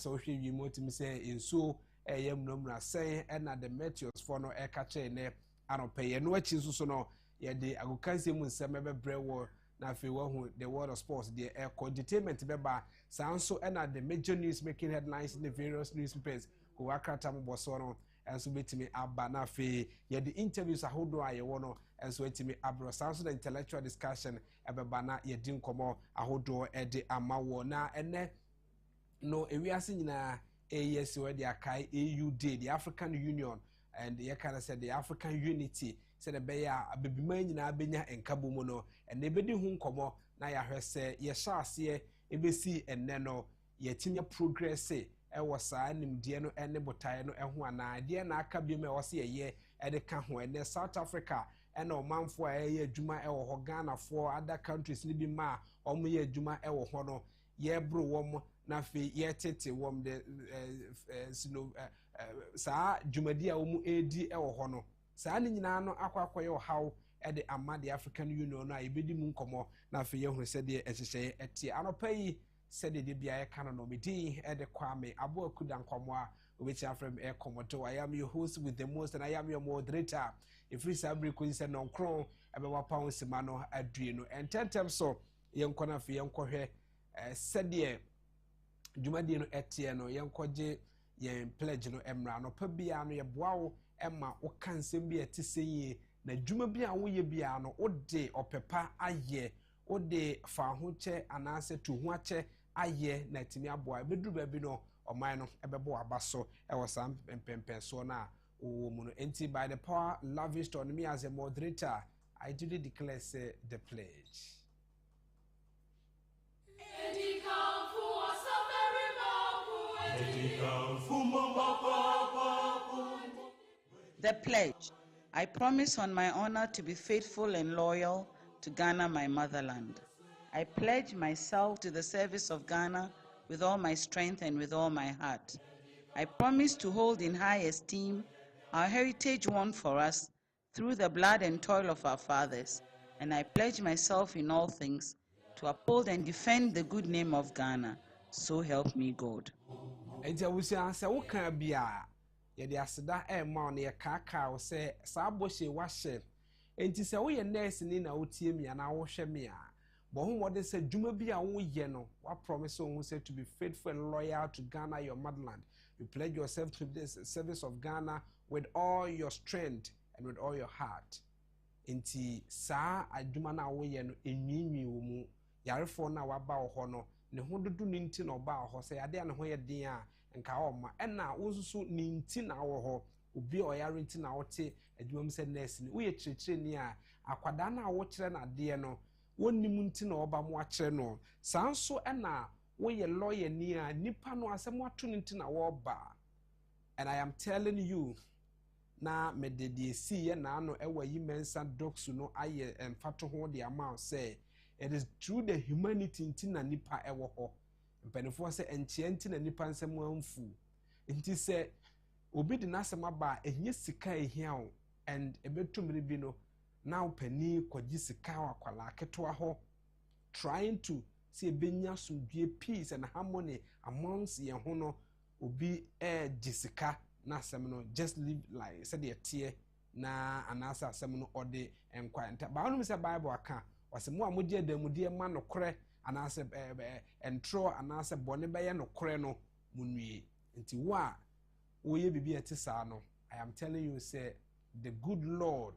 so hwe wi motim say enso eyam nomra sen na the meteors for no e ka che ne anopaye no achi so no ye de agokanse mu nsem bebre wo na fe wo hu the world of sports the entertainment beba sanso na the major news making headlines in the various newspapers ko wakata mo boso no enso betimi aba na fe ye the interviews ahodo aye wo no enso etimi abro sanso the intellectual discussion ebeba na ye din komo ahodo e de amawo na ene no ewiase nyina yes where the akai AU day the African Union and the kind of said the African unity said the beya abebiman nyina benya enkabo mu no and ebedi hu nkomo na ya hwese ye shaase ebesi enne no ye tinya progress e was saa nimdie no ene botae no ho ana de na aka bi me wose ye de ka ho ene South Africa ene omanfo a ye adwuma wo ho Ghana for other countries ni bi ma omo ye adwuma wo ho no ye bro wom na fe ye tete wom de sino saa dwumadi a wom edi wo ho no saa ni nyina no akwakoye haw de ama the African Union no a ebedi mu nkomo na fe ye hu se de ehyehyɛ eti anopai said the bia canon no medi de kwame abo akuda nkomo a obechi afrem e komoto. I am your host with the most and I am your moderator. If we sabri ko nse non kron ebe wa pound sima no adue no ententem so yenko na fe yenko hwe said the dwumadi no etie no yenkoje yen pledge no emra no pa bia no ye boawo emma wo kansem bia tiseye na dwuma bia wo ye bia no ode opepa aye ode fa ho che anase to ho ache aye na timi aboa beduru ba bi no oman no ebebo abaso e wo sam pempempen so na wo mu no enti by the power lavished on me as a moderator I duly declare say the pledge. The pledge. I promise on my honor to be faithful and loyal to Ghana, my motherland. I pledge myself to the service of Ghana with all my strength and with all my heart. I promise to hold in high esteem our heritage won for us through the blood and toil of our fathers, and I pledge myself in all things to uphold and defend the good name of Ghana. So help me God. Enti awusia se wo kan bia ye de aseda e ma no ye kaka wo se sa bohye wa hye enti se wo ye nurse ni na wo tie mi ana wo hwe mi a bo hu wode se dwuma bia wo ye no wa promise wo say to be faithful and loyal to Ghana your motherland. You pledge yourself to this service of Ghana with all your strength and with all your heart. Enti sa adwuma na wo ye no enwinwi wo mu yarefo na waba wo ho no ne ho dodo ninti na oba ho se ade na ho ye den a nka oma na wosusu ninti na wo ho obi oyare nti na wote adwuma se nurse ni wo ye kirekire ni a akwada na wo kire na de no wonnim nti na oba mo akire no sanso na wo ye lawyer ni a nipa no asem ato ninti na wo ba. And I am telling you na me de see ye na no ewa yi mensa docs no aye emfato ho de amount say it is through the humanity nti na nipa ewo ho mpanifo se enche nti na nipa nsem amfu nti se obi de nasem aba ehye sika ehia o and ebetumri bi no now pani kwaji sika akwala keto ho trying to see ebenya sumdue peace and harmony amongst ye ho no obi jisika na asem no just live like said the tie na anasa asem no ode enkwa nta ba no se bible aka wase mo amodi adamudi ma no kore anase entro anase bone beye no kore no munwie nti wo a wo ye bibi etisa no I am telling you say the good Lord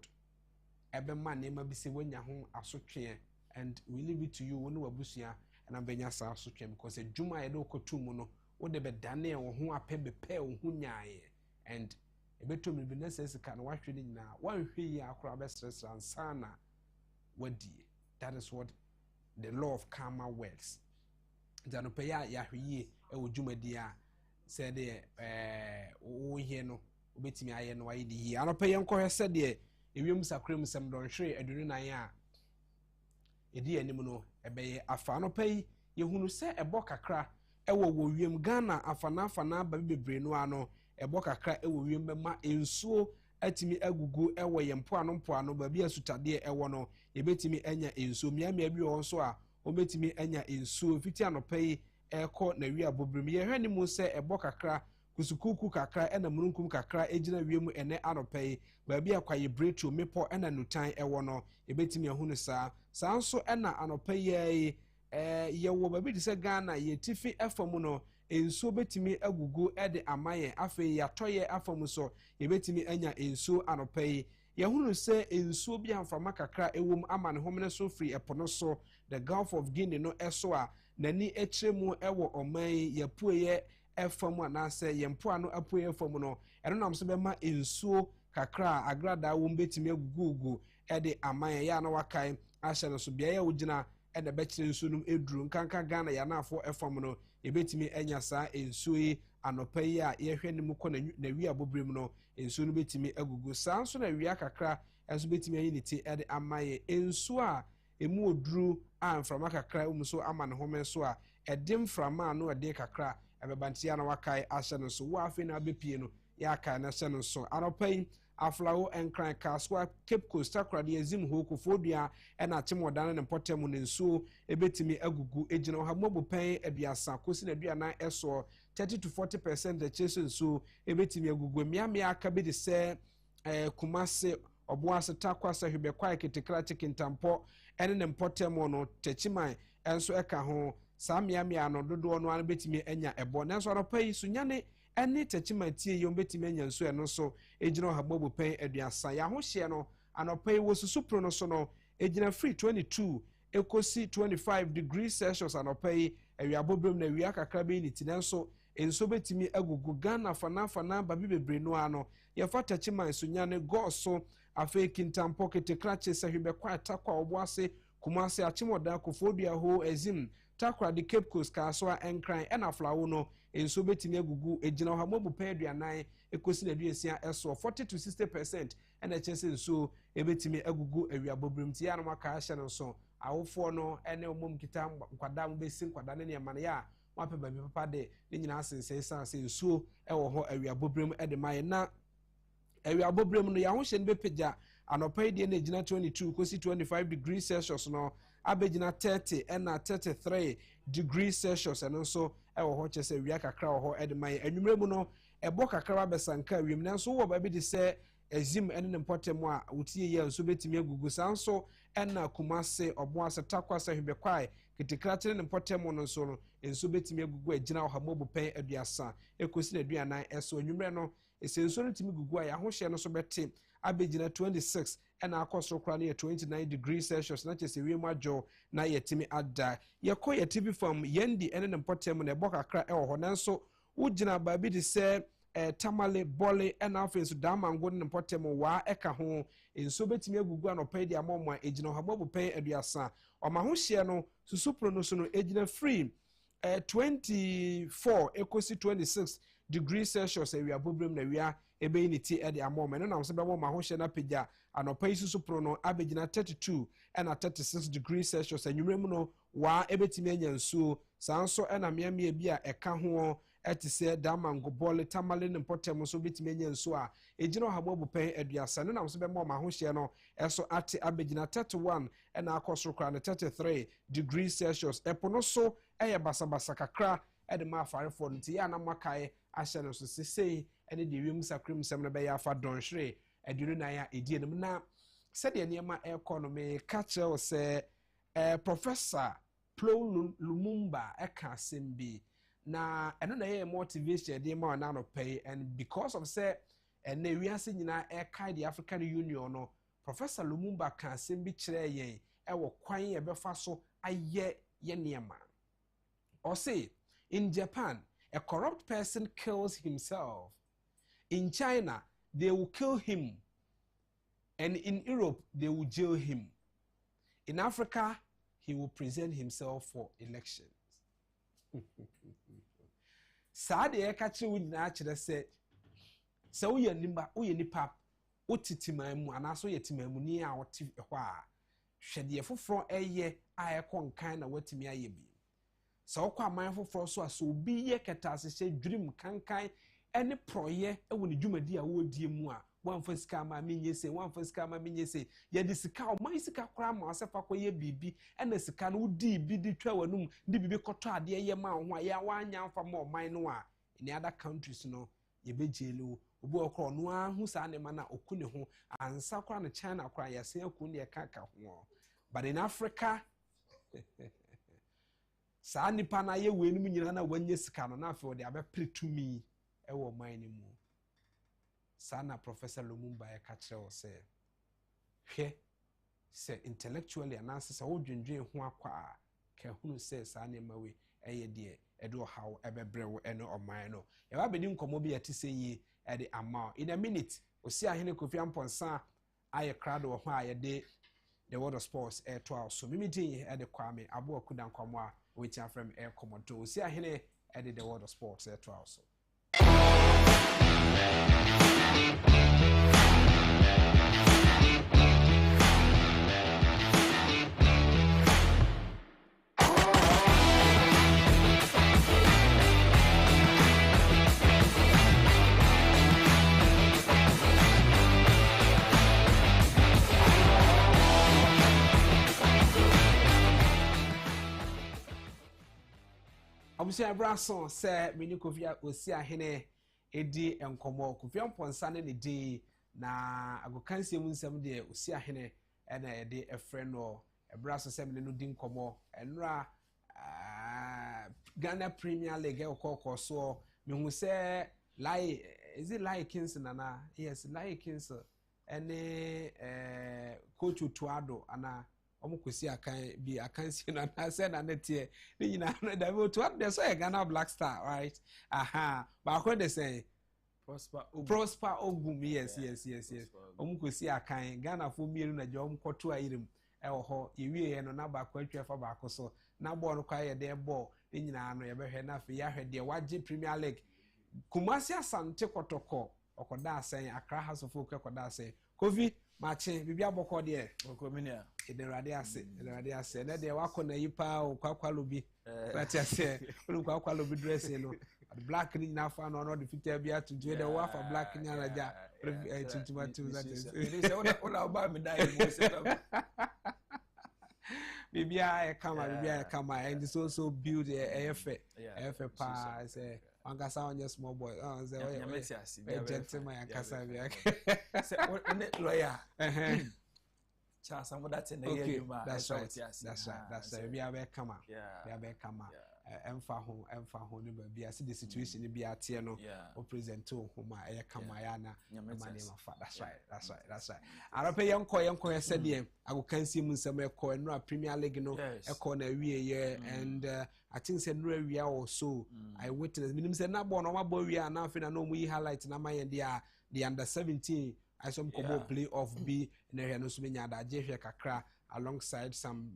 ebe ma na ma bi se wanya ho asotwe and we leave it to you wonu wabusua and ambenya sa asotwe because adwuma ye do kotumu no wo de be dane wo ho apebe pe wo ho nyaaye and ebetomi bi na sesika na wahwe ni nyina wanhwe yi akora be stress sana wadi. That is what the law of karma works. Janopeya yahwiye e wodwumadi a said o ye no obetimi aye no ayi di anopeya nkohwe said e ewiem sakrem sem don hwe adunu nan a edi anim no ebeye afa anopeyi yehunu se ebo kakra ewo wiem Ghana afana ba bebre no ano ebo kakra ewo wiem be ma ensuo atimi agugu ewo yempo ano ba bia sutade ewo no yebetimi anya ensuo miamia bi won so a obetimi anya ensuo fiti anopai eko na wi abobrim ye hwani mu se ebo kakra kusukuku kakra ena mununkum kakra ejina wiemu ene anopai baabi akwaye bretu mepo ena nutan ewo no ebetimi ehunu saa nso ena anopai ye wo baabi dise Ghana ye tifi efamu no ensuo betimi agugu ede amaye afi yatoye afamu so ebetimi anya ensuo anopai ye hunu se ensuo bi amfama kakra ewom ama ne homene so free epono so the Gulf of Guinea no eso a nani etremu ewo oman ye pueye efamu anase yempo ano apuye efamu no eno nam so bema ensuo kakra agrada wo betimi agugu ede amaye ya na wakai ahye no so bia ya wogina ede bekire ensuo num eduru nkanka Ghana ya na afo efamu no ebetimi enya saa ensuo yi anopai a ye hwe nim ko na wi abobrim no ensuo no betimi agugu saa nso na wi akakra enso betimi ayi niti ede amaye ensuo a emu oduru amframa kakra so ama ne home so a edim frama no ede kakra ebebantia na wakai ahye no so wo afi na abepie no ya kai na hye no so anopai aflawo enkran kaswa Cape Coast akrade azim ho kofodua ena achemodan ne potem ne nsuo ebetimi agugu ejina ha mobopan aduasa kosi na aduana eso 30 to 40% the chase nsuo ebetimi agugu miamia aka bi de se Kumase oboase takwasa hwebekwa ketekra chikintampo ene ne potem no techiman enso eka ho saa miamia no dodo no an betimi anya ebo nanso anopai sunyane eni techimantie yom betimi anya nso eno so ejina ha bobo pen aduasa ya ho hye no anopai wo susupro no so no ejina free 22 ekosi 25 degrees Celsius anopai awia bobrem na awia kakra be ni tinanso enso betimi agugu Ghana fana babi bebre no ano ye fa techiman sunyane go so afi kintampo ketekrache sahwebekwa atakwa oboase Kumase achimoda kofodua ho azim takra de Cape Coast kaswa enkran ena flawo no enso betimi agugu ejina ha mobu pe aduanan ekosi na aduasia eso 40 to 60% ena chese enso ebetimi agugu awia bobrim ti ya no maka ahye no so awofo no ene omom kita nkwada mo besin nkwada ne yamane ya wape babi papa de ne nyina asense sanse enso ewo ho awia bobrim ede maye na awia bobrim no ya ho hye ne bepeja anopai de na ejina 22 kosi 25 degrees Celsius no abegina 30 ena 33 degrees Celsius eno so ewo ho chese wia kakra wo ho edman anwumre mu no ebo kakra besanka wiem nanso wo ba bi de se azim ene ne potem a wotie ye nso betimi agugu sanso ena Kumase oboase takwasa hwebekwae ketekratre ne potem no nso no enso betimi agugu agina wo ha mobu pen aduasa ekosi na aduanan eso anwumre no esenso no timi gugu a ya ho hye no so bete abegina 26 ena akosro kra na 29 degrees Celsius na chese wiem adwo na yetimi ada yekọ yetibi fam yendi ene ne potem na ebo kakra ewo ho nanso wugina baabi de se tamale bole ena afenso damango ne potem wa eka ho enso betimi agugu anopai de amomwa ejina habobu pen aduasa oma ho hye no susupro no so no ejina free 24 ekosi 26 degrees Celsius awia bobrem na wia ebe ni ti ede amoma no na so be ma ho hye na pagya anopai susupro no abegina 32 ena 36 degrees Celsius anwumre mu no wa ebetimi anya nsuo sanso ena miamia bi a eka ho etise damango bole tamale ne potem so betimi anya nsuo a ejina habobu pen aduasa no na so be ma ho hye no eso ate abegina 31 ena akosoro kra na 33 degrees Celsius epono so eye basabasa kakra ede ma afarefo nti ya na makae ahye no so sesei ene de wiem sakrim sem no be ya fa donhwere aduru na ya edie no na sede niema economy catcher se Professor Plo Lumumba eka sembi na eno na ye motivation de ma na no pay and because of say ene wiase nyina eka the African Union no Professor Lumumba ka sembi kire yen ewo kwan ye befa so aye ye niema or say in Japan a corrupt person kills himself. In China, they will kill him. And in Europe, they will jail him. In Africa, he will present himself for elections. Saade ekache wu na akire se uye nimba uye nipa otitimamu anaso yetimamu ni a oti ho a hwede foforo eye a ekonkan na watimi ayebi. So kwa man foforo so aso obi ye keta asese dream kankan ene proye ewo ne dwumadi a wodie mu a one for scammer mean say one for scammer mean say ye the sika o man sika kra ma asefa koye bibi ena sika no di bi di twa wanum di bibi koto ade ye ma ho ya wanya mfa ma o man no a in other countries no ye be jelo obi okro no ahu sa ne mana okune ho ansa kra na China kra ya se aku ne kaka ho but in Africa sa nipa na ye we num nyina na wanye sika no na afi o de abe pretumi e wo man ni mu sana Professor Lumumba ya kachre o se hwe se intellectually ananse se wo dwendwen ho akwa ka hunu se sa ne mawe eye de edo how ebebrewo eno oman no e ba bedi nkomo bi yati se yi e de ama in a minute osi ahene Kofi Amponsa aye crowd wo ho aye de the world of sports to our so mimi din e de kwame abo akudan kwamo a we chan from air komodo osi ahene e de the world of sports to our so Abusia Brason say mini Kofi osi ahene edi enkomo Kofi Amponsa ne ne di na agokansie mu nsem de osi ahene ena ede efre no Brason say me no di nkomo enra Ghana Premier League okoko so me hu say Lai is it Lai Kingston na yes Lai Kingston ene coach Unauthorized ana omukwesi akan bi akansi na na say na netie ni nyina na da to what they say Ghana Black Star right ba ko they say Prosper Ogum yes omukwesi akan Ghana fo mienu na je omkoto ayirim e wo ho yewie no na ba ko atwa fa ba ko so na ball no kwa ye de ball ni nyina no ye be hwe na fe ya hwe de waje Premier League Kumasi Asante Kotoko okoda asen Accra House of Folk okoda asen Kofi mache bibia boko de okominia ederade ase na de wakona yipa okwakwalobi lati ase okwakwalobi dress no black ni na fa no the future bia to do the wa for black ni alaja tuntumatu that is ona oba me dai mo se bibia kama and it's also build efe pa say Angasa on your small boy. Oh, say gentleman Angasa be. Say what lawyer. Chance some that in the year. That's right. We are come. Emfa ho no be see the situation ni be atie no o present to homa e kama ya na mani mafa. That's right. Arape yenko said dem agokansi mu nsem ekọ no Premier League no ekọ na wie ye and I think say no wie also I witness minim say na ball no ma ball wie na afi na no mu yi highlight na mayen dia the under 17 I some kobo play off B na hwe no so menya da je hwe kakra alongside some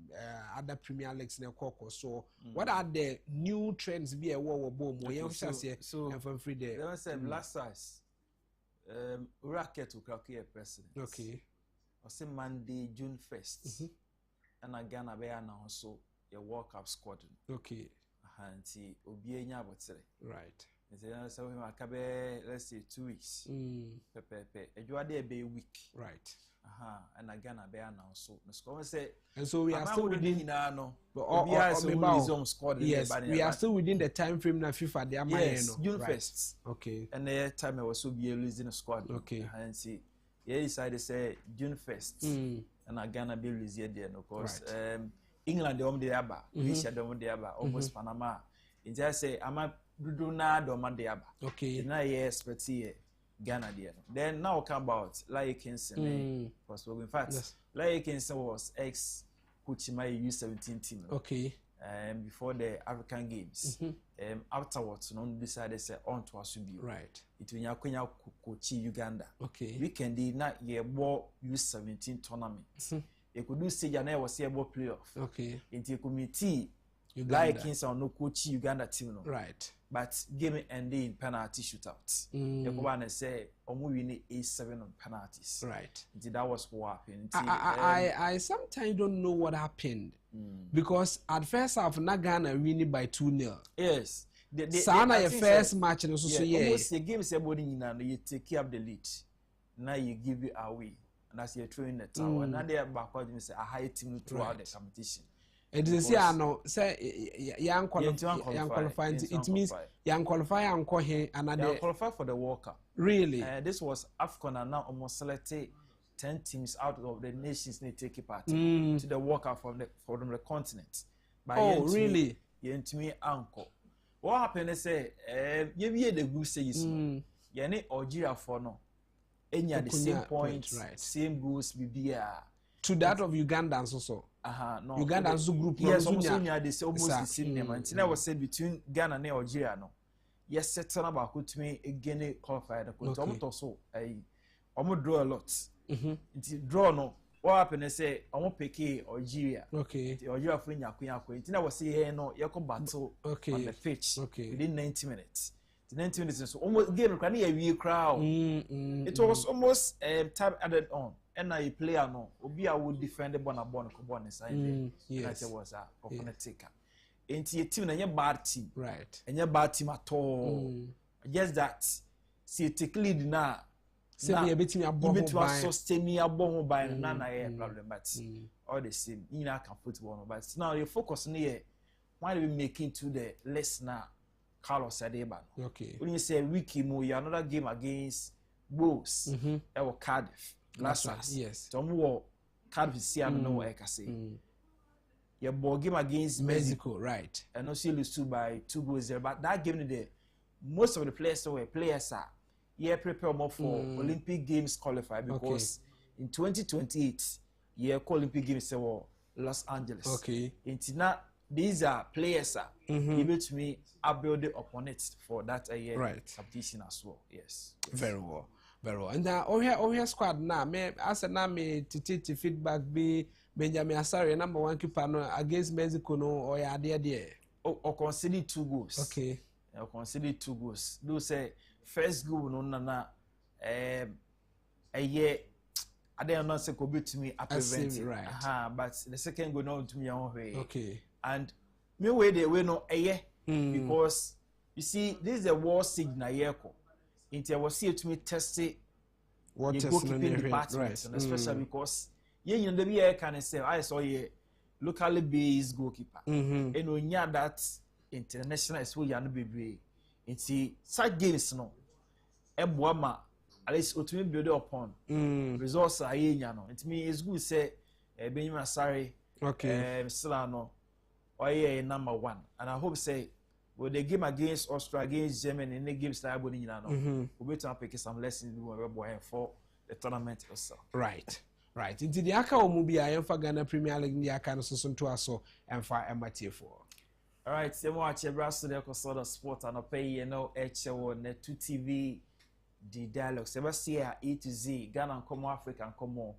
other Premier Leagues na koko so what are the new trends be a wo bom we yan say and from free there they say last size racket to crack president okay o say Monday June 1st and Ghana be announce so your World Cup squad okay anti obi enya abotere right so we makabe let's say 2 weeks pepe ejuade be a week right and Ghana be announced so no say and so we are still within no squad yes we are still within the time frame na FIFA they are yes, June 1st okay and the time I was so be releasing the squad okay and see he decided say June 1st and Ghana be released there no cause England they aba Russia they aba almost Panama in just say ama dudu na do ma de aba okay na ye expect here Ghana there. Then now come about Lai Kingston. In fact, Lai Kingston was ex Kuchima U17 team. Okay. Before the African Games. Afterwards, no decided say on to Asubi. Right. It when you Kochi Uganda. Okay. Weekend did not ye war U17 tournament. You could do say Jana was a playoff. Okay. Into committee. Lai Kingston no Kochi Uganda team no. Right. But game ending in penalty shootouts. The one say omu win 8-7 on penalties. Right. That was what happened. I sometimes don't know what happened because at first half na Ghana winning by 2-0. Yes. Sana your first match and so almost the game say body you take up the lead. now you give it away. And as you're throwing the towel, and now they are backward, you say a high team throughout the competition. It is yeah, no, say young qualify. It means young qualify and qualify another qualify for the World Cup. Really? This was AFCON and now almost selected 10 teams out of the nations they take part to the World Cup from the continent. Really? You to me uncle. What happened is say you hear the group says you need Algeria for no. And you the same points, right. Same goals be to that of Ugandans also. No. Ugandans group. Yes, almost the same name. And I was said between Ghana and Algeria no. Yes, set on about to me again qualified. Almost also almost draw a lot. Draw no. What happened is say almost pick Algeria. Okay. The Algeria for Nyakuya. I was say here no, you come battle on the pitch within 90 minutes. The 90 minutes is almost game can a wee crowd. It was almost time added on. And I player no, Obi I would defend the bonus inside. Yes, it was a coconut taker. Ain't your team and your bad team, right? And your bad team at all. Just that. See, take lead now. Say me a bit me a bomb by. Sustain me a bomb by nana problem, but all the same. You know, can football, but now you focus on here. Why do we making to the less now? Carlos Adeba. Okay. When you say Wiki Mo, you another game against Wolves. Or Cardiff. Last one. Yes. Tom War Cardiff see I don't know what I can say. Your ball game against Mexico, right? And also lose 2-0. But that game the most of the players were players are prepare more for Olympic Games qualify because in 2028 Olympic Games were Los Angeles. Okay. Now these are players able to me build upon it for that year competition as well. Yes. Very well. Very well. And here squad now me as na me to feedback be Benjamin Asare number 1 keeper no against Mexico no or ya there. Or consider 2 goals. Okay. Or consider 2 goals. Do say first goal no na a year I don't know say could be to me a prevent right. But the second goal no to me on way. Okay. And me way they way no a year because you see this is a war signal here. Into I was here to me test it what goalkeeping department right. And especially because you know the can say I saw a locally based goalkeeper and when you that international is where you no be into side games no eboama at least to me build upon results are here no it me is good say Benjamin Asare Silano or number 1 and I hope say with the game against Austria, against Germany, and the games that we'll be to pick some lessons for the tournament also. Right. Into the Aka Omubi, I am for Ghana Premier League, the Aka Susun to us and for Emma for. All right, so watch a brass to the sort of sport and pay HO net 2 TV, the dialogue. Sebastian A to Z, Ghana and Como Africa and Como.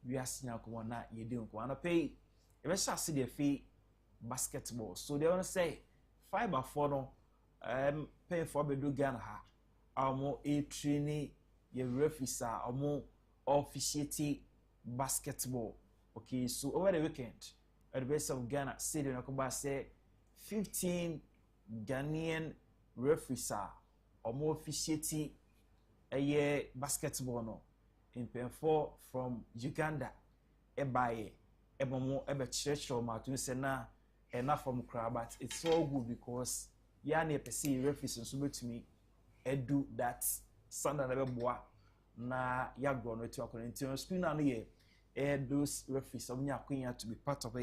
We are seeing Como na you don't want to pay. If I see the fee basketball, so they want to say. 5 for no paying for bedu Ghana ha amo training your referees amo officiating basketball. Okay, so over the weekend at the base of Ghana Stadium Nakoba say 15 Ghanaian referees amo officiating a year basketball no in paying for from Uganda ebaye ebomo church ma to say na enough from crowd, but it's so good because yani pesi referees so to me do that standard level boa na ya go no to akon screen na no those referees of nya queen to be part of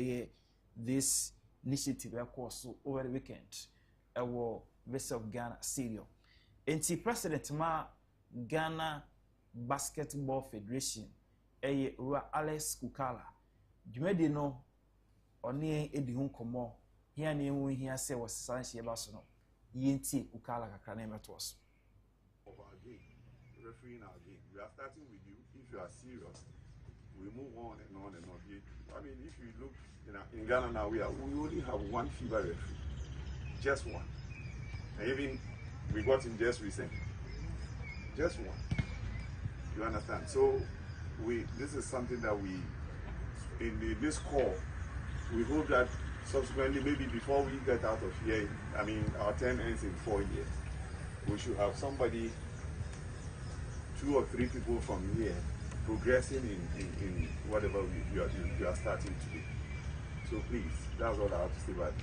this initiative course over the weekend our vessel of Ghana Stadium. Enti president ma Ghana Basketball Federation Alex Kukala dwumadi no oni edi hu komo hia na enwu hia se was sanhye ba so no yenti Kukala kakra na emeto so of our game, refereeing our game. We are starting with you. If you are serious, we move on and on and on. I mean, if you look in Ghana now, we only have 1 FIBA referee, just 1, and even we got him just recently, just 1. You understand? So this is something that we in this call. We hope that subsequently, maybe before we get out of here, I mean, our term ends in 4 years. We should have somebody 2 or 3 people from here progressing in whatever you are starting to do. So please, that's all I have to say, but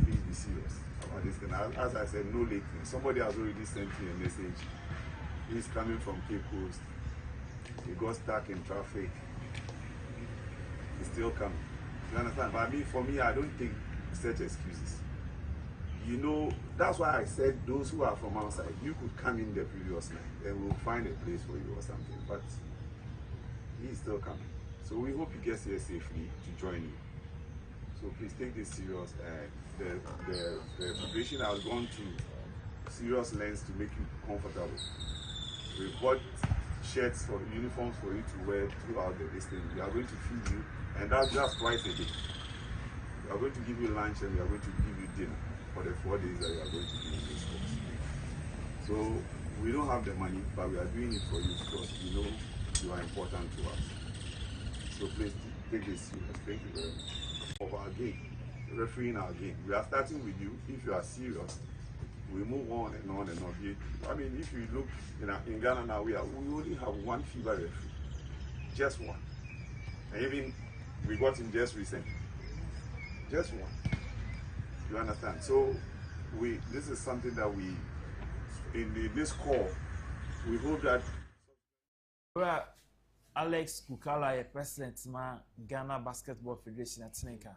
please be serious about this thing. As I said, no lateness. Somebody has already sent me a message. He's coming from Cape Coast. He got stuck in traffic. He's still coming. You understand? But I mean, for me, I don't take such excuses. You know, that's why I said those who are from outside, you could come in the previous night and we'll find a place for you or something. But he's still coming. So we hope he gets here safely to join you. So please take this serious. The preparation has gone to serious lengths to make you comfortable. We bought shirts for uniforms for you to wear throughout the distance. We are going to feed you, and that's just twice a day. We are going to give you lunch and we are going to give you dinner for the 4 days that we are going to be in this course. So we don't have the money, but we are doing it for you because we know you are important to us. So please take this serious. Thank you very much. Of our game, refereeing our game. We are starting with you. If you are serious, we move on and on and on. I mean, if you look in Ghana now, we only have one FIBA referee, just one. And even we got him just recently, just one. You understand? So this is something that we in this call, we hope that. Well, Alex Kukala, president ma Ghana Basketball Federation at Tineka.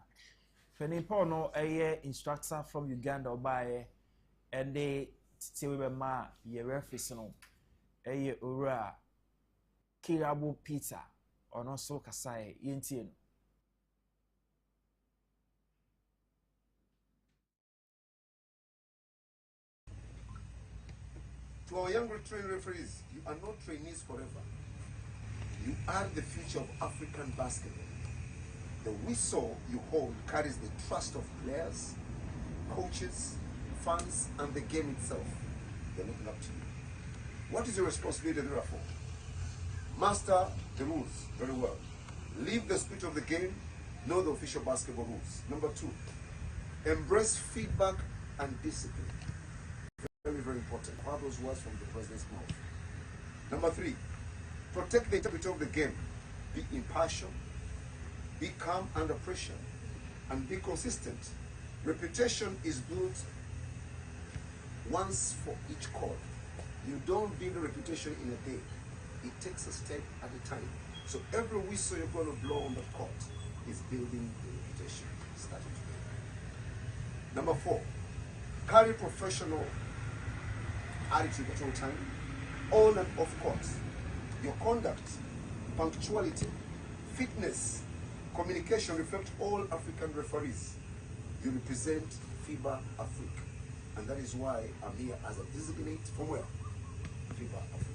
Fenipo no a instructor from Uganda by and they still ma ye referee no a ura Kirabo Peter or no so kasai yentien. To our young trained referees, you are not trainees forever. You are the future of African basketball. The whistle you hold carries the trust of players, coaches, fans, and the game itself. They're looking up to you. What is your responsibility therefore? Master the rules very well. Live the spirit of the game. Know the official basketball rules. Number 2, embrace feedback and discipline. Very, very important. How those words from the president's mouth. Number 3, protect the integrity of the game. Be impartial, be calm under pressure, and be consistent. Reputation is built once for each call. You don't build a reputation in a day. It takes a step at a time. So every whistle you're going to blow on the court is building the reputation. Starting today. Number 4, carry professional attitude at all time, on and off court. Your conduct, punctuality, fitness, communication reflect all African referees. You represent FIBA Africa, and that is why I'm here as a designate from where? FIBA Africa.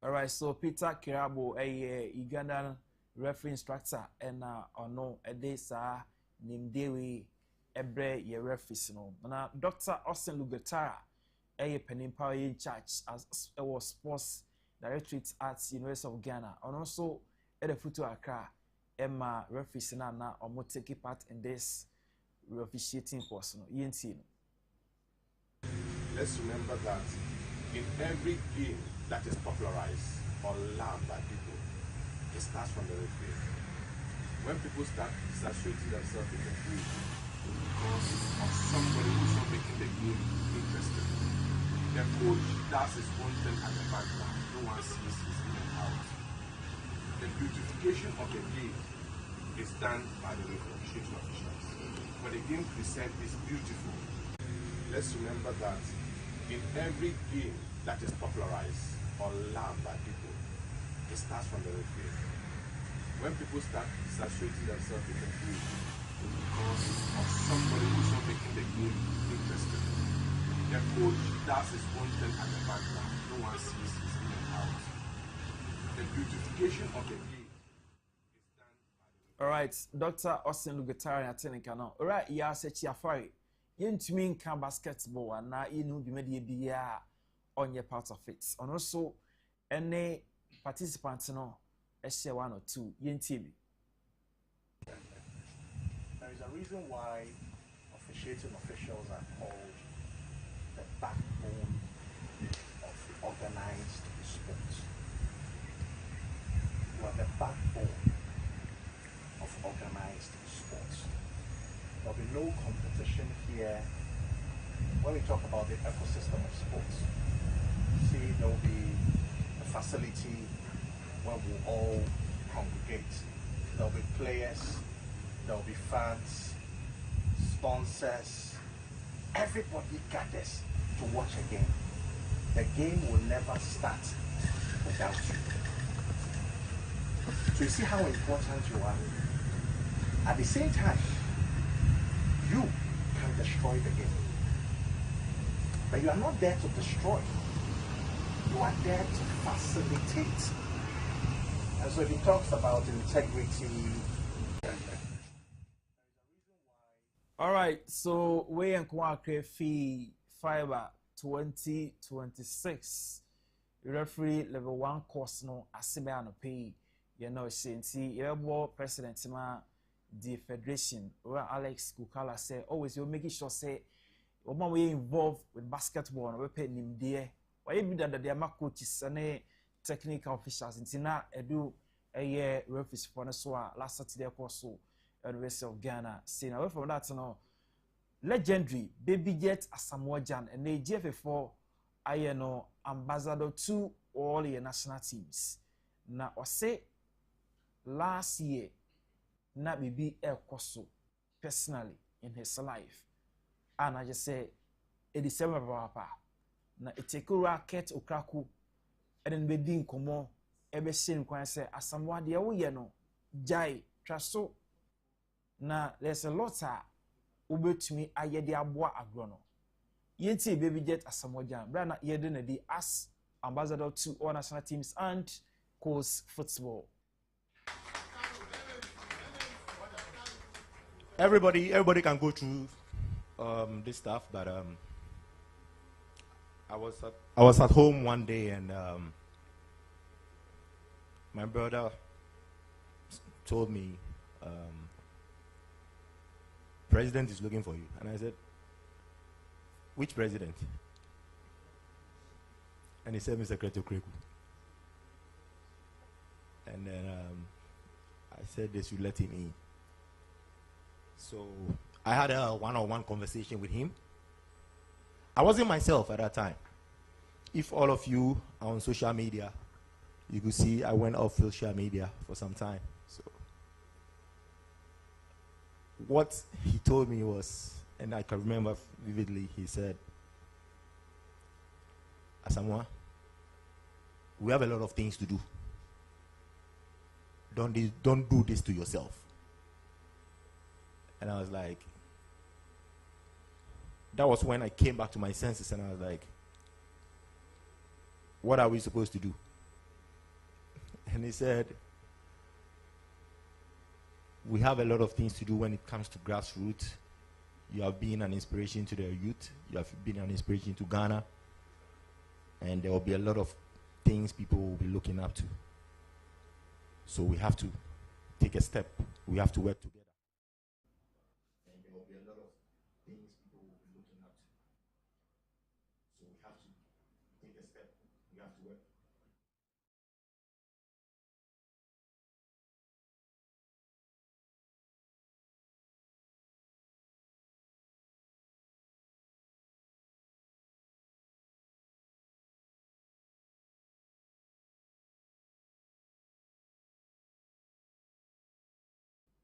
All right, so Peter Kirabo, a Ugandan referee instructor, and no a day sa nimdewi ebre ye referees no. Na Dr. Austin Lugetara, a penimpa in charge as a sports directorate at University of Ghana, and also at the Futu Accra, Emma referees na or taking part in this officiating course. No, let's remember that in every game that is popularized or loved by people, it starts from the referee. When people start saturating themselves in the game because of somebody who's not making the game interesting, the coach does his own thing at the background. No one sees his in and out. The beautification of the game is done by the officiating officials. When the game present is beautiful, let's remember that in every game that is popularized or loved by people, it starts from the referee. When people start saturating themselves in the game because of somebody who's not making the game interesting, the coach does his own thing at the background. No one sees his in and out. The beautification of the game is done by the. All right, Dr. Austin Lugetari at Tenekano. All right, yeah, Sechi Afari. Yentumi nka basketball and na inu dwumadi bia on your part of it. And also any participants no share 1 or 2 yentibi. There is a reason why officiating officials are called the backbone of the organized no competition here. When we talk about the ecosystem of sports, see, there will be a facility where we'll all congregate. There will be players, there will be fans, sponsors. Everybody gathers to watch a game. The game will never start without you. So you see how important you are. At the same time, you can destroy the game. But you are not there to destroy. You are there to facilitate. And so he talks about integrity. All right, so we and Kwake fee fiber 2026. Referee level 1 course no asibe ano pay. You know, senti your president ma the federation where Alex Kukala say always you're making sure say we involved with basketball no we pay nim there. Why be that the ama coaches and technical officials intina edu year referees for no so last Saturday course so University of Ghana. See now from that no legendary baby jet Asamoah Gyan and the GFA4 I know ambassador to all your national teams. Na ose last year na bibi ekoso personally in his life. And I just say 87 papa na eteke racket okraku and then be din komo ebe shin kwan say Asamoah de wo ye no jai traso na there's a lot ubetumi ayede aboa agro no yenti baby jet Asamoah Gyan brana yede na di as ambassador to all national teams and course football. Everybody can go through this stuff, but I was at home one day and my brother told me president is looking for you, and I said, which president? And he said, Mr. Kreto Kreku. And then I said they should let him in. So I had a one-on-one conversation with him. I wasn't myself at that time. If all of you are on social media, you could see I went off social media for some time. So what he told me was, and I can remember vividly, he said, Asamoah, we have a lot of things to do. Don't do this to yourself. And I was like, that was when I came back to my senses and I was like, what are we supposed to do? And he said, we have a lot of things to do when it comes to grassroots. You have been an inspiration to the youth. You have been an inspiration to Ghana. And there will be a lot of things people will be looking up to. So we have to take a step. We have to work together. And there will be a lot of things people will be looking up to. So we have to take a step. We have to work.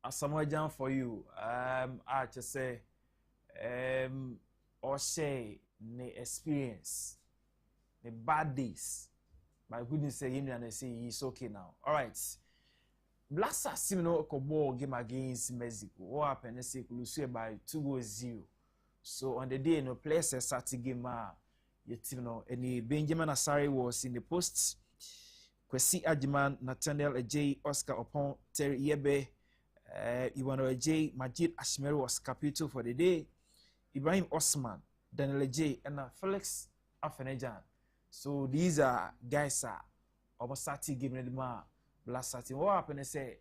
Asamoah Gyan for you. I just say, or say, the experience, the bad days. My goodness, say, and say he's okay now. All right. Blasta Simino Kobo game against Mexico. What happened? They say lose by 2-0. So on the day, no players started game. You know, and Benjamin Asari was in the post. Kwesi Agyapong, Nathaniel Ajay, Oscar Upon, Terry Yebe. Iwano Ajay, Majid Ashmeru was capital for the day. Ibrahim Osman, Daniel Ajay, and Felix Afenejan. So these are guys almost starting giving them blast starting. What happened? They say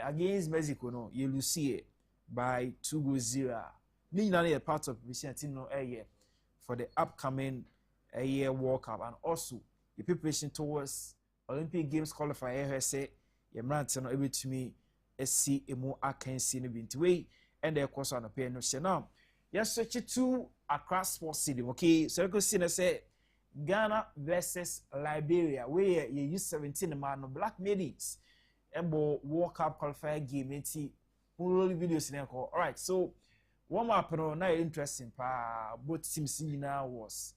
against Mexico, no, you will see it by 2-0. Nina a part of the team no year for the upcoming year World Cup and also the preparation towards Olympic Games qualifier. Say, your man no able to me. See a more Kencity Media way and the course on a pen no now. Yes, switch it to Accra Sports Stadium. Okay, so you can see say Ghana versus Liberia, where you use 17 man no Black Maidens. Ebo World Cup qualifier game. Only videos in all right, so one more no now interesting. Both teams now was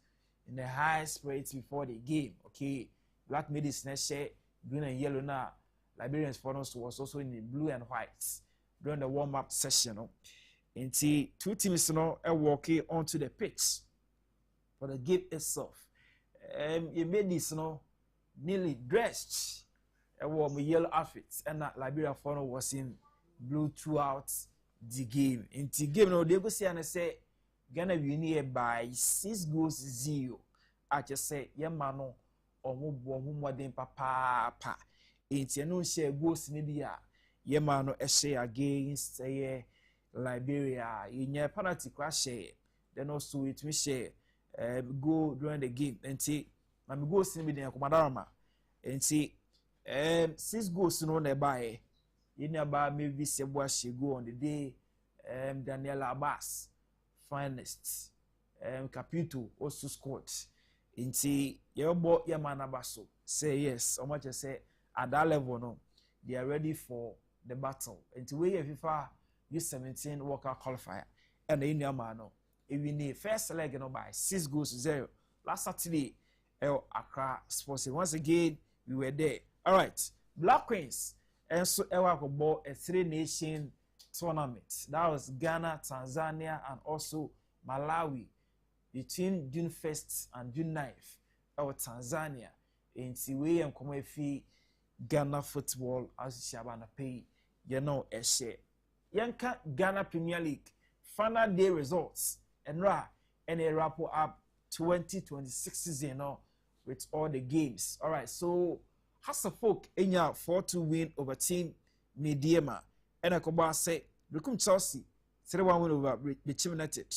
in the high spirits before the game. Okay, Black Maidens share green and yellow now. Liberians Foreigners was also in the blue and white during the warm-up session. No? And see, two teams now are walking onto the pitch for the game itself. You made this nearly dressed with yellow outfits, and that Liberia Foreigner was in blue throughout the game. In the game, they go see and say Ghana win by 6-0. I just say, yeah, man, or more than papa. It's no share goes in the year, man, a share against Liberia. In your penalty crash, then also it will share go during the game. And see, I'm go see me the Comadama. And see, 6 goals no nearby. You nearby maybe Seboa she go on the day, Daniela Abbas, finest, Caputo also scored. And see, your boy, your man Abaso, say yes, how much I say. At that level, no, they are ready for the battle. And to wait FIFA U17 World Cup qualifier, and the Indian man, no, if we need first leg, by 6-0. Last Saturday, Accra Sports. Once again, we were there. All right, Black Queens, and so ball a 3-nation tournament. That was Ghana, Tanzania, and also Malawi between June 1st and June 9th. Tanzania, and Siwe and Komefi. Ghana Football Association pay a share. Yanka Ghana Premier League final day results and a wrap up 2026 season with all the games. All right, so Hasselfolk enya 4-2 win over Team Mediema. And I could say Recum Chelsea 3-1 win over Bichim United.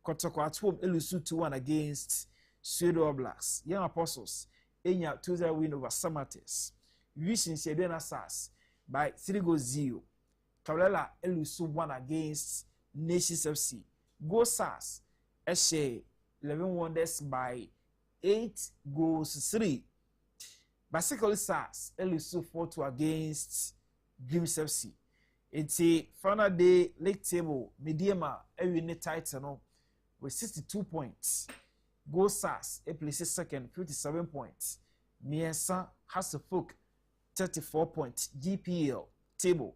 Kotoko at home elusu 2-1 against Pseudo Blacks. Young Apostles enya 2-0 win over Samates. Vision Shedena Stars by 3-0. Kalela elusu 1 against Nations FC. Go Stars Eshe 11 Wonders by 8-3. Basically Stars elusu 4-2 against Dreams FC. It's a final day league table. Mediema win the title with 62 points. Go Stars places second 57 points. Miensa Hasselfolk 34 points. GPL table.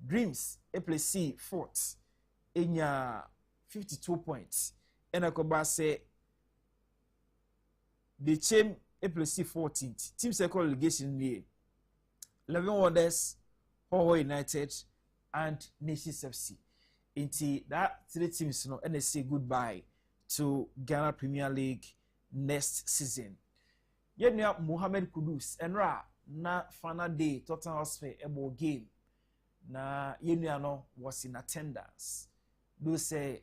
Dreams place fourth. Enya 52 points. And I say the chain place 14th. Team circle relegation here. 11 Wonders, Hoho United, and Nations FC. Into that 3 teams, and they say goodbye to Ghana Premier League next season. Yenya Mohamed Kudus and na final day Tottenham Hotspur ebo game na yenya was in attendance. Do say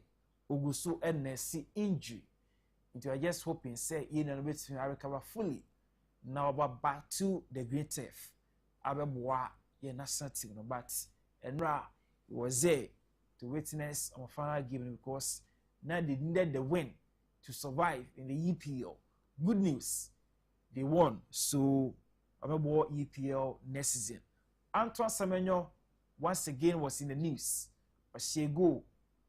Ogusu NSC injury. Into I just hoping say yenya bit to recover fully. Now back to the Green Turf. Abeboa ye national team but Enra was there to witness our final game because now they needed the win to survive in the EPL. Good news, they won. So Abeboa EPL next season. Antoine Semenyo once again was in the news. But she go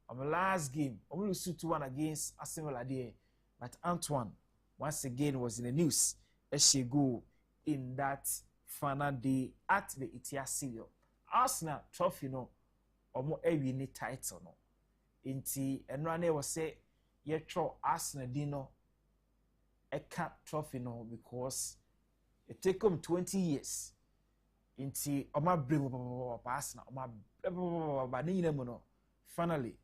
on the last game. We lose 2-1 against Aston Villa there. But Antoine once again was in the news. As she go in that final day at the Etihad Stadium. Arsenal trophy omo win title Inti enrane was say ye tro Arsenal dino a cup trophy because it take them 20 years. Inti oma bring Arsenal oma ba ni no finally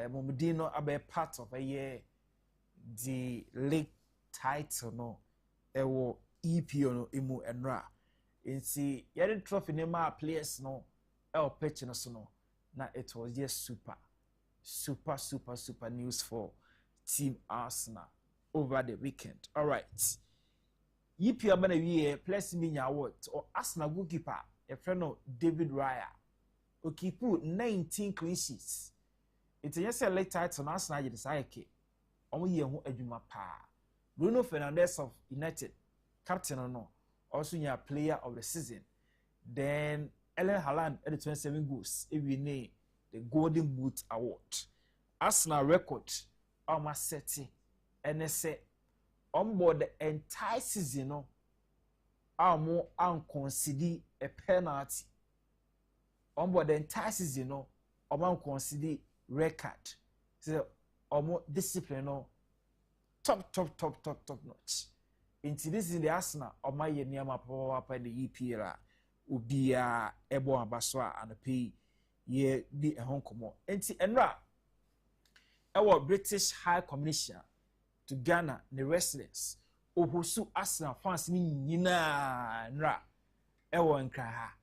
Momudino abe part of a year the league title ewo EPL imu enra. Inti yere trophy nema players pitch na it was just super news for Team Arsenal over the weekend. All right. EPL bana wie plus minya award or Arsenal goalkeeper a friend of David Raya. Okipu 19 clean sheets It's a yes late title na Arsenal yɛ desire omo ye ho adwuma pa. Bruno Fernandes of United captain no also a player of the season. Then Erling Haaland at the 27 goals win the Golden Boot Award. Arsenal record almost 30 and say on board the entire season no more unconsidered a penalty. On board the entire season no unconsidered record. So more discipline no top notch. Into this in the Arsenal or my Yama Papa the EPL ubia ebo abaswa and pay ye di a home come. Enti enra our British High Commissioner to Ghana the wrestlers ohusu Arsenal fans ni nyina nra ewo nkra ha.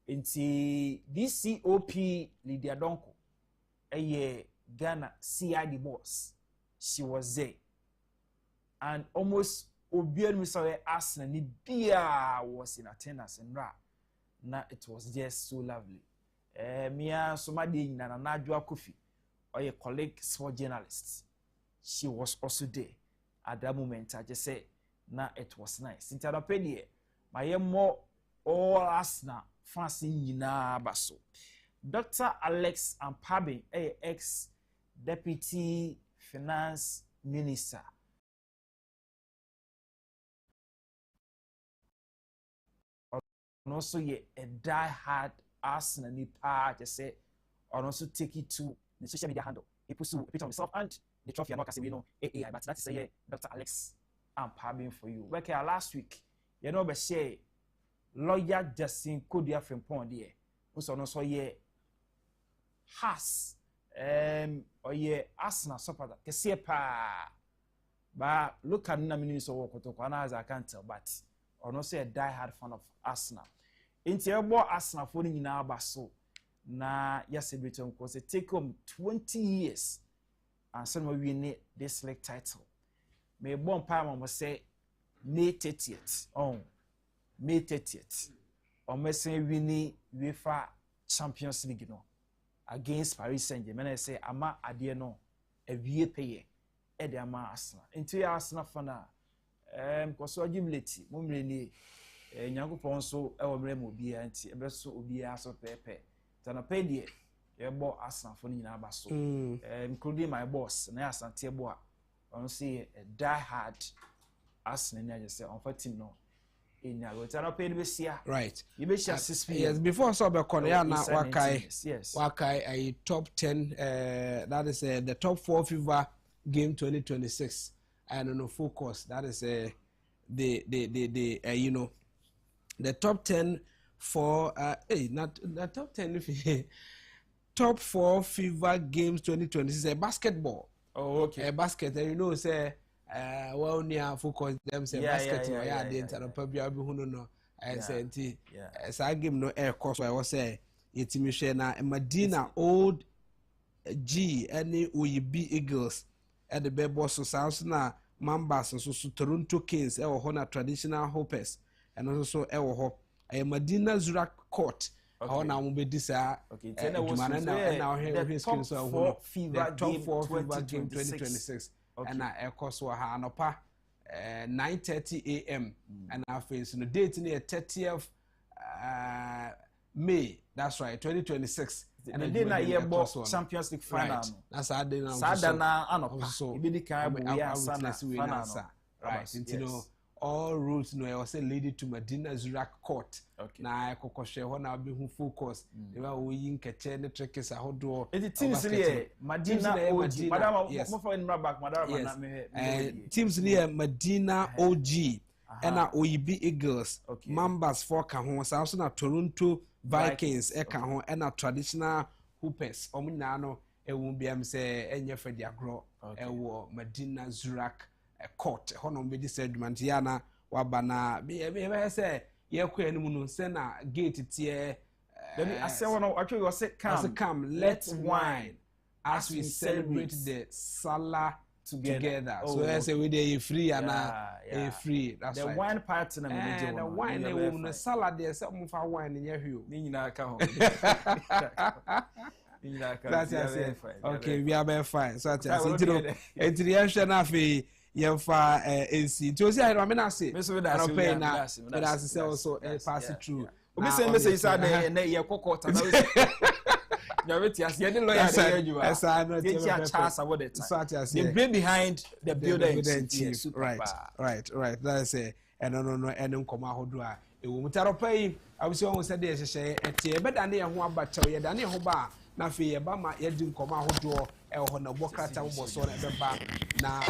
Enti DCOP Lydia Donko Ghana CID boss, she was there and almost obian we saw Arsenal ni bia was in attendance and it was just so lovely. Mia somebody in an Adwa Kofi or a colleague sport journalist, she was also there at that moment. I just say it was nice. Since I paid my more all Arsenal fancy na baso. Dr. Alex Ampabin, ex-deputy finance minister, and also a die-hard Arsenal nipa, just say, and also take it to the social media handle. He puts a picture of himself and the trophy. I'm not saying AI, but that's a Dr. Alex Ampabin for you. Work here last week, you know, but say lawyer Justin Kodia from Pond here, who's also here. Has or ye Arsenal supporter kese pa but look at na minutes of work as I can't tell but or say a die-hard fan of Arsenal into ebo Arsenal for nyina abaso na yes celebrating because it take 20 years and some we win this league title me bon pa mo say May 30th May 30th or me say win UEFA Champions League no against Paris Saint-Germain. I say ama ade no awie peye e de ama Arsenal into ya Arsenal fana because agility mo mreni nyankopon so e wo mre mo bia nti e be so obi aso pepe tana pedie e bo Arsenal fo nyina ba so including my boss na Asante bo a on say a die hard Arsenal na just say on for team no right. Yes, before so be Korea na wakai a top 10 that is the top 4 FIFA game 2026 and on focus that is the you know the top 10 for not the top 10 top 4 FIFA games 2026 basketball. Oh, okay. Basket you know say well near focus them say basket no yeah the entire probably be hunu no I say say game no air course I was say yetimi hwe na Medina Old G any Oyibi Eagles at the best boss so na Mambas so Toronto Kings e wo ho na traditional hoppers and also e wo ho Medina Zurak Court how na mo be disa the top 4 FIFA game 2026 and I course wa ha anopa 9:30 a.m. and I face no date near 30th May, that's right, 2026. And the day na year Champions League final. That's our day now. Sadana anopa. So ibi di kan bo ya sana. Right, you know all roads no I was say lead to Medina Zurak Court. Na I kokoshe ho na be hu focus. They were yin keche ne trekes ahodo. It teams here Medina OG. Madam mo for in back madam na me. Teams here Medina OG and Oyibi Eagles. Mambas for ka ho so na Toronto Vikings e ka ho and traditional hoopers. Omuna no e won biam say enye Fred Agro e wo Medina Zurak court hono be this adwumanti ya na wabana be say ye kwa animu no se na gate tie let me say one actually you say come let's wine as we celebrate the Salah together. So I say we dey free and free that's the right. wine part na me dey the wine na we no salad dey say mo fa wine nya hwe o ni nyina ka ho That's it. Okay, we are very fine. So that's it. It's the action of a yemfa NC. Josie, I mean, I say, I pay now, but as I say, also pass it through. We say, Mr. Isade, and they are cocoa. Yes, you didn't lawyer. Yes, I know. The brain behind the builder and chief. Right. That's it. And no, and come out do I. Mutaro pay. I was almost said this, a tear, but I near one but tell you, Danny Hoba, Nafi, Bama, Yedin come out who draw, El Honor, was on at the back. Now,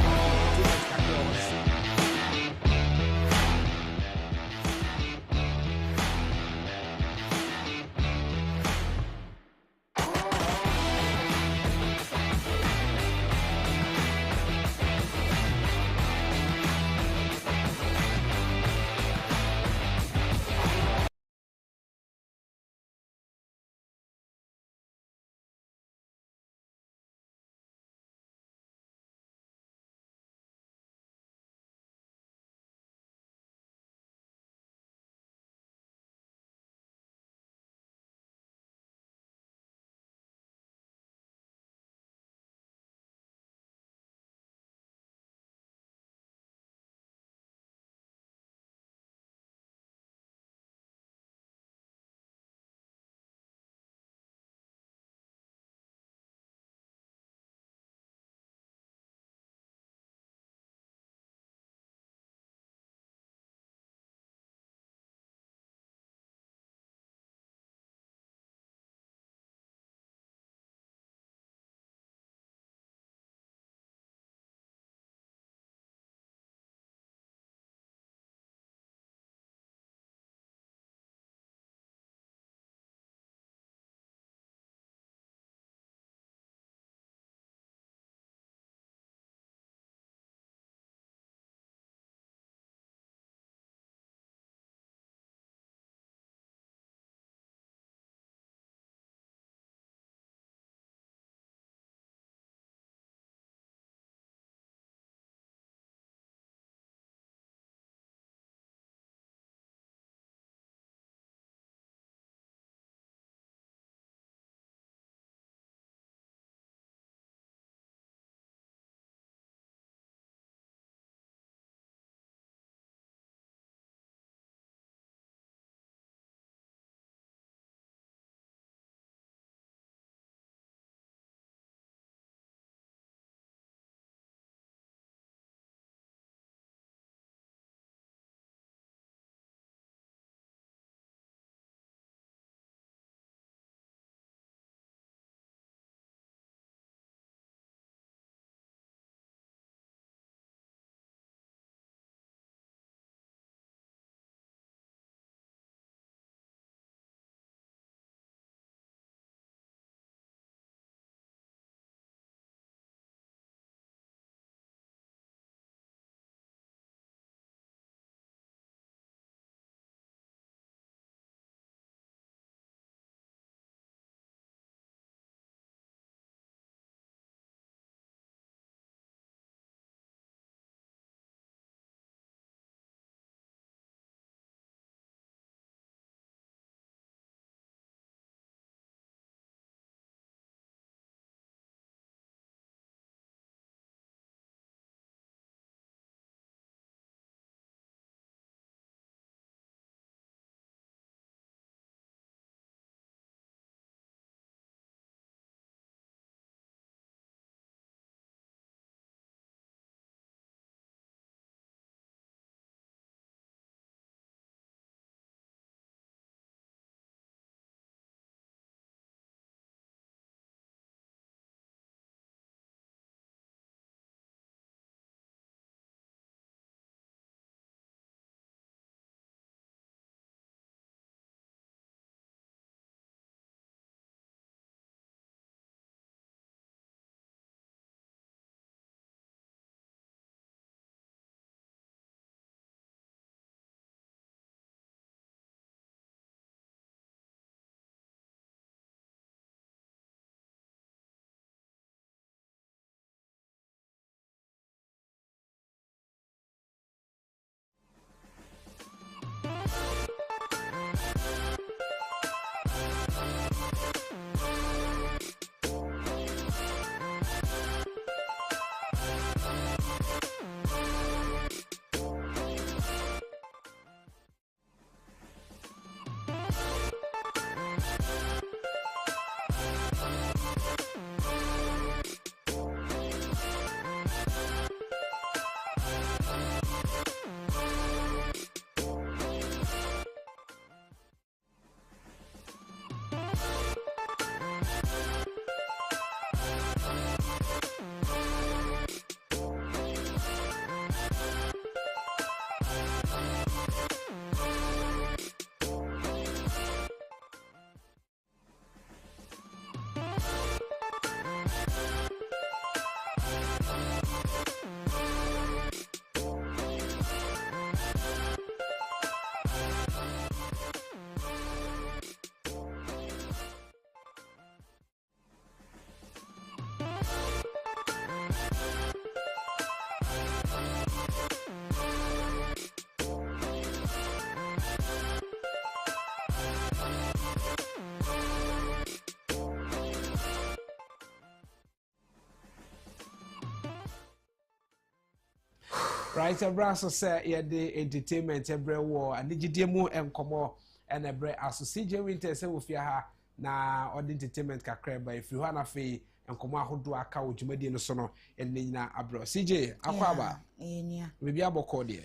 Right, a brass say yeah the entertainment every war and the mu enkomo and a bre as CJ Winter say we fear her na or the entertainment kakra but if you wanna fe enkomo ahodo aka wo dwumadi no so no ennyina abro CJ akwaba enya we be aboko de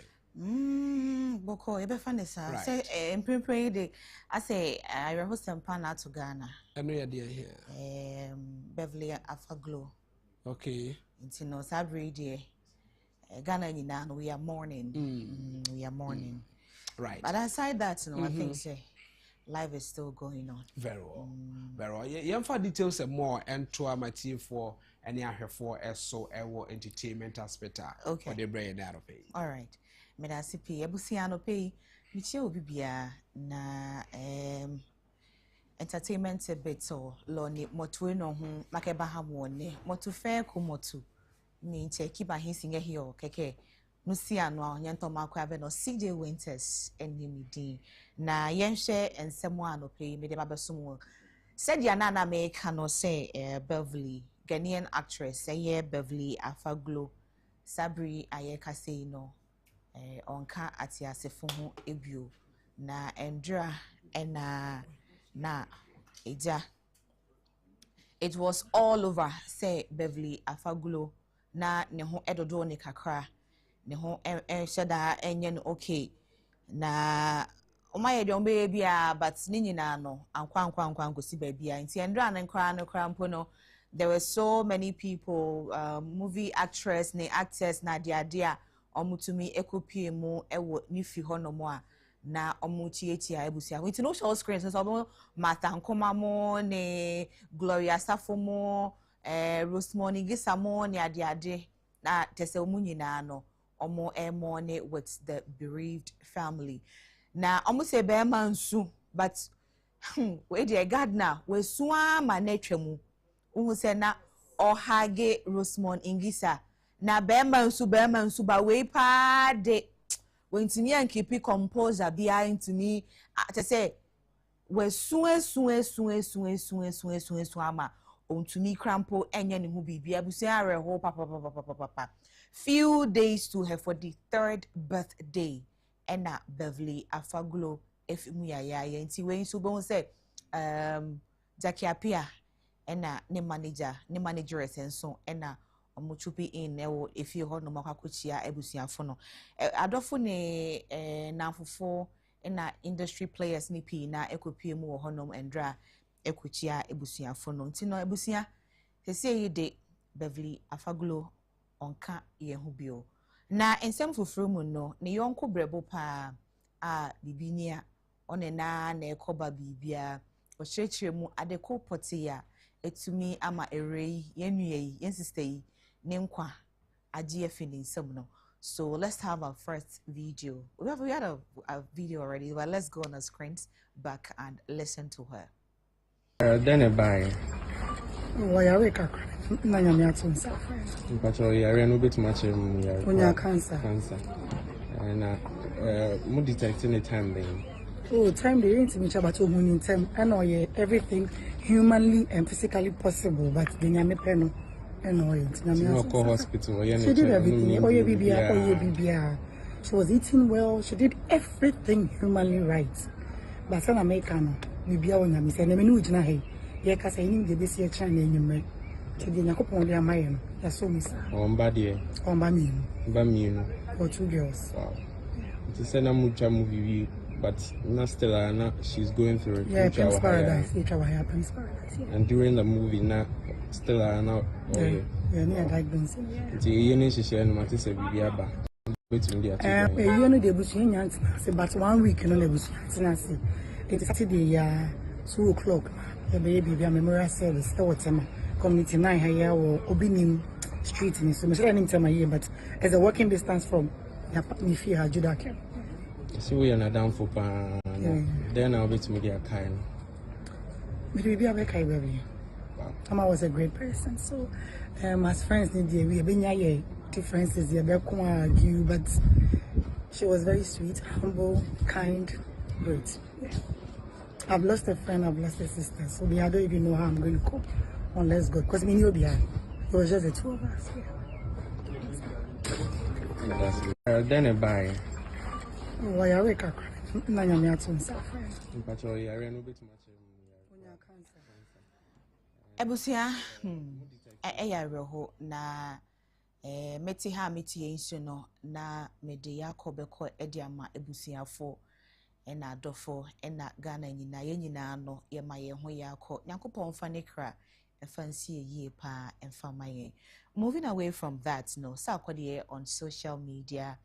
boko ebe fane sa say empempre de I say I rehost empana to Ghana eno ye de here Beverly Afaglo okay into no sabri de Ghana we are mourning. We are mourning. Right. But aside that, I think life is still going on. Very well. Very well. Yeah, for details and more and to my team for any other for so entertainment aspect for the brain out of it. All right. Medasipi ebusiano pay michie obibia na entertainment a bit so loni motu no ho makeba ha woni motu fair ko motu ni cheki ba hinsinga hiyo keke nusia no nyanto makwa be no CJ Winters enimidi na yenhwe ensemo anope me de babesom said ya na America no say Beverly Ghanaian actress say Beverly Afaglo Sabri ayeka say no onka atiasefo ho ebio na endra ena na eja it was all over say Beverly Afaglo na ne ho edodo ne kakra ne ho sheda enye no okay na omaye de ombe bia but ni nyina no ankwa ngosi ba bia nti endra na nkra no krampo no there were so many people movie actress ne actors na dia omutumi ekopie mu ewo ni fi hono mo a na omuchieti a ebusia nti no show screens so omo matankoma mo ne Gloria Safomo Rosemoni Gisamo ni ade na tese omu nyina no omo emone with the bereaved family na omo se be man nsu but we dey gardener we suwa ma na twemu uhu se na ohage Rosemon Ingisa na be man nsu ba we pa de when to me and keep composure behind to me tese we suwe ama ontumi crampo enye ne hu bibia abusia areho papa few days to her for the 3rd birthday ena Beverly Afaglo efimu ya nti we so bon say Jackie Apia ena ne manager enso ena omuchupi in ewo efi ho no makwakochia ebusuafo no adofo ne nafofo ena industry players ni pi na ekopie mu ho no endra ekuchia ebusuafo no nti no ebusia sese de Beverly Afaglo onka ye hu bio na ensem foforo mu no ne yonko brebo pa a bibinia one na ekoba bibia o chechire mu adeko potia etumi ama erei yenue yen sister yi ne nkwa agye afini nsem no. So let's have our first video. We had a video already, but let's go on the screens back and listen to her. Then a buy. Why are we cancer? But you are no bit much cancer. And more detecting the time being. Oh, time they ain't me about in time. I know everything humanly and physically possible, but the nyame peno. No go hospital. She did everything. She was eating well. She did everything humanly right. But some American, we be our name. Say, "Name no jina hey." Yeah, cause I need the best year China in your man. So the nyako pon dia mayen. Ya so mi sa. Ombadie. Ombami. Bami. For 2 girls. Wow. It is a mucha movie, but not still. Now she's going through it. Yeah, Prince Paradise. Prince Paradise. And during the movie, now. Still now. Yeah, near diagnosis. The unit is sharing what is a biaba. You know the bush but 1 week no bush. It is Saturday 2 o'clock. The baby memorial service. Community 9 here or Obinim Street in so much time a year, but as a walking distance from Nifia Judake. So we are not down for then I'll be to media kind. But we be a baby. Tama was a great person. So, as friends, we have been differences, argue, but she was very sweet, humble, kind, great. Yeah. I've lost a friend, I've lost a sister, so I don't even know how I'm going to cope unless God, because me knew it was just the 2 of us. Yeah. Then a buy. Why are we kakra? Na nyame ato nsa. Mpacho yare no bit much. Ebusia eyareho na meti ha meti ensu no na mede yakobeko ediama ebusiafo ena adofo ena Ghana nyina ye nyina no ye ma ye ho yakọ Nyankopon fa ne kra fancy ye pa emfa maye. Moving away from that, no, Sakwadie on social media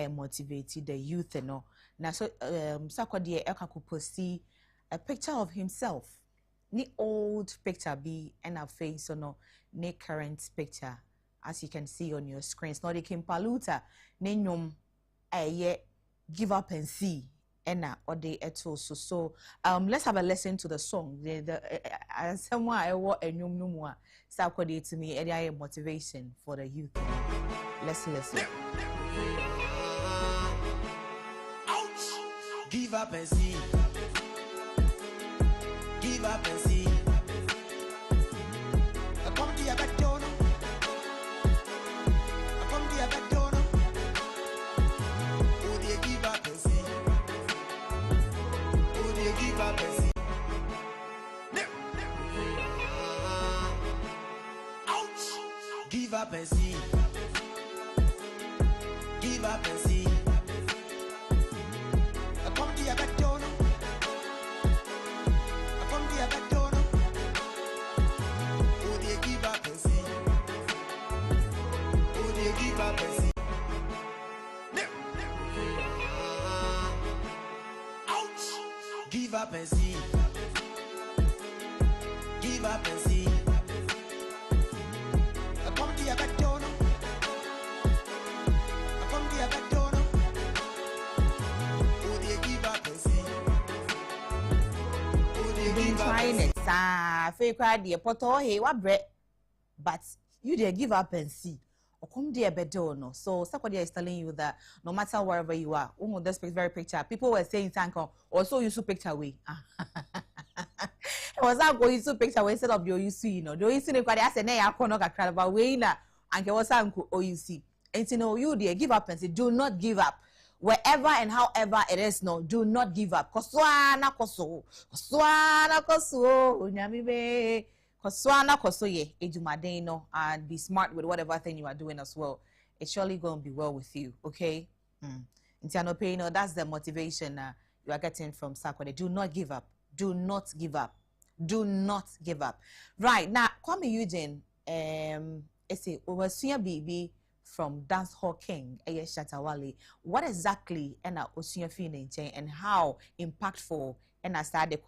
motivated the youth, no. Now, so Sakwadie posti a picture of himself. Ni old picture be and a face or no, ni current picture, as you can see on your screens. Now they can paluta, ni nyom ye give up and see. Ena or they eto so let's have a listen to the song. The someone I want a new Sakwadie to me area motivation for the youth. Let's listen. Give up and see. Give up and see. I come to your back door. I come to your back door. Oh, they give up and see. Give up and see. Ouch! Give up and see. Give up and see. I come to your back door. I come to your back door. Oh, they give up and see. Oh, they give up and see. Give up and see. Give up and see. I come to your back door. I come to your back door. Oh, they give up and see. Oh, they give up and see. Fake idea, poto hey, what bread? But you dare give up and see. Or come dear bedo no. So Sakwadie is telling you that no matter wherever you are, this very picture, people were saying thank you. Also you picture away. It was not going to picture away instead of your you see, no. Do you see the I said, nay, I can't about way na and was or you see. And you know, you dear give up and say, do not give up. Wherever and however it is, no, do not give up. Koswana koso, nyamibe. And be smart with whatever thing you are doing as well. It's surely going to be well with you, okay? That's the motivation you are getting from Sakwadie. Do not give up. Do not give up. Do not give up. Right, now, Kwame Eugene, it's a Osuya BB from Dancehall King, Shatawale. What exactly Osuya feeling and how impactful started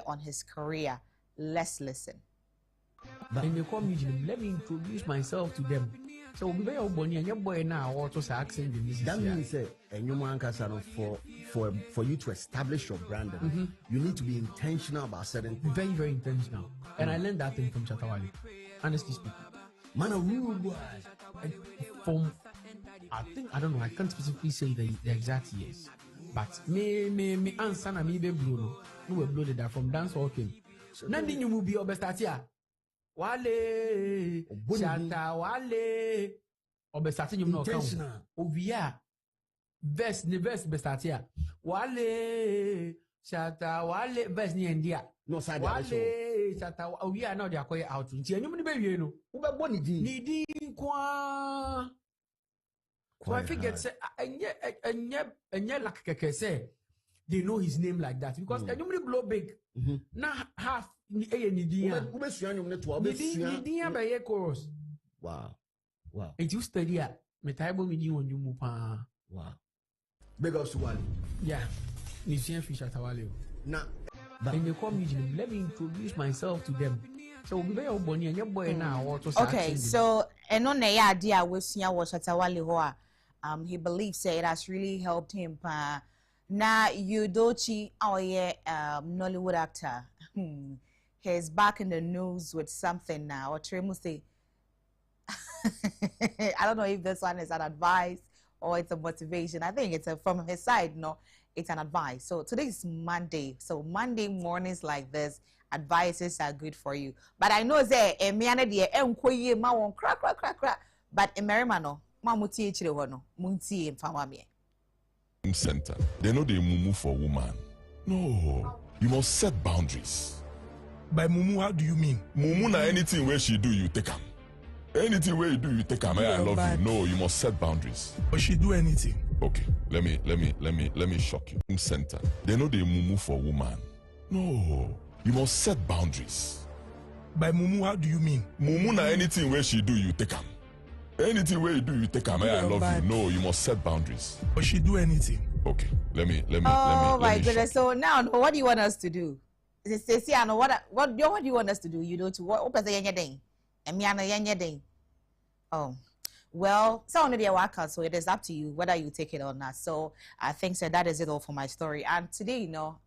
on his career? Let's listen. In the community, let me introduce myself to them. So we be very bonny and your boy now also accent the music. That means and you man for you to establish your brand, you need to be intentional about certain things. Very, very intentional. And I learned that thing from Chatawale. Honestly speaking. Man, a real boy. From I don't know, I can't specifically say the exact years. But me answer na me be blow. No we blow that from Dancehall King. Nandi you will be your best here. Wale Shata Wale Obesati you know Ovia Vest the best bestatia Wale Shata Wale Vest ni India no side Wale Shata we are now they are quite out and you baby no ube boni di kwa so I figured say and yet like keke say they know his name like that because you blow big now half ni chorus. Wow. It you study at Metaibo Midi on you mupa. Wow. Big us one. Yeah. Nisian fish at Awalio. Now, in the community, let me introduce myself to them. So we be very bonny and your boy now also. Okay, so and on the idea with Sia was at Awali he believes it has really helped him na Yudochi our Nollywood actor. He's back in the news with something now. Or Tremu say, I don't know if this one is an advice or it's a motivation. I think it's from his side, no, it's an advice. So today is Monday. So Monday mornings like this, advices are good for you. But I know that but in Merimano, Mamuti echire ho no. Munti emfa me. Center. They know they mumu for woman. No, you must set boundaries. By mumu, how do you mean? Mumu na anything where she do, you take her. Anything where you do, you take her. I love you. No, you must set boundaries. But she do anything. Okay, let me shock you. Center. They know they mumu for woman. No, you must set boundaries. By mumu, how do you mean? Mumu na anything where she do, you take her. Anything where you do, you take her. I love you. No, you must set boundaries. But she do anything. Okay, let me. Oh my me goodness! So now, what do you want us to do? Say, I know what do you want us to do? You know, to what? Open the thing, and me and thing. Oh, well, so on the workout. So it is up to you whether you take it or not. So I think that is it all for my story. And today, you know,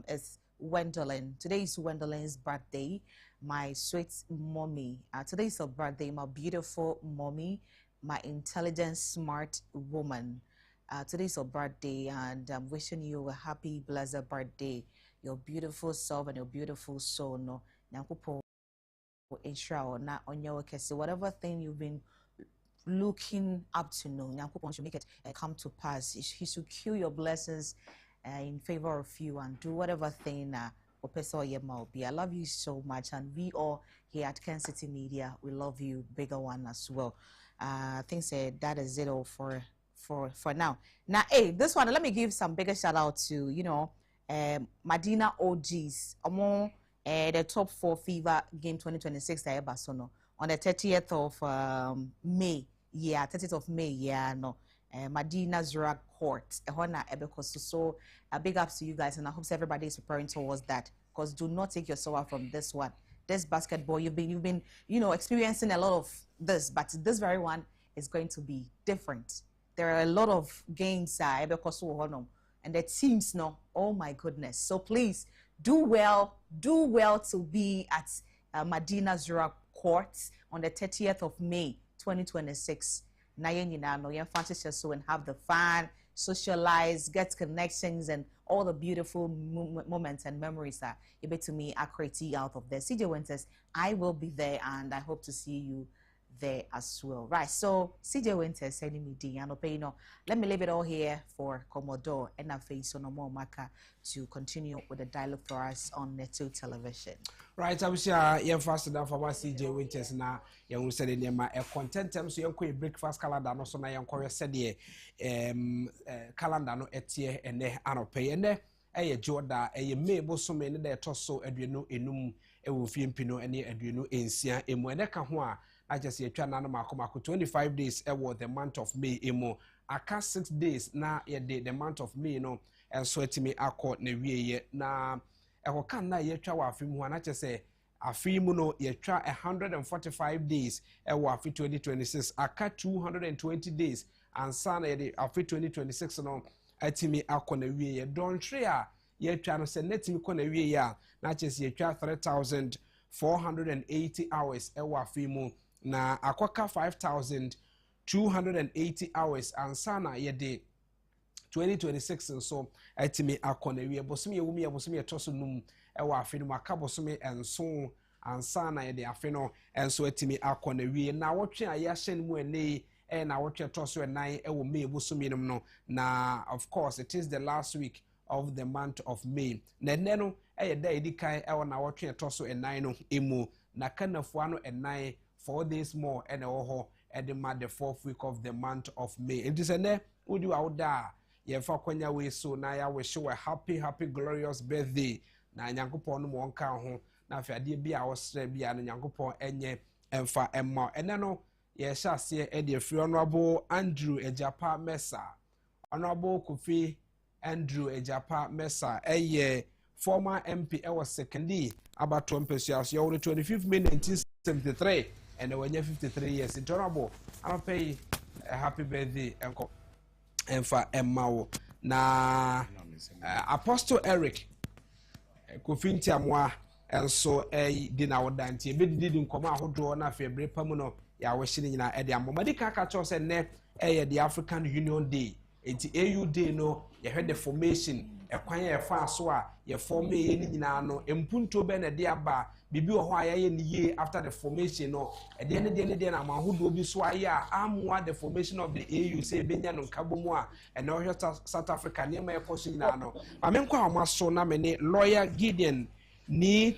is Gwendolyn. Today is Gwendolyn's birthday. My sweet mommy. Today is her birthday. My beautiful mommy, my intelligent, smart woman. Today is her birthday, and I'm wishing you a happy, blessed birthday. Your beautiful self and your beautiful soul. No, whatever thing you've been looking up to, no, should make it come to pass. He should cue your blessings in favor of you and do whatever thing. I love you so much, and we all here at Kencity Media, we love you, bigger one as well. I think that is it all for now. Now, hey, this one, let me give some bigger shout out to, you know, Medina OGs among the top 4 FIBA game 2026 on the 30th of May. Yeah, 30th of May. Yeah, no. Medina Zura Court. So a big ups to you guys, and I hope everybody is preparing towards that. Because do not take yourself from this one. This basketball, you've been, you know, experiencing a lot of this, but this very one is going to be different. There are a lot of games and the teams, no, oh my goodness. So please do well to be at Medina Zura Court on the 30th of May 2026. And have the fun, socialize, get connections, and all the beautiful moments and memories that you bet to me are creating out of there. CJ Winters, I will be there, and I hope to see you there as well. Right, so CJ Winters sending me Diano. Let me leave it all here for Commodore and our face on more Maka to continue with the dialogue for us on Neto Television. Right, I was here faster than for what CJ Winters now. You said in my content so you can breakfast calendar no so na you said calendar no etie and ne anope and there Jordan May bosom in the tosso aduano enum ewo fiempino ene aduano ensia emu ene ka ho a I just say twa na makomako 25 days ewo the month of May emu aka 6 days na ye the month of May no and so etimi akọ na wieye na eko kan na ye twa wa afimu na che say afimu no ye twa 145 days ewo afi 2026 aka 220 days and sana ye afi 2026 no etimi akọ na wieye don tre a ye twa no say netimi kọ na wieye a na che say ye twa 3480 hours ewo afimu na akwaka 5280 hours and sana ye de 2026 so etimi akona wie bosom ye wumi ye bosom ye toso num ewa afi no aka bosom enso ansana ye de afi no enso etimi akona wie na wotwe aye ahyen mu ene na wotwe toso enan ewo May bosom num no na of course it is the last week of the month of May na ne no eye da edikan ewo na wotwe toso enan no emu na kanafo ano enan 4 days more and oho at the 4th week of the month of May. It is a ne would you out there? Ye fa kwanya we so na ya wish you a happy glorious birthday. Na Nyankopon no wonka ho na afade bi a wosre bi na Nyankopon enye emfa emma. Ene no ye sha se e de free honorable Andrew Agyapong Mesa. Honorable Kofi Andrew Agyapong Mesa eye former MP e was secondly about 20 years 25th May 1973. And when you're 53 years, it's honorable. I'll pay a happy birthday and for Emma. Na Apostle Eric Kofinti Amwa, and so a dinner dance. You didn't come out who draw na February Pamuno. Ya was sitting in a Ediamo. Madika catchos and net the African Union Day. It's AU Day no, you heard the formation ekwan ye fa so a ye form ye ni nyina no empunto be na de aba bibi wo ho aye ni ye after the formation no de ne na mahodo bi so aye a amwa the formation of the AU say benya no kabomu a na wo South Africa ne ma ye koso nyina no amenkwa amaso na me ne lawyer Gideon ni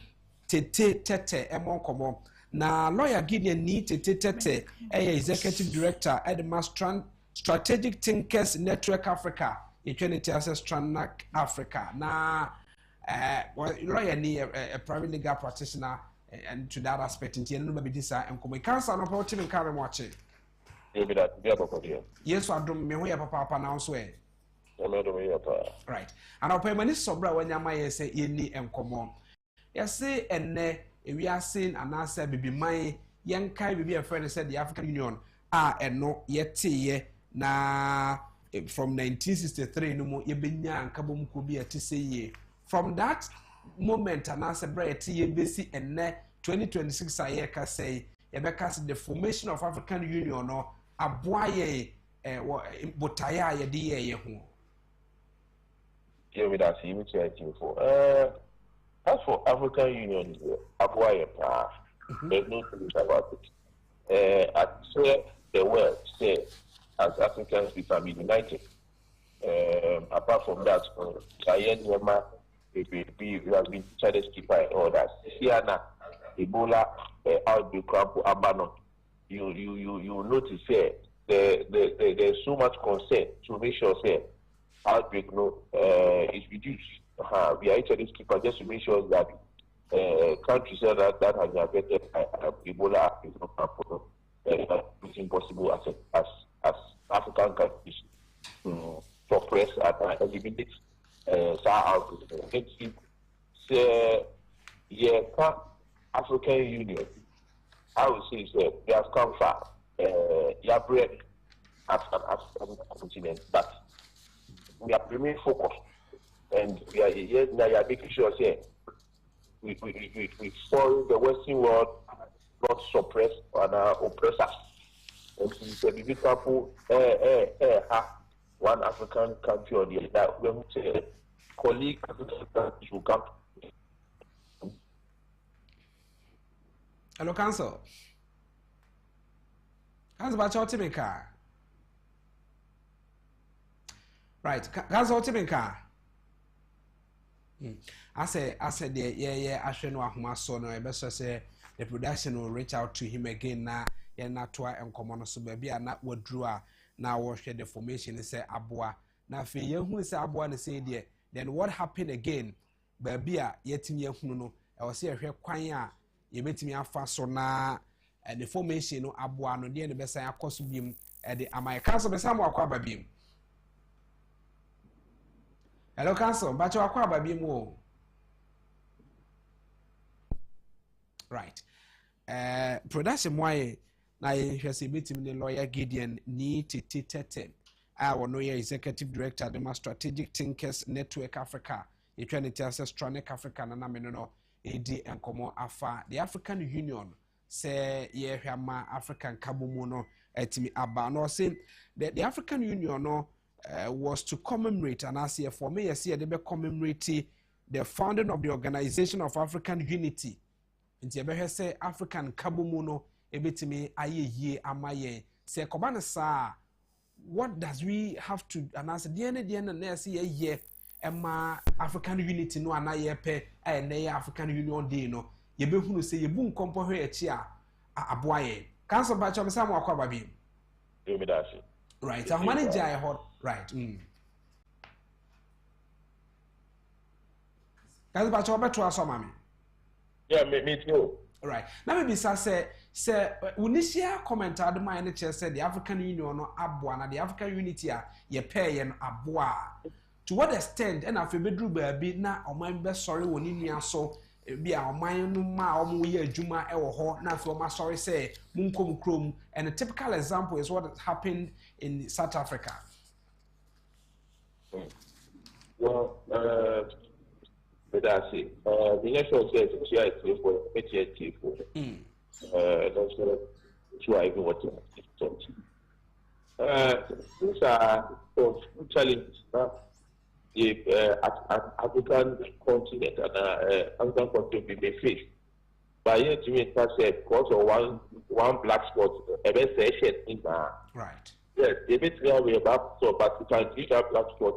tete emonkomo na lawyer Gideon ni tete executive director at the Strategic Thinkers Network Africa Equality Access Stranak Africa na lawyer ni a private legal practitioner and to that aspect in no be this and come cancer no problem in carry watch yes adom me ho ya papa na so e right and I'll pay many sobra when yama ye say ye ni enkomo yes say enne we are saying and answer bibi man yankai bibi a friend said the African Union eno yete na from 1963 no mo ye benya nkabom ko bi ate say ye from that moment and answer bright ye besi enne 2026 aye ka say ye be cast the formation of African Union no aboa ye botaya ye de ye ho. Yeah, with that, you for as for African Union, aboa there's no truth about it. I swear the word say as Africans we can be united. Apart from that, we have been trying to keep all that. Siana, Ebola outbreak, Abano. You notice here there's so much concern to make sure outbreak is reduced. We are actually keeping just to make sure that countries that have been affected by Ebola is not it's impossible as African countries suppress and eliminate outbreak. African Union, I would say we have come far. Break as an African continent, but we are remain focused, and we are making sure we follow the Western world, not suppress and oppress us. And it's a big example. One African country or the other, when we say colleague African countries will come. Hello, Council. How's about your team car? Right, how's your team car? I said, I should know how son or best say the production will reach out to him again now. Yeah, not try and come on so baby, and not what drew now wash the formation and say Abua. Now, for you who is Abua and say, dear, then what happened again? Baby, yet in your no, I was here quite you met me a fast so now. And the formation no Abua no dear the best I cost beam at the Amai Council the Samuel Quaba beam. Hello, Council, but you are Quaba beam more. Right. Production why na you see meeting the lawyer Gideon ni tete. I will know your executive director the Strategic Thinkers Network Africa. You trying to access Stranek Africa na me no AD and Komo Afa the African Union. Say ye hama African kabumu no etimi aba no say the African Union no was to commemorate and as here for me yes they be commemorate the founding of the Organization of African Unity nti ebe say African kabumu no ebetimi aye ye amaye say kobana sa what does we have to announce the end na say ye ema African Unity no anaye pe na African Union Day no ye be hunu say ye bu nkompo hwe echi a aboaye council ba chom sam akwa babi you me that right our manager I heard right council ba chom beto aso mami yeah me too right now maybe say initial comment adoma ene che say the African Union no aboa na the African Unity a ye pay ye no aboa to what extent and afi bedru baabi na oman be sorry woni nua so bia oman no ma omo ye adwuma e wo ho na afi oman sorry say munkom krom and a typical example is what happened in South Africa. Well, but I see. The national says it's for PTSD for. That's why even what these are challenges. the African continent and African continent may face. But yet, you say because of one black spot, a session in right. Yes, they basically have a black spot, but you can see that black spot.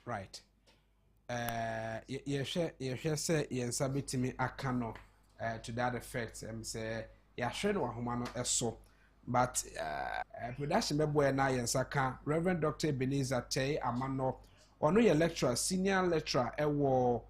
Right. You say sabitimi akano to that effect. Say share no ahoma no so. But production boy na yensaka Reverend Dr. Ebenezer Tay Amano ono ye lecturer, senior lecturer ewo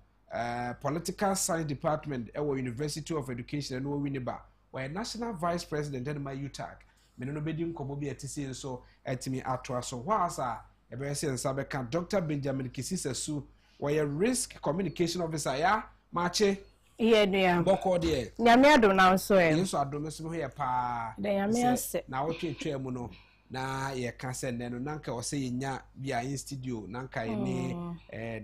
political science department ewo University of Education no Winneba. We national vice president and my UTAG. Me no bedi nkomo bi etisi so etimi atoa so. Wasa ebe se nsabeka Dr. Benjamin Kisisesu we risk communication officer ya mache yeah boko de nyame adom na so yeso adom so he pa de nyame ase na wotwetwe mu no na ye ka se ne no nanka o se yenya bia in studio nanka ni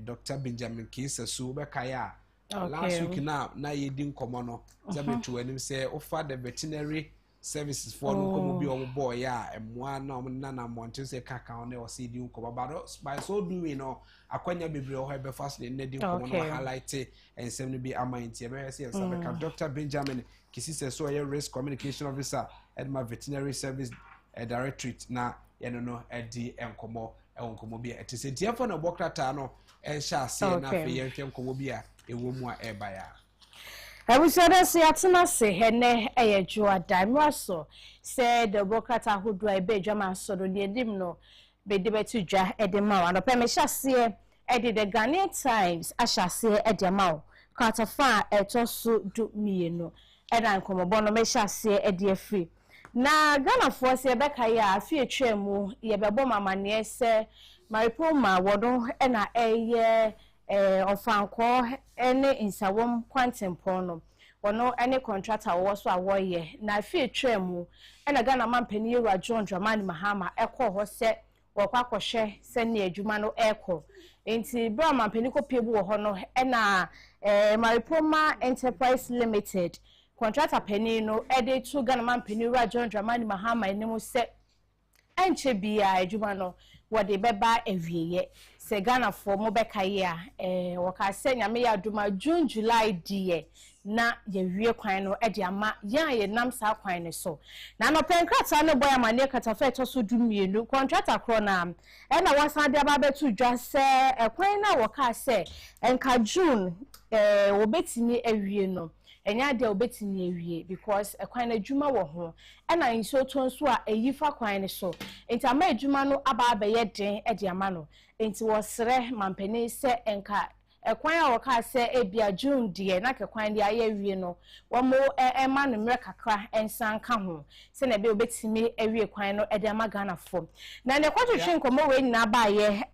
Dr. Benjamin Kisisesu be kaya last week na ye di nkomo no zabetu anim se offer the veterinary services for nkomo bi o boy ya emwa na na monte se kaka on e o se di nkomo but by so doing no akwanya bebre o be fast ne di nkomo no highlight ensem no bi amainti e be se sabeka Dr. Benjamin Kisisesu ye risk communication officer at my veterinary service directorate na ye no di nkomo nkomo bi etise dia for no bokrata no sha se na fe ye hwe nkomo bi a ewo mu a eba ya I was say atena se hene eyejoa daimraso say the bokata hodo e be dwama so do de dim no be de betu dwa e de ma no pe me hyase e de the Ghanaian Times ahyase e de ma katafa etoso du mienu e dan komobo no me hyase e de afri na Ghana for se be kai a afi etwemu ye bebo mamane se maripoma wodo e na eye ofanko ene insawom kwantempo no wono ene contractor wo so awoye na afi etwemu ena Ghana mampani Ewa John Dramani Mahama ekọ ho se wokwakọhwe se ne adwuma no ekọ enti bra mampani ko piebu wo ho no ena Maripoma Enterprise Limited contractor pani no ede to Ghana mampani Ewa John Dramani Mahama enemu se enche bia adwuma no wode beba ewieye se Ghana for mo bekaye a waka se nyame ya aduma June July die na ye wie kwan no e de ama ya ye nam sa kwan ne so na no penkrata ne boy amane katafa to so dumienu contractor kro na e na wasan de aba betu dwa se kwan na waka se enka June obetini ewie no enya de obetini ewie because kwan na adwuma wo ho e na nso to nso a eyifa kwan ne so enti ama adwuma no aba abeye den e de ama no enti wosre mampani se enka ekwan a waka se ebia June die na kekwan dia ye wie no womo ema no mre kakra ensan ka ho se na be obetimi ewie kwan no e de ama Ghana fo na ne kwatwetwe nkomo we nyina ba ye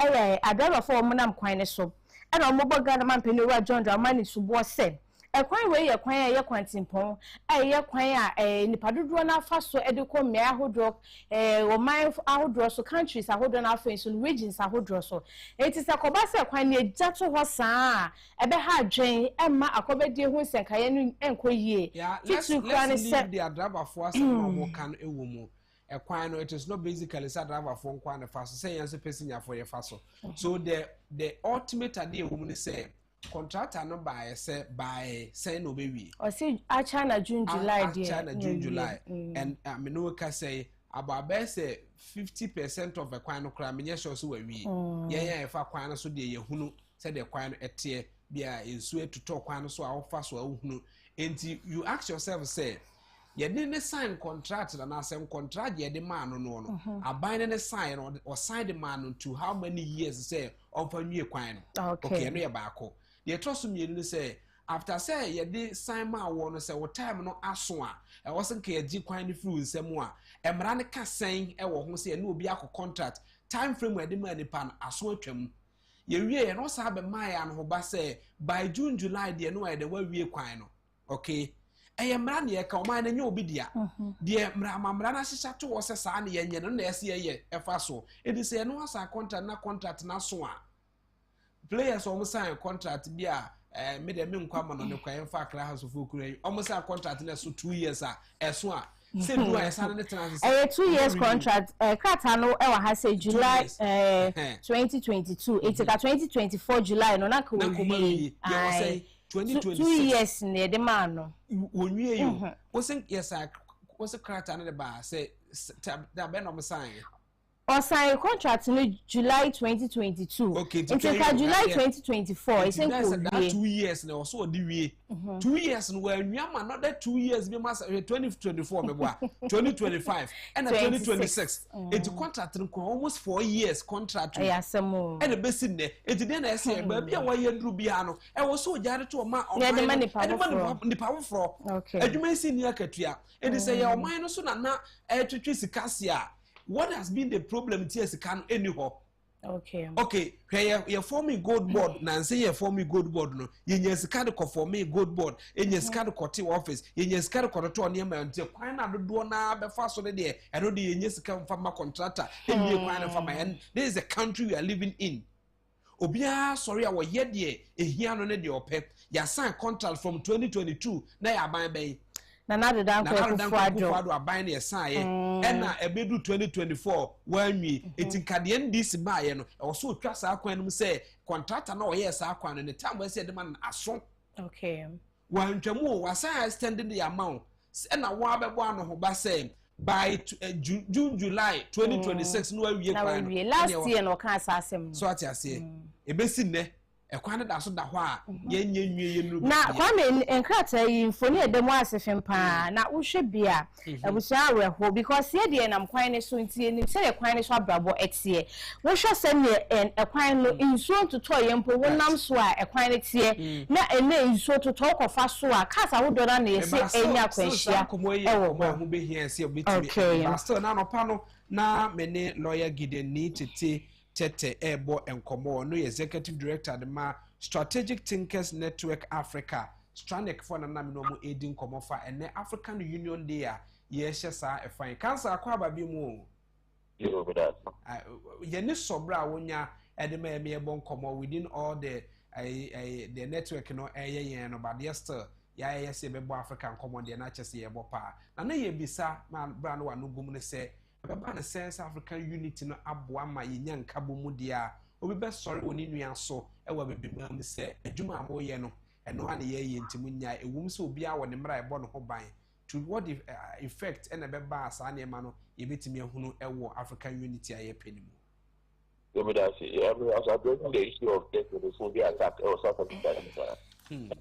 adaba fo mo nam kwan ne so e na mo bo Ghana mampani Ewa John Dramani subo se ekwan we ye kwan ye kwantimpon ye kwan a nipadodo na afa so e de ko me ahodro o man ahodro so countries ahodro na afa so regions ahodro so eti se koba se kwan ne jato ho saa e be ha adwen e ma akobedi hu senkaye no enkoyie fitu kwan se the driver for us no kan ewo mu ekwan no it is not basically say driver for kwan na fa so say yan so person ya for ye fa so so the ultimate idea wo mu say contractor no by say no baby or see China June July China June July and me no can say about say 50% of the kwan no kra me sure so we yeah fa kwan so de ye hunu say the kwan etie bia ensu etuto kwan so a ofa so a hunu enti you ask yourself say ye didn't sign contract and na say contract ye the man no aban ne sign or sign the man to how many years say of a new kwan okay no ye baako the trust me you say after say ye di sign ma wo no say wo time no aso a e wasn't ka ye gi kwan ni fru nsem a emra ne ka sen e wo ho say na obi akọ contract time frame e di ma ni pan aso atwam ye wie ye no sa be ma ya no ho ba say by June July de no e de wa wie kwan no okay e emra ne ye ka o ma na nya obi dia de emra na hyehyɛ to wo say sa na ye nye no na ye say ye e fa so e di say no asa contract na so a players almost sign contract bi a me de me nkwa ma no ne kwa en fa kra house of okura almost sign contract na so 2 years a eso a Say do I sign the trans. 2 years contract. Kratano ewa ha say July 2022. It's 2024 July no na ko wi. You say 2026. 2 years ne de man no. Wonwie you. Wasn't yes I was a Kratano the bar say that ben on sign. Or sign contract in July 2022. Okay, it's July 2024. It's in 2 years now. So the way 2 years and when you are another 2 years, we must 2024, 2025, and 2026. It's a contract almost 4 years contract. Yes, and the best in there. It's then I say, baby, why you do piano? I was so jarred to a man of the power for. Okay, and you may see near Katia. And they say, your mind also not to choose a cassia. What has been the problem here is can anyhow? Okay. Okay. You're forming gold board. Nancy, you're forming gold board. No, you're scared to form a gold board. You're scared to the office. You're scared to the near my until quite not do now before so there. I know the yes come from my contractor. And you're quite from my end. This is the country we are living in. Obia, sorry, I was yet ye a here on the open. You signed contract from 2022. Now you're buying bay. Nanado dan akufo-addo aban na yesan ye na ebedu 2024 wanwi etinkade this buy no e so twa sa akwan no say contractor na oye sa akwan no time we say de man aso. Okay, wantwamu wasan extending the amount na wa bebo ano ho ba say by June July 2026 no awie kwan last year no kan sa asem so ati ase ebesi ne ekwan da so da ho a yenye nwie nu na kwame enkrata yi mfoni edemo asefem pa na wohwe bia ebusia aweho because ye de nam kwan ne so ntie ni se ekwan ne so abrabo etie wohwe se ne ekwan no insuo toto yempo wonam so a ekwan ne tie na ene insuo toto kofa so a kasa wo dora na yesi enya kwanhia ewo ho behia se obetimi ba still na no pa no na mene lawyer Gideon Tete Ebo Enkomo no executive director the ma Strategic Thinkers Network Africa Stranek for na no mo edin komo fa ene African Union Day a ye hye sa e fan cancer akwa ba bi mu o ye ni sobra wonya ede ma me ebo nkomo within all the network no yen no but yes still ya yes e bebo African komo de na chese ye bo pa na ye bisa man bra no wa no gum ne se baba na sense African unity no aboa ma yenya nkabo mu dia obi be sorry oni nua so e wa bebe mu se adwuma amoye no eno ha ne ye ntimu nya ewum se obi a wo ne mra ebo no ho ban to what effect and be ba asa ne ma no ye betimi ehunu e wo African unity aye penimu you me that say as I bring the issue of the phobia attack or South Africa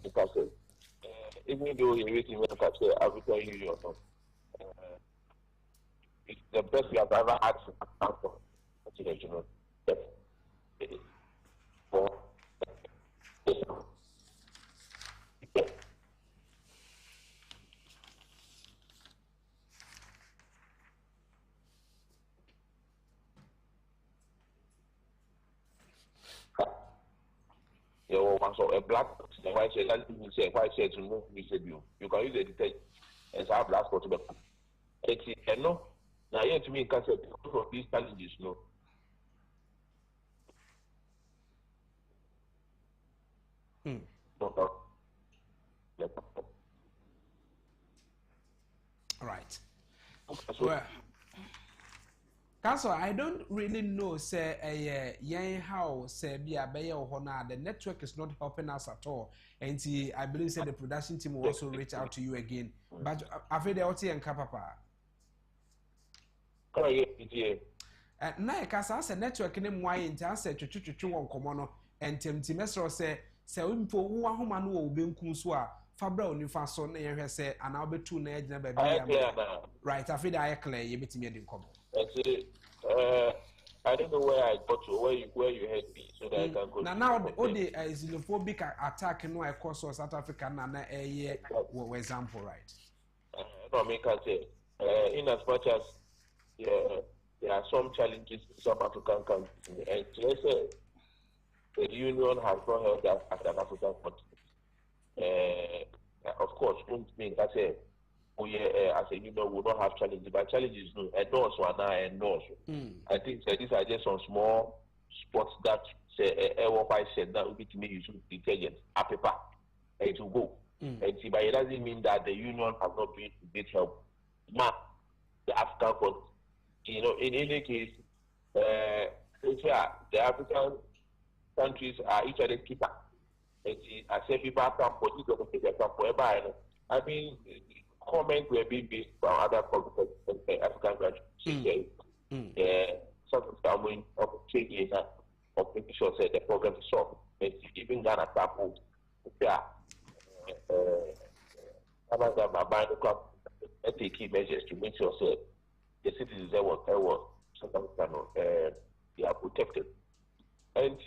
because even though you waiting when catch the African Union it's the best we have ever had for Africa. You know, so a black white shirt, say white shirt to move you. You can use a detect and have black spot to be. It's no. Now, yet to me, because of these challenges, no. All right. Well, Council, I don't really know, say, how, say, be a bayer or honor. The network is not helping us at all. And see, I believe, say, the production team will also reach out to you again. But I've heard the OT and Kapapa. Na ekasa se network ne mwaye ntia se twetwetwe won komo no entemti mesro se wimpo wo ahoma no wo benkum so a fabra onifa so na ye hwese ana obetu na agina ba bia right afida aye clear ye betimi edi komo I don't know where I got to where you had me so that I can go now the xenophobic attack no I cause South Africa na eye example right no me can say in as much as there are some challenges in some African countries, and let's say the union has not held that as an African continent. Of course, don't mean that we as a union will not have challenges, but challenges no endorse or not endorse. I think these are just some small spots that say I said that will be to me use detergent, a paper, and to go. And see, but it doesn't mean that the union has not been great help map the African continent. You know, in any case, the African countries are each other's keeper. I say people come for each other, they come for everybody. I mean, comments were being based on other African countries. Something coming up changing that of making sure that the problem is solved. And even Ghana people, take key measures to make sure that the citizens they are protected. And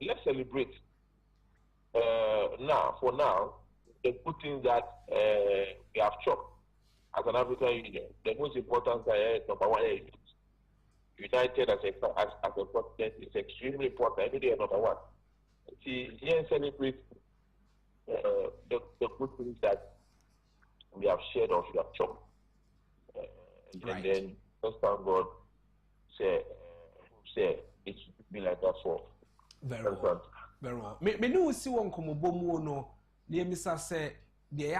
let's celebrate now. For now, the good thing that we have chopped as an African Union, the most important number one is united as a continent is extremely important. Every day, number one. See, here celebrate the good things that we have shared or we have chopped. And then, just thank God, say it should be like that for very well. Very well. Me no see one komobomu no. The Mr. say the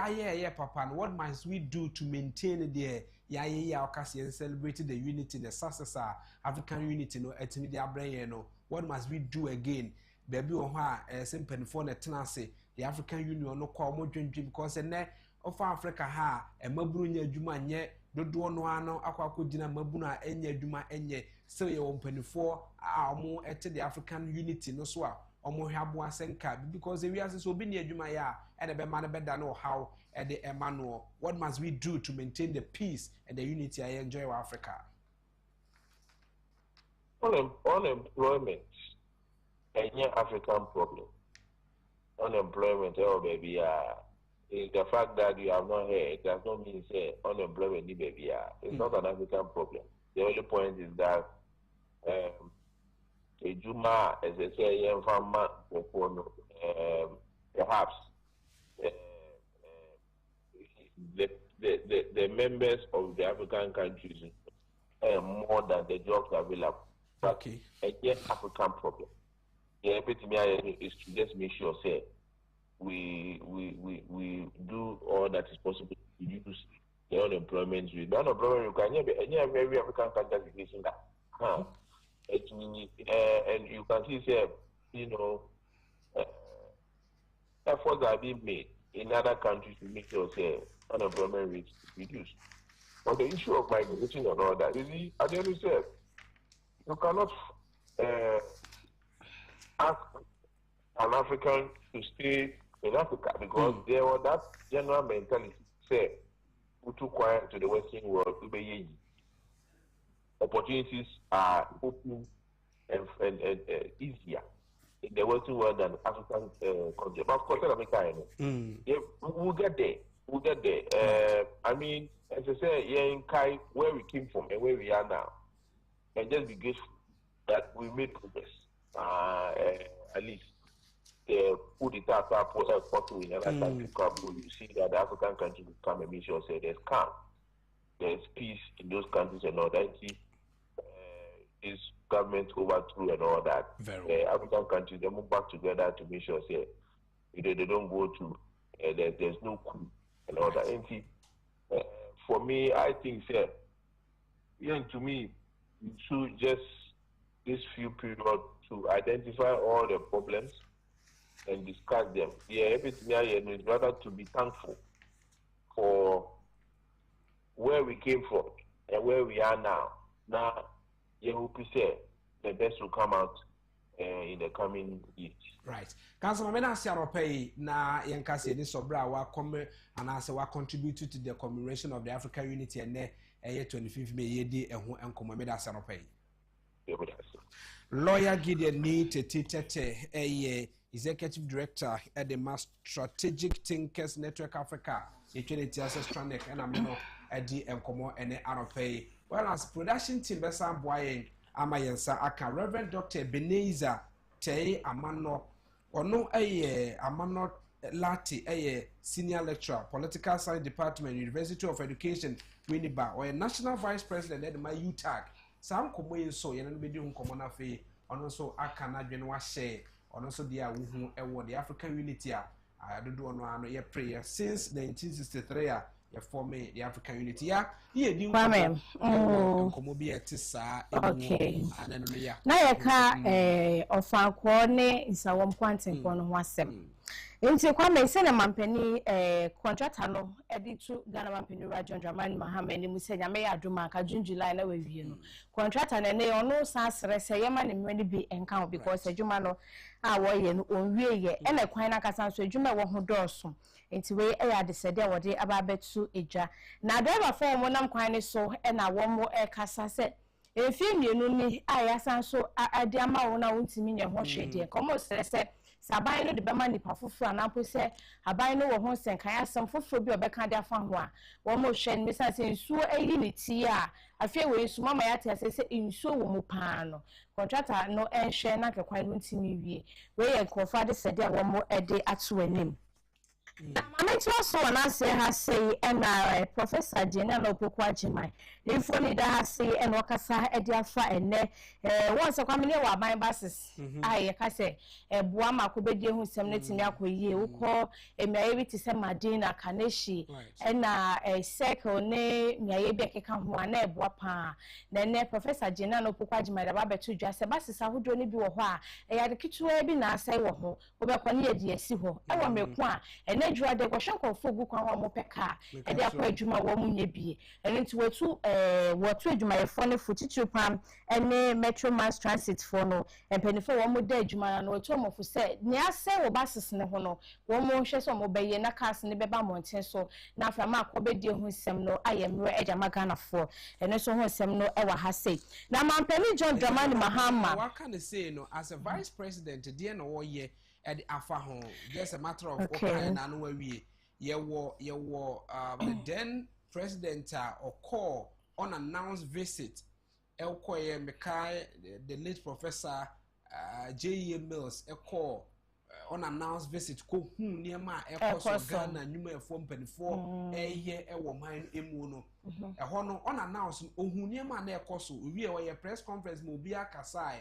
papa. What must we do to maintain the okasi and celebrate the unity, the success African unity no etimi the abranye no. What must we do again? Baby oha simple for the tenase the African Union no kwa mo dwendwe because ne of Africa ha e maburu nya adwuma nye dodo no ano akwakodina mabunu a enya adwuma enye so ye wompanifo a omo ete the African unity no so a omo hwabo asenka because we are so bi ne adwuma ya e de be man be da no how e de emmanuel. What must we do to maintain the peace and the unity I enjoy in Africa? Unemployment any African problem. Unemployment, oh baby, is the fact that you have not heard. It does not mean say unemployment, baby. It's not an African problem. The only point is that Juma, as I say, perhaps the members of the African countries more than the jobs available. Okay. Again, African problem. The epitome is to just make sure say we do all that is possible to reduce the unemployment rate. The unemployment rate can be any every African country is facing that. And you can see say efforts are being made in other countries to make sure say unemployment rate is reduced. On the issue of migration and all that, you at the end of the day, you cannot ask an African to stay in Africa because there was that general mentality say we too quiet to the Western world. Opportunities are open and easier in the Western world than African countries. But of course, we'll get there. We'll get there. I mean, as I say, in Kai, where we came from and where we are now, and just be grateful that we made progress. At least the put it out possible in another country. You see that the African countries will come and make sure say there's calm, there's peace in those countries and all that. This government overthrew and all that. African countries they move back together to make sure say they don't go to there's no coup and all that. And for me, I think say to me, you should just this few period to identify all the problems and discuss them. Everything is rather to be thankful for where we came from and where we are now. Now, say the best will come out in the coming years. Right. Councilman, when I say na yankasi ni sobra wa come and I say wa contribute to the commemoration of the African unity and 25th May yedi ehu enkomo me da saropay. Lawyer Gideon Ni Tete Executive Director at the Mass Strategic Thinkers Network Africa, the Trinity Access Tronic, and I'm not at the Encomo and Aropay. Well, as production team Bessa Boying, Amayensa Aka, Reverend Dr. Beneza Tei Amano, or no Amano Lati, Senior Lecturer, Political Science Department, University of Education, Winneba, or a National Vice President at my UTAG. Some common so yen be doing common affair, and also Akana Genoa share, and also the the African unity. I do no prayer since 1963. form the African unity. Yeah, yeah, di Kwame. Nkomo bi etisa Okay. Anano ya. Na yeka ofankwo ne nsawom kwantenkwo no ho asem. Nti Kwame se na mampani contractor no editu Ghana mampani Rajon Dramani Mahama ni musenya me ya aduma ka June July na we wie no. Contractor na ne ono sa sere se yema ne mmani bi enka because aduma no a wo ye no onwie ye e na kwan na kasa so aduma wo ho dooso. Nti we ya de sede wo de aba betu eja. Na driver form mo nam kwan ne so e na wo mo e kasa se efi mienu ni aya san so ade ama wo na wontimi nye ho hwede komo se saban no de bema nipa foforo anapo se aban no wo ho senkan asem foforo bi obeka de afa ho a wo mo hwe ni sa se nsuo eyi ni ti a afie we nsu mama ya te se nsuo wo mo paa no contractor no enhwe na kekwan no ntimi wie we ye kofa de sede a wo mo ede ato anim. Mama so na say ha say and Professor Jenna Opoku Agyapong info ni da ha say and wakasa e dia fa enne once kwame ne wa ban basis aye ka say boa makobedie hu sem ne timi akoyie ukọ emiaye bi ti se Madina Kaneshi na circle ne miaye bi akeka ho na boa pa na ne Professor Jenna Opoku Agyapong da ba betu dwa se basis ahodo ne bi wo ho a ya de kitwa bi na asai wo ho obekọ ne yedi asi ho e wo meku a ene djura de kwhon konfo gu kwan wo mo peka e de akwa adwuma wo mu nye bie ene nti wetu wotu adwuma ye fo ne futitu pam ene Metro Mass Transit fo no empenifo wo mo da adwuma na wetu mo fo se ne ase wo basis ne ho no wo mo hwe so mo beye na cars ne beba monten so na afra ma akobedie hu sem no ayemre Agyama Ghana fo ene so hu sem no e wa ha sei na mampani John Dramani Mahama what can I say no as a vice president dey no wo ye at afa home just a matter of okay na no we the then president or call unannounced visit elkoye mekai the late Professor J.E. Mills call unannounced visit ko hu niema so Ghana nyuma efo mpanifo ye ewo man emu no ho no unannounced ohu niema na ekoso wie we press conference mo bi akasa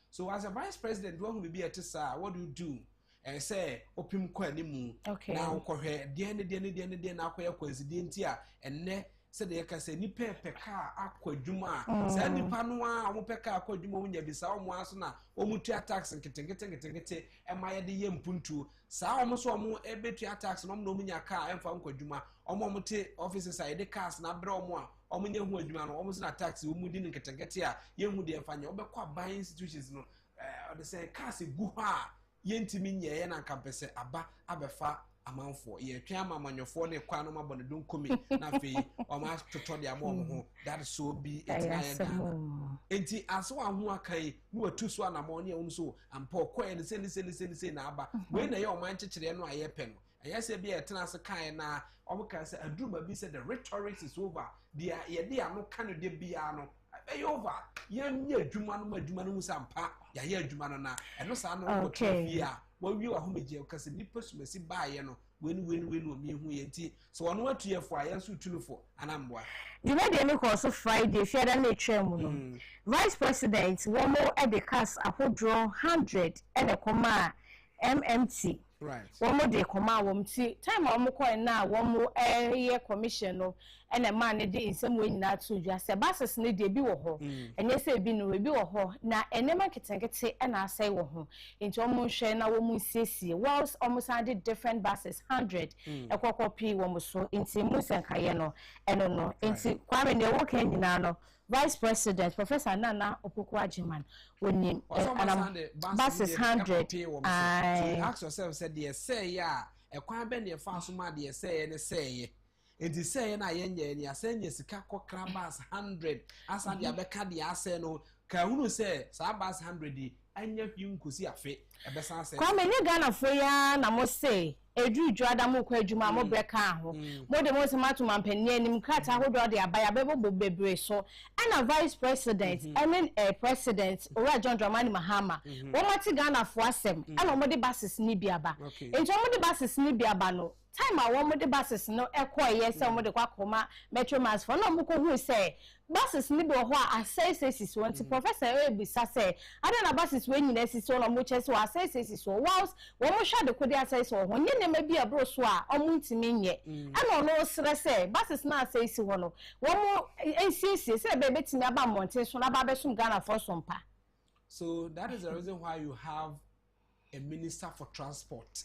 so as a vice president we hu bi etisa what do you do and say opim kwa animu na ukohwe de na akoye kwazidi nti a enne se de yeka se nipa peka akwadwuma sa nipa no a mo peka akwadwuma wo nya bisa wo mo aso na wo mutu tax nkete e ma ye de ye mpuntu sa wo mo so mo ebetu tax no mo nya ka emfa nkwadwuma mo te offices a de cars na bra mo a omo nya hu adwuma no omo so na tax wo mu di nkete a ye hu de emfa nya obekwa ban institutions no de say cars gu ha yentimi nyeye na kampese aba abefa amanfo ye twa amamanyofo ne kwa no mabone donkomi na fe o ma toto de amom ho that so be it enti aso ahu akai no watu so anamo ne won so ampa koye ne se na aba we na ye o man chechire no aye pe no ayase bi etena se kan na o mo kan se aduma bi se the rhetoric is over dia ye de ano kan de bia no over ye adwuma no musampa ya ye adwuma no na eno sa no ko trafia wo wi wa ho meje kase nipa sumasi baaye no weni o mi hu ye nti so wono atuefo aye so tunufo anamboa dina de ni ko so Friday fiada na etwem no vice president wo mo edicas ahodro 100 ene koma MMT right womo de koma womti time womo ko na womo ye commission no ene man de insem we nyina to dwa se basis ne de bi wo ho enye se bi no we bi wo ho na ene ma ketenkete ena asai wo ho enti womo hwe na womo siesie whilst almost had different bases 100 ekokopi womo so enti mu senkaye no eno no enti kwame ne wo kan nyina no Vice President Professor Nana Opoku Agyapong woni basis 100 I ask yourself said the say ya e kwan be ne fa so ma de say ne say enti say na ye nya ni asenye sika kokra bas 100 asa de abeka de ase no ka hunu say sa bas 100 anya fi nkosi afe e be san say kwa me ni Ghana fo ya na mo say edu juada mo kwa adwuma mo breka ho mo de mo semato mampani anim krata hodo de abaya bebo bebre so ana vice president and president Rajon Dramani Mahama wo mati Ghana fo asem ana mo de basis ni biaba enti mo de basis ni biaba no time a one the buses no yes some de kwakoma metro mass for no mo ko hu say buses ni be ho a say want professor ebisa say ada buses we nyina sisi no mo che so a say so whilst wo mo hwa de kodi asay so ho nye ma bi abro so a omo ntimi nye ana no sere say buses na say si ho no wo mo nsisi say be betimi aba monte so na ba be sum Ghana for some pa. So that is the reason why you have a minister for transport.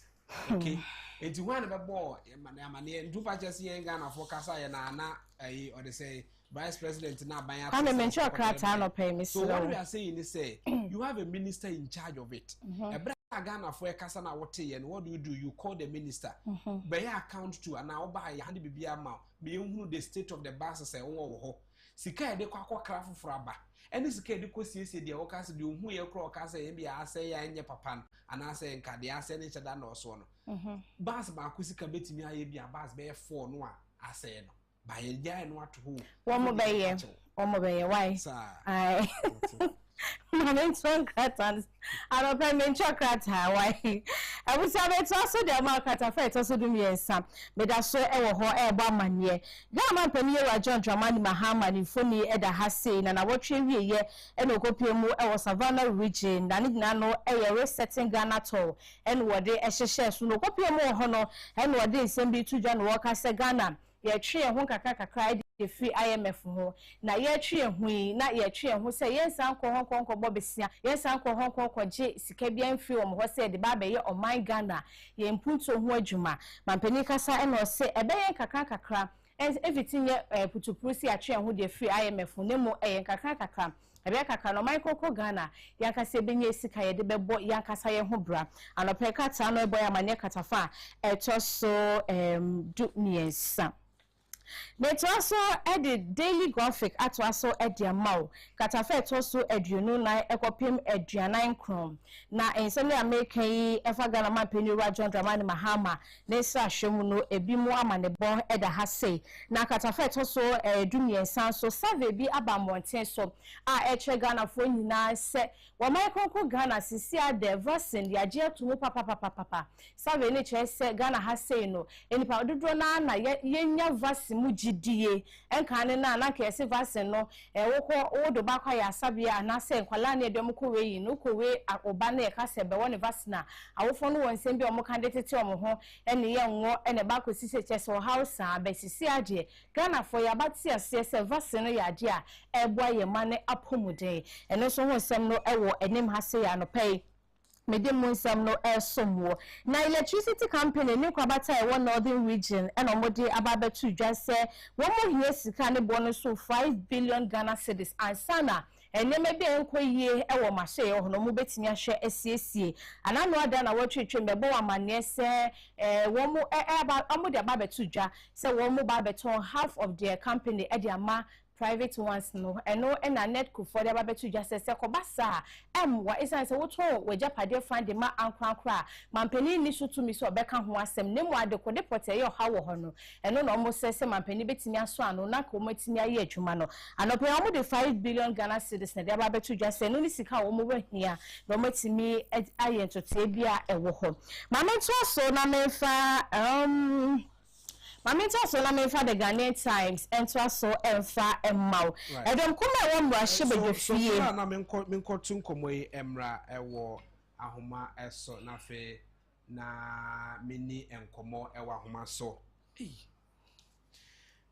Okay. And to one of the boy, and do patches here in Ghana for Casa or they say vice president now by a So what we are saying is say you have a minister in charge of it. A Ghana for a Casa and what do? You call the minister. By account to and now buy a handy baby amount. Be who the state of the bus say, oh, Sika de kwa craft for a and this kid because you see the ocas do who you croak as a MBA say and your papan and I say and Cadia send each other no so no. Bas Marcusika bet me I be a bas bear for no, I say no. By a year and what who? One more bay, why, sir? Mamen chokrat anope men chokrat why I was also the market affair also do me ensam me da so e wo ho e bo amane ga man pani wa John Dramani Mahama ni foni e da ha sei na wotwe wieye e no kopie mu e wo Savannah region na ni na no e ye resetting Ghana toll and wo de e hyehye so no kopie mu ho no e no de nsem bi tu John wo ka se Ghana ye twe ho kakra the free IMF ho na ye twe hui na ye twe ho se yensan ko bobesia yensan ko hon ko je sika bia mfi wo ho se de ba be ye oman Ghana ye mpunto ho adwuma mampani kasa e no se ebe ye kakra everything ye putuprusi atwe ho the free IMF ho nemo e ye kakra ebe kakra no man ko Ghana yankasa benye sika ye de bebo yankasa ye ho bra anope kata no ebo ya mane katafa etoso du miensa. But also at the daily graphic at also at the amount. Catafet also at Jununa Ecopim at Gianine Chrome. Now, in some American, Efagana Penny John Dramani Mahama, Nessa Shomuno, a Bimoam and the born at the Hasse. Now, Catafet also a Dumian San, so Save be about Monte, so I at Ghana for Nina said, well, my Coco Ghana, Sisia, the Vasin, the Ajia to Papa. Save nature said Ghana has say no, and if I do na yenya Vasin. Mujidie enkane na kese vasen no woko odo bakwa ya sabia na se nkwala na edom kowe yi no kowe oba na e kase be woni vasina awofo no wonsem bi omo kandidate omo ho ene ye nwo ene bakwa sise chese o house a be sisi ade Ghana for ya bati ase se vasen no ya ade a eboa ye mane apomuden ene so wonsem no ewo enim hase ya no pay Medium some no air somewhere. Now, electricity company, new Kwabata, one northern region, and Omodi Ababe to just say, one more years, kind of bonus so 5 billion Ghana cedis and Sana. And then maybe uncle ye, ewa mashe, or no mubetinya share SCSC. And I know that I watch it, remember one man, say, one more about Omodi Ababe to ja, say one more babeton, half of their company, Ediama. Private ones no eno na net ku for the babetu just say kobasa wa isan say woto we japade fan de ma ankra mampani ni so to mi so obeka ho asem ne mu ade ko deport ye ha wo ho no eno no mo say mampani betimi aso ano na ko matimi aye adwuma no anope omo de 5 billion Ghana cedis na de babetu just say no ni sika wo mo wahia no matimi aye entote bia e wo ho mamento so na mefa Mamita so na me fa the Ghanaian Times and to so emfa emma. Edom kuma wo mbra hye bedwafie. So na me nkotu nkomo yi emra ewo ahoma eso na fe na meni enkomo ewo ahoma so.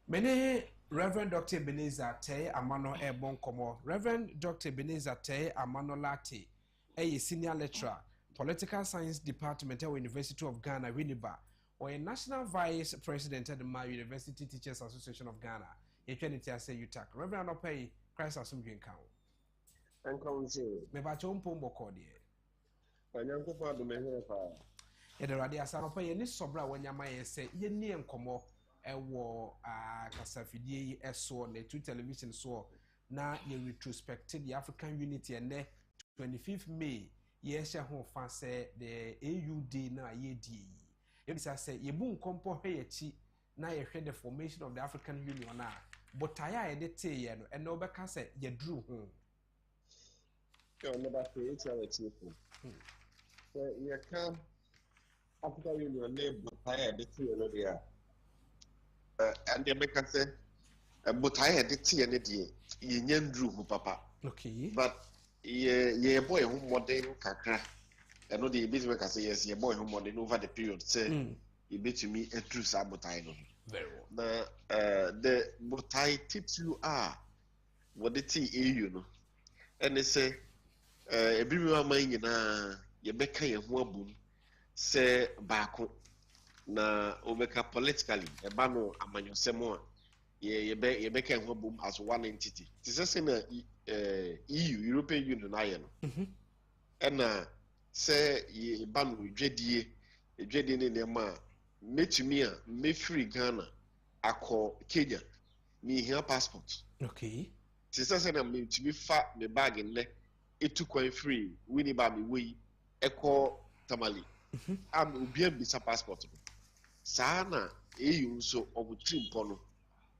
Mene Reverend Dr. Ebenezer Tey Amano Ebon Komo. Reverend Dr. Ebenezer Tey Amano Lati, a senior lecturer, Political Science Department at University of Ghana, Winneba. Or a national vice president at the University Teachers Association of Ghana, Eternity say UTAC. Reverend Opay, Christ Asum Jinkao. And come see. Mebachon Pombo Cordia. And young Papa do me here. Yet the Radia Sanopay, any sobra when Yamaya say, Ye near Como, a war, Casafidi, a so, the two television saw. Now you retrospected the African unity and there 25th May, yes, ya home fancy the AUD na YD. If I say, ye boom compo hechi, na ye head the formation of the African Union now. But I did say, and no back say, ye drew home. You never create your chief. So you come African Union neighbor botae de tie no dia and they make us say botae de tie no die ye nyandru hu papa okay but ye boy hu modern kakra and no the business make us say yes ye boy hu modern over the period say you bet to me a true sabotage no very well na the botae titu what the tea you know and they say ebi mi wa man nyina ye beka ye ho abum se baako na obeka politically e ba no amanyosem a ye beka ho abum as one entity this is na EU European Union aye no na se ye ba no dwedie ne nema metumi a me free Ghana akọ Kenya ni hia passport okay this is na metumi fa me bag nle etu kwan free wini ba me wei eko tamale am obian bisa passport sana eyu nso obuti mpo no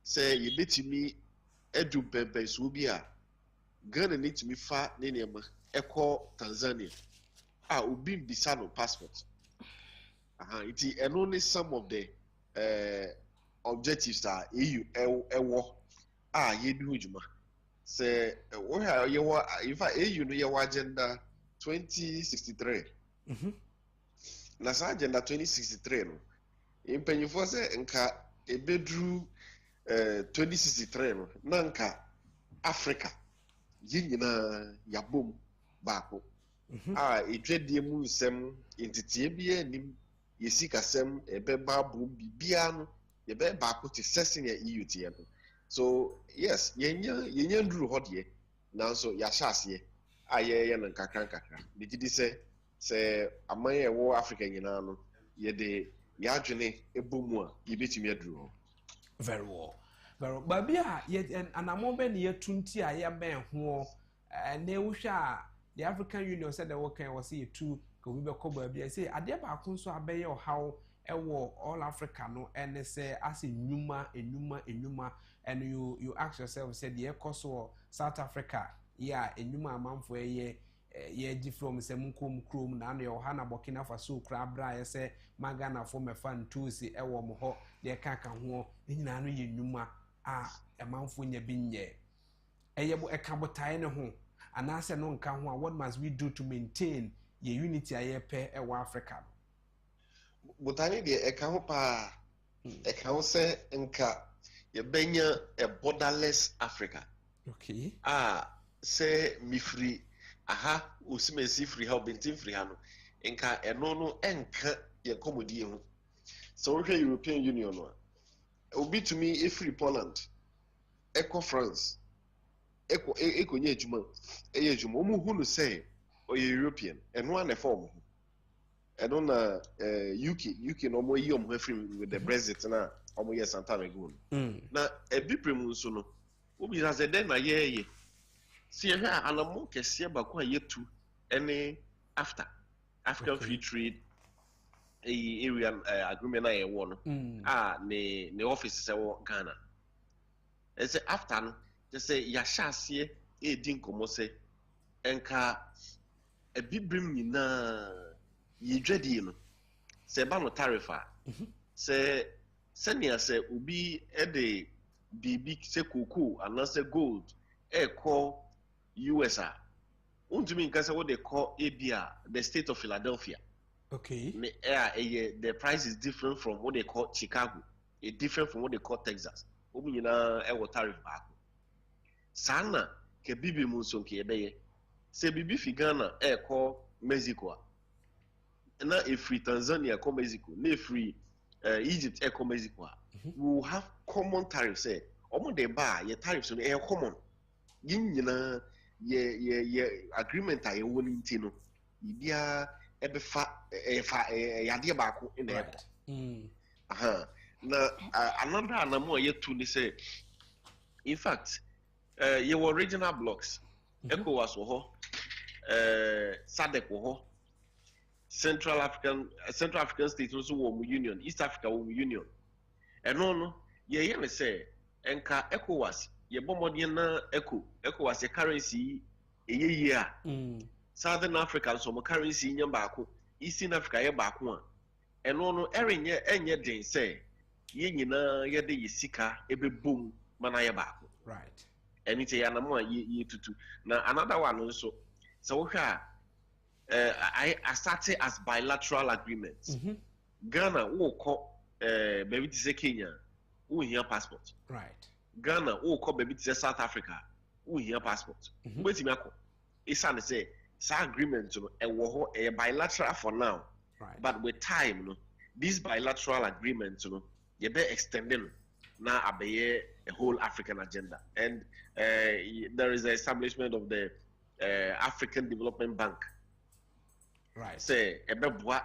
say ye betimi edu bembe so bi a Ghana need to me fa ne nema eko Tanzania obi bisa no passport it only some of the objectives are EU ewo ye du hujuma say where you were if EU no your agenda 2063 na sa agenda 2063 no impanyifo say nka ebedru 2063 no na nka Africa yinyina yabom baako edwadie mu nsem entitie bia nim yesikasem ebeba bom bibia no yebe baako te sesing EU tie no so yes yenya nduru hodie nanso ya hyase ye na nkakra digidi se amaye wo Africa nyina no ye de ya adwene ebomu a yebetumi aduru very well babia ye anamo be ne yatunti a ye ben ho na ehwa the African Union said the work was see two ko we be ko babia say ade ba ko so abeye ohaw ewo all Africa no and say as enuma and you ask yourself said the ekoso South Africa yeah enuma amanfo ye di from say munkom krom na no ha na Burkina Faso kra bra ye say magana for me fan tusi ewo mo ho de kaka ho nyina no ye enuma amanfo nya binye eyebo ekabotae ne ho anase no nka ho what must we do to maintain ye unity ayepe ewo Africa botani de eka ho pa eka ho se nka ye benya a borderless Africa okay se mifri usimesi free help bintin free hano nka eno no enka ye komodi ho so we European Union no obi to me e free Poland eko France eko nye ejuma omu hunu say o European eno na form eno na UK no mo yi omo free with the Brexit na omo yes sometime ago na ebiprem nso no obi has a den na ye see here anamo kese ba ko yetu any after African Free Trade area agreement na ye wo no ne office se wo Ghana e say after no just say ya hyase din komo say enka ebibrim nyina yedwadi no say ba no tarifa say senior say obi de bibi say koko anase gold call USA untumi nka say what they call ABR the state of Philadelphia okay the price is different from what they call Chicago it's different from what they call Texas obi nyina tariff back sana ke bibi mu so ke ebeye se bibi fi Ghana call Mexico na free Tanzania call Mexico na free Egypt call Mexico we will have common tariffs say omo de ba ye tariffs no common yinyina ye agreement a ye woni ntino bibia ebefa yade baako in the na another anamo ye tu ni say in fact your regional blocks ECOWAS wo ho SADC wo ho Central African states also wo union East Africa wo union no ye me say enka ECOWAS ye bomodien na ECOWAS ye currency ye Southern Africa so mo currency nya baako Eastern Africa ye baako ɛno no ɛnyɛ den sɛ yɛn nyinaa yɛde yɛ sika ɛbɛbom mana yɛ baako right ɛne sɛ yɛanamo a yɛtutu na another one nso sɛ wohwɛ I started as bilateral agreements Ghana wokɔ baabi te sɛ Kenya wohia passport right Ghana wokɔ baabi te sɛ South Africa wohia passport wobɛtumi akɔ ɛsiane sɛ saa agreement no ɛwɔ hɔ ɛyɛ bilateral for now right but with time no this bilateral agreement no yɛbɛ extending no na abɛyɛ a whole African agenda and there is the establishment of the African Development Bank right sɛ ɛbɛboa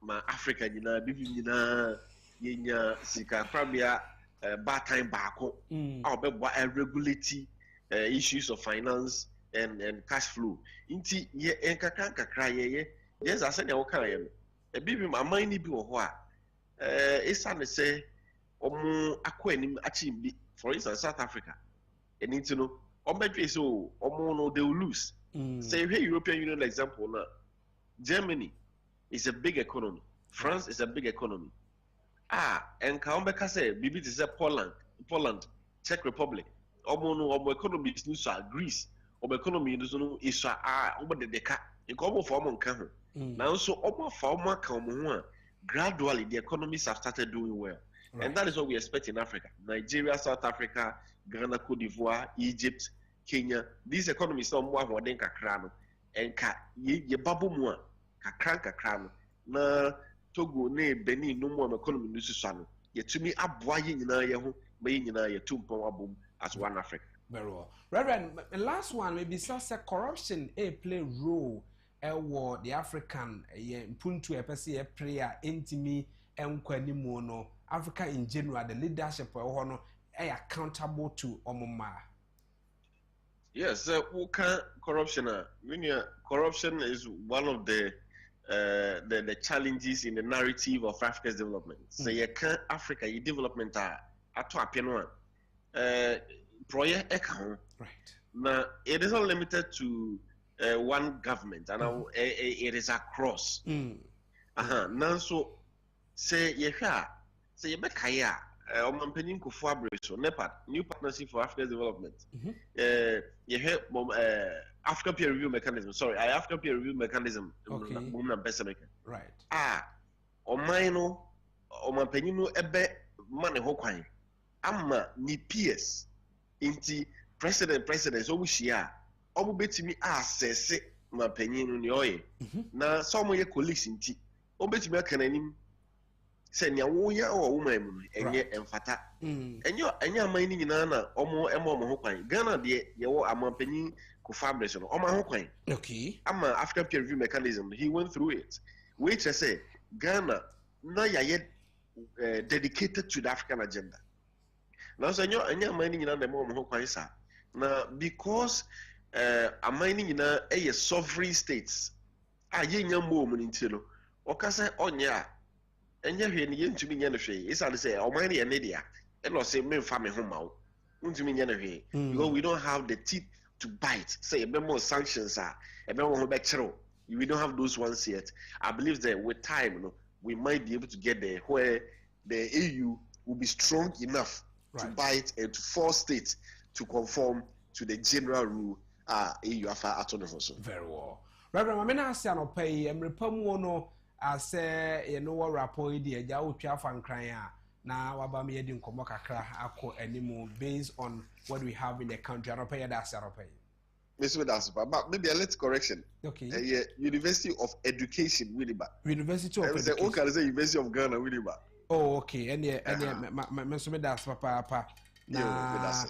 ma Africa nyinaa bibi nyinaa yɛnya sika korabea baatan baako a ɔbɛboa regulate issues of finance and cash flow nti yɛ nkakra yɛyɛ sɛ asɛnea wokaeɛ no ebibi aman ni bi wɔ hɔ a ɛsiane sɛ ɔmo akɔ anim akyim bi for instance South Africa ɛni nti no ɔmbɛdwe sɛ ɔmo no they will lose sɛ yɛhwɛ European Union example na Germany is a big economy France is a big economy ɛnka ɔmbɛka sɛ biribi te sɛ Poland Czech Republic ɔmo economies no so a Greece ɔmo economy no so no iso a ɔmo dedeka nka ɔmo fa ɔmo nka ho nanso ɔmo fa ɔmo aka ɔmo ho a gradually the economies have started doing well right. And that is what we expect in Africa. Nigeria, South Africa, Ghana, Cote d'Ivoire, Egypt, Kenya, these economies are more than kakra and ye babu mua kakra na Togo ne Benin no more economy no susano ye to me aboa ye nyina ye ho ma ye nyina ye tumpon abom as one Africa. Very well. Reverend, the last one maybe say corruption play role war the African puntu epese prayer intimi enkwanimu no Africa in general the leadership no accountable to omoma. Yes, corruption corruption is one of the challenges in the narrative of Africa's development. So you can Africa your development ato apeno project right. Now it is not limited to one government and it is across. Now so say you make kaya Omampenin Kufuabreso, NEPAD, New Partnership for African Development. You hear African peer review mechanism. Sorry, African peer review mechanism. Okay. Right. Omaino, Omampenino ebe money hokwain. Ama ni PS. Inti president so wishia. Omu betimi assess Mampenino ni oye. Na some of your colleagues inti. Obetimi akanenim. Senya woya o woman enye emfata enye amani nyina na omo ho kwan Ghana de ye wo amampanyin ko fabric no omo ho kwan okay ama African peer review mechanism he went through it which say Ghana na ya dedicated to the African agenda now so enye amani nyina na ho kwan sa na because amani nyina sovereign states ye nyambo mu ntino okasa onya enya hwe ne yentumi nya ne hwe isa de say oman ne ne dia e no say me fa me ho mawo untumi nya ne hwe because we don't have the teeth to bite say e be more sanctions e be ho be kiro we don't have those ones yet. I believe that with time we might be able to get there where the EU will be strong enough to bite and to force states to conform to the general rule EU afa autonomous. Very well. Reverend Mamena Asiano pay emrepamu no ase ye no wa rapport di eja otwa fankran a na waba me yedi nkomo kakra akọ animu based on what we have in the country and pay that pay. Mr. Dasupa, but maybe a little correction. Okay. University of Education, Winneba. University of Education. Okay, say University of Ghana, Winneba. Oh, okay. And Mr. Dasupa, na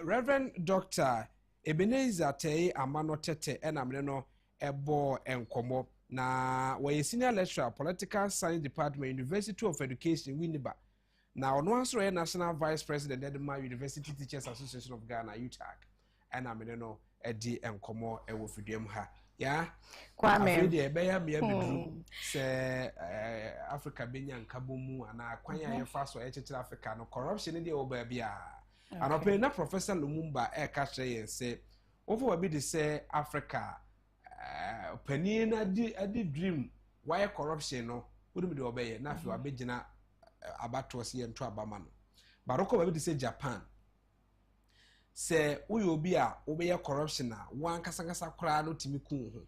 Reverend Doctor Ebenezer Tei Amano Tete and Amreno Ebo Enkomo. Na we senior lecturer political science department University of Education Winneba. Now no answer national vice president of the University Teachers Association of Ghana UTAG. And I'm no Eddie and Como e wo fidiem ha. Yeah. Kwame. Dey be ya me bedru say Africa benya nkabomu ana kwan ya fa so e chechira Africa no corruption dey oba bia. And open na Professor Lumumba e ka say say ofo bi dey say Africa penina di dream why corruption no wodum de obeye na afi abegina abato se ye nto abama no baroko ba bi say Japan se uyo obi a obeye corruption a wan kasakasa kora no timi kun ho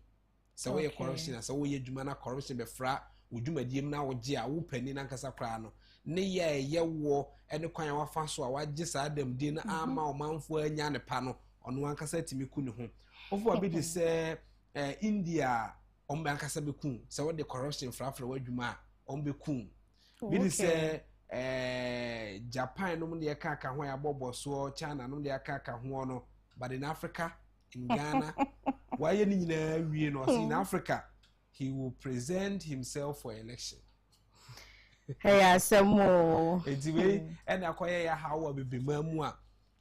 se we corruption a se we adwuma na corruption be fra odwumadiem na woje a wo pani na nkasa kora no ne ye wo ene kwan wa fa so a waje sa adam din na ama o manfo anya ne pa no ono ankasa timi kun ne ho ofo abi de se India ombe ankasa be kun se wo de corruption fra wadwuma ombe kun bi de se Japan no mu de ka ho ya bobo so China no de ka ho no but in Africa in Ghana why ye ni nyina wie no in Africa he will present himself for election. Hey, asemo. Anyway, and akoye ya hawo bebemamu a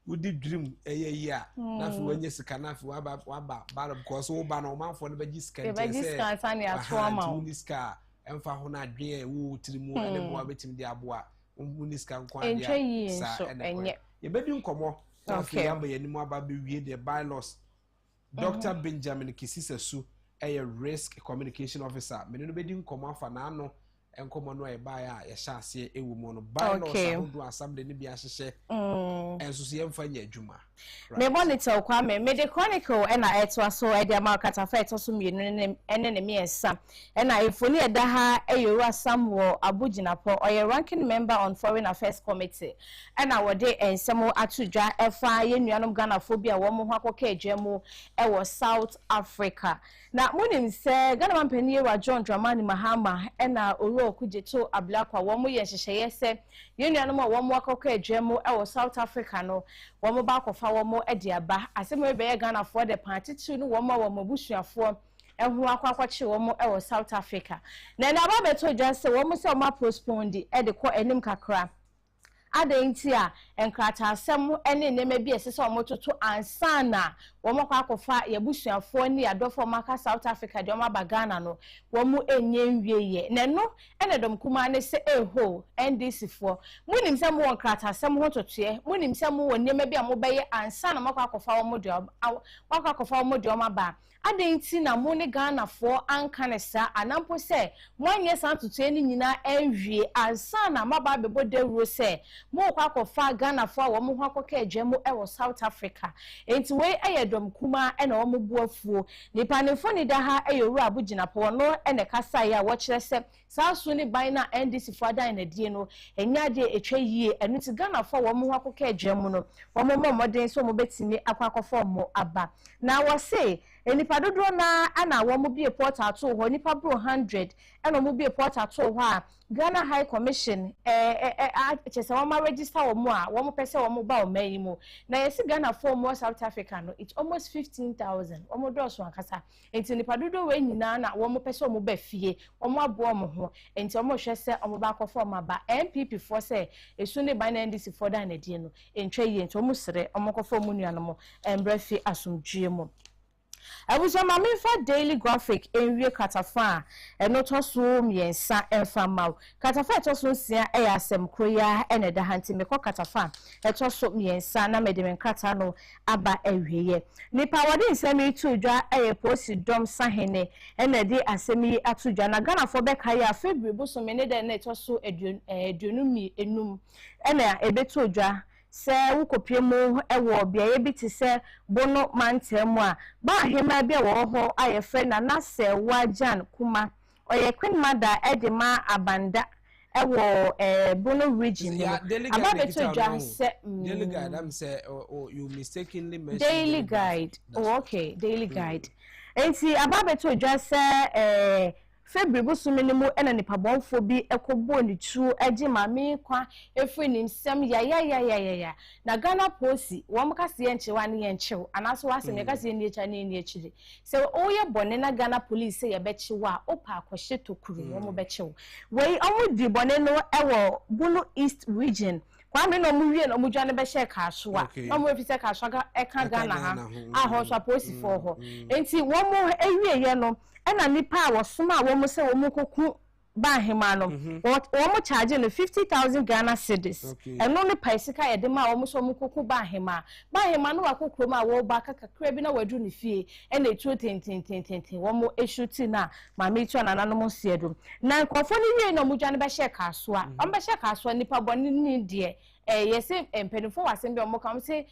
wudi dream ya na fi wanye sika na fi waba bad because wo ba no manfo no beji sika say beji sika tani atoma o niska emfa ho na adwen wo tirimu ene mo abetim di aboa wo niska nkwa dia sa enye ye bedi nkomo na fi yamba yanimu aba be wie the bylaws. Dr. Benjamin Kisisesu risk communication officer me no bedi nkomo afa na ano enkomo no e ba ya sha ase ewu mo no bylaws ahodo assembly ni bia hyehyɛ enso so yemfa nya adwuma me monitor kwa me the chronicle na etwa so e dia ma katafa eto so mienu ene ne miensa na ifoni eda ha eyoru asam wo abuginapo oye ranking member on foreign affairs committee na wode ensemo atudwa efa yenuanom Ghana phobia wo mo ho akoka adwamu wo South Africa na munim se Ghana mampani wa John Dramani Mahama na oru okujeto ablakwa wo mo ye hyehyeye se yenuanom wo mo akoka adwamu wo South Africa no wo mo ba kofa wo mo ediaba asemo be Ghana for the party tu no wo mo busuafo ehu akwakwache wo mo wo South Africa na na ba beto just wo mo se wo ma postpone di e de ko enim kakra adenti a enkrata asem ene neme bi esese wo mo toto ansana wo mo kwakofa ye busuafo ni adofo maka South Africa de wo ma ba Ghana no wo mo enye nwieye na no ene dom kuma ne se eho NDC fo munim se mo enkrata asem ho totoe munim se mo neme bi a mo beye ansana mo kwakofa wo mo de kwakofa wo mo de wo ma ba adenti na mo ne Ghana fo anka ne sa anampo se mo anye san totoe ni nyina enwie ansana maba bebo de ro se mo kwakofa Ghana fo wo mo ho akoka adwamu wo South Africa enti we ayedom kuma na wo mo buafuo nipa ne fo ni da ha ayoru abuginapo no ene kasa ya wo kire se saso ni ban na NDC fo adan na die no enya de etwa yie enu ti Ghana fo wo mo ho akoka adwamu no wo mo moden so mo betimi akwakofa mo aba na wo se enipa dodo na ana wo mo bie port ato ho nipa bro 100 eno mo bie port ato ho a Ghana High Commission chese wo ma register wo mo a wo mo pese wo mo ba o mayi mo na yesi Ghana for mo South Africa no it's almost 15,000 wo mo do so akasa enti nipa dodo we nyina na wo mo pese wo mo ba fie wo mo abo mo ho enti wo mo hwese wo mo ba kofo ma ba MPP for say esu ne ban na NDC for da na die no entwa yi enti wo mo sere wo mo kofo mo nua no mo embrafi asomdue mo abuja mamefa daily graphic enwie katafa eno toso miensa enfama katafa etoso nsia eya asem kroya ene da hanti meko katafa etoso miensa na medem nkata no aba ewieye nipa wode nsem itudwa eye posi dom sahene ene de asem yi atudwa na Ghana fo beka ya February boso mene de na etoso edunumi enum ene ebetudwa se wukopie mu ewo bia ye biti se bono mantemu a ba hema bia wo ho ayefe na se wajan kuma oye queen mother edema abanda ewo bono region ababe to dwa se daily guide am say you mistakenly mentioned daily guide okay daily guide enti ababe to dwa se February busumini mu ena nipa bonfo bi ekobo ni tu eji mami kwa efri ni nsem ya na Ghana Posi wo mkase ye nchewa ni ye nchew anaso wase me kase ni echa ni echire se oye bone na Ghana police ye bechiwa opa akwhye tokuru wo mo bechiw we omo di bone no ewo Bunu East region kwa me no mu wie no mu dwane be hye kasoa no mu efise kasoa eka Ghana ha aho so Posi for ho enti wo mo ewie ye no ena nipa wo soma wo mo se wo mo koku Bahimano, what charging the 50,000 Ghana cedis, and only Paisica edema almost Muku Bahima. Bahimano, Akokroma, Wobaka, Crabina, were doing fee, and a 2 one more issue tina, my matron and animal serum. Now, Kofoni, no Mujan Basha Kaswa, Ambasha Kaswa, Nipa Bonini, dear. Yes, and penny for us, and more come say,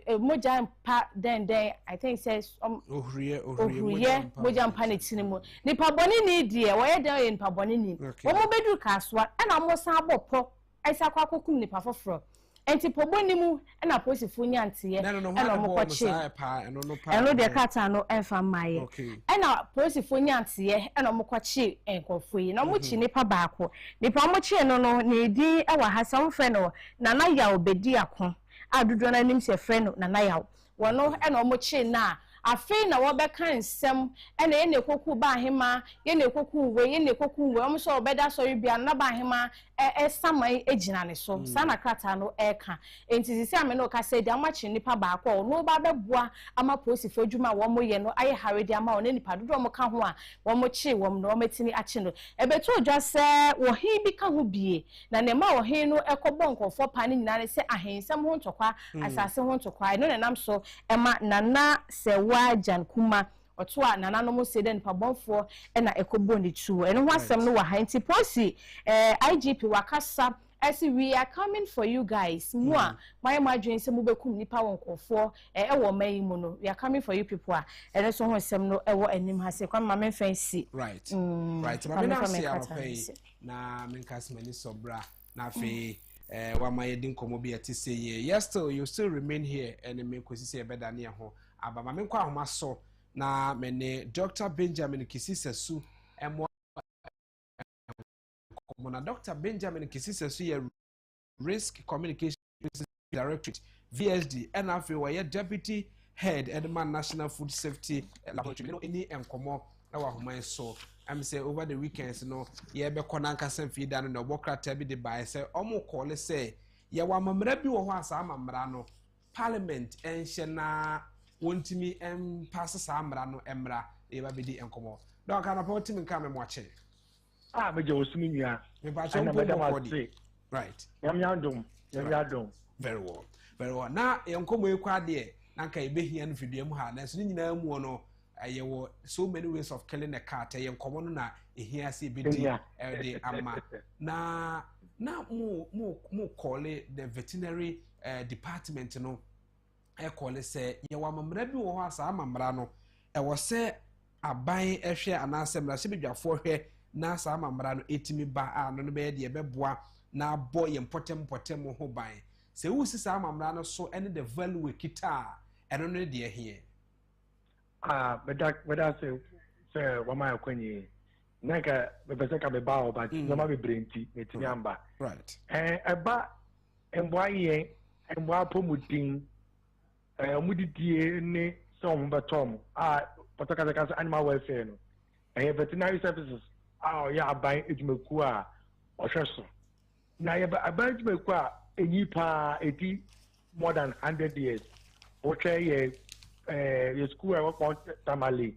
Mojan pa, then I think says, Mojan panic cinema. Nipa Bonini, dear, where they in Pabonini. One more bedroom caswa, and I must have a pro. I saw Quaco Nipa for fro. And Tipobonimu, and I post a funyanti, and I'm more and no dear catano and from my and I post a funyanti, and I'm more chi and coffee, no much nipa bacco. Nipa much no need our has some friend or Nana Yao Bediacon. I do not name your friend Nana. One no and much na. Afei na wobeka nsem ene ye ne koku ba hema ye ne koku we omso obeda so bia na ba hema saman ejina ne so sana krata no eka enti sisi ame no ka say dia machi nipa ba ko no ba beboa ama posifo adwuma wo mo ye no aye haredi ama wo ne nipa dodo mo ka ho a wo mo chi wo no metini achi no ebeto odwa se wo hi bi ka ho bie na ne ma wo hi no ekobo nkofo pa ne nyina ne se ahensem ho ntokwa asase ho ntokwa no ne nam so ema nana se Jan Kuma or twa nananom say den pabonfo na ekobo ni chu eno ho asem no wa hanti posi IGP wakasa as we are coming for you guys my madwin se mubekum nipa wonkofo wo mayi mu no we are coming for you people eno so ho asem no wo anim ha se kwa mama fancy right mama na se aropai na menkasmani sobra na fe wa my din komo bi ati say yes still you still remain here and me kwesi say beda ne ho aba mame kwa ahoma so na mene Dr. Benjamin Kisisesu emo na Dr. Benjamin Kisisesu ye Risk Communication Directorate VSD and afi wa Deputy Head Edman National Food Safety Laboratory no any enkomo na wa ahoma so am say over the weekends no ye be konanka sem fi da no na obokrata bi de bai say omo call say ye wa mamra bi wo ho asa mamra no Parliament enhye na wontimi pass sa amra no emra e ba bedi enkomo don kana pa otimi nka me moache meje osumi nua me ba cho body right yamyandom very well na enkomo ekwa de na nka ebehia no fidua mu ha na so nyina mu no ayewo so many ways of killing a cat enkomo no na ehia se bedi de ama na mo call the veterinary department no call say ye wa mamra bi wo ho asa mamra no wo se aban ehwe anase mra se bedwafo hwe na asa mamra no etimi ba no be de beboa na bo ye potem ho ban se wo si sa mamra no so ene the value we kita eno no de here weda se wa ma akwanyi naka bebese ka be ba o ba no ma be brenti etimi amba right eba emboa ye emboa pomudin mudidie ne some betom potokasa animal welfare no veterinary services ya aban edwumaku a ohweso na ya aban edwumaku a enyi pa eti more than 100 years oche ye school e work tamale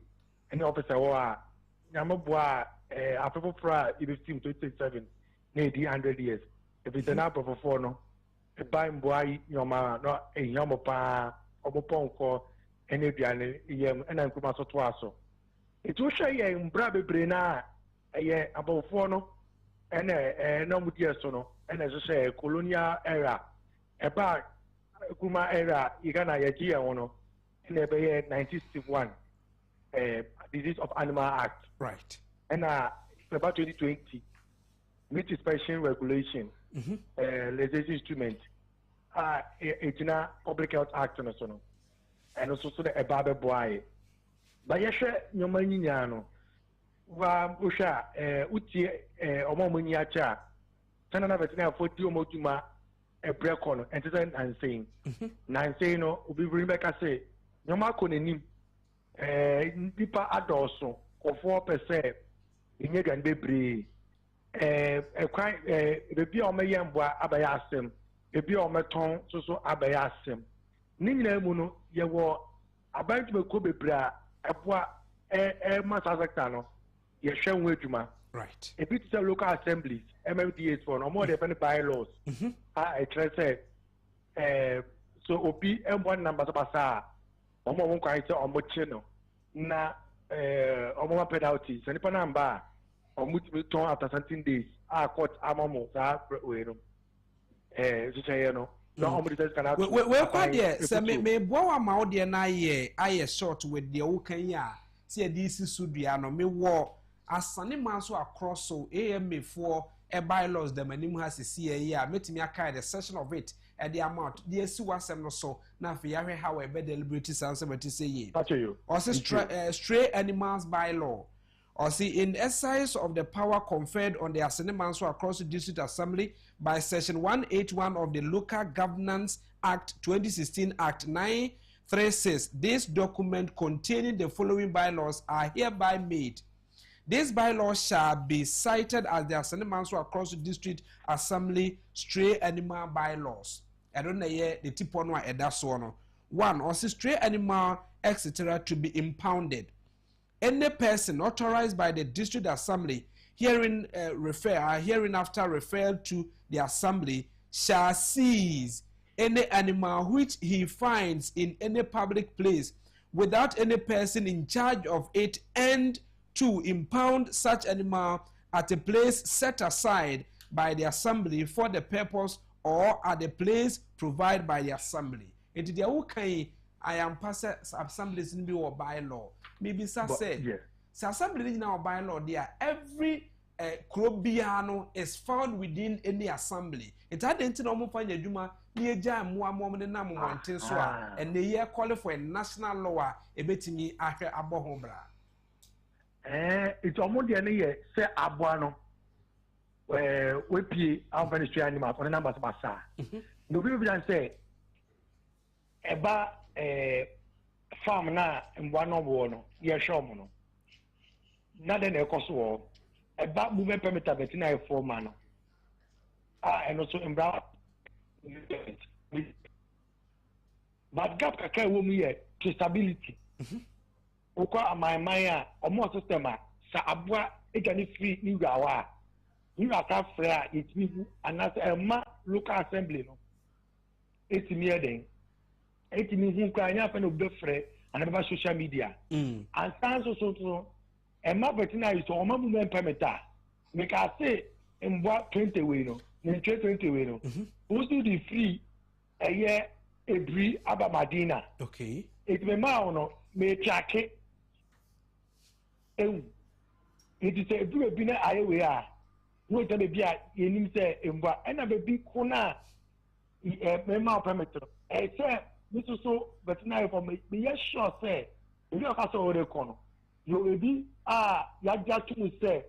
any officer wa nyambo a afefo fra ibestim 2027 na edi 100 years if it's an apple for no e buy boy nyoma no enyomo pa oboponko ene duane yem ena nkuma so to aso etu hwe ye mbra bebre na ye abofo no ene na mudi eso no ene so say colonial era eba kuma era igana ye ji won no ene be ye 1961 Disease of Animal Act right ena about 2020 meat inspection regulation legislative instrument etina Public Health Act no so no and also so the ebabe boy but yehwe nyoma nyinya no wa usha utie omomuni acha tana na betina foti omotuma ebreko no enten and saying no obi bring say nyoma ko nanim nipa adoso ko 4% inye gan bebre ekwan bebi o meyemboa abaya asem ebi o meton so abaya asem ni nyina mu no ye wo abantu be ko bebra eboa masasa sector no ye hwe nwo adwuma Right. A bit of local assemblies, MMDAs for no more than bylaws. I try say, so OP M1 numbers of Basa, Omo won't quite on what channel. Na, Omo penalties, and if a number, or multiple after 17 days, I caught Amamo, to say, you know. We're quite there. So, me boa ma odi na ye aye short with the Okanya. See, this is Sudiano, me war asane man so across so AMA for a bylaws the manim has a CA, met me a kind of session of it at the amount. The SU no so now for yare how a bed deliberate sounds about to say ye. Also, stray animals bylaw. Or see in the exercise of the power conferred on the Asane across the district assembly by section 181 of the Local Governance Act 2016 Act 936, this document containing the following bylaws are hereby made. These bylaws shall be cited as the Asane across the district assembly stray animal bylaws. I don't know yet the tip on what that's one. One, or stray animal, etc., to be impounded. Any person authorized by the district assembly herein hereinafter referred to the assembly shall seize any animal which he finds in any public place without any person in charge of it, and to impound such animal at a place set aside by the assembly for the purpose or at the place provided by the assembly. Into the okay, I am passing assemblies in or bylaw. Maybe say, assembly in our bylaw there, every Krobiano is found within any assembly. It had into normal find a Juma near Jam, one moment and number one, and the year call for a national law, a bit to me after Abohombra. It's almost the year, say Abuano, where we pay our ministry animal for the numbers of Massa. The people can say, about farm na one of one, yes, show not then a cost war. About movement permit of a 4 man. And also in Brown. But gap can woman yet to stability. Oka my Maya or more system, Sabua, it can free new gawa. You are that fair, it's me, and that's a local assembly. It's me then. It means you can have an obey and about social media. And stands also a map betina is to movement permit. Make I say in what 20 way no, in 20 way no. Who do the free a year a breed about Madina? Okay. It may no may track it. It is a blue binner I we are. No tell me you need say in what and a big corner a memo permit. I say Mr. So but now for me yes sure say if you are also the corner. You will be Yaja to say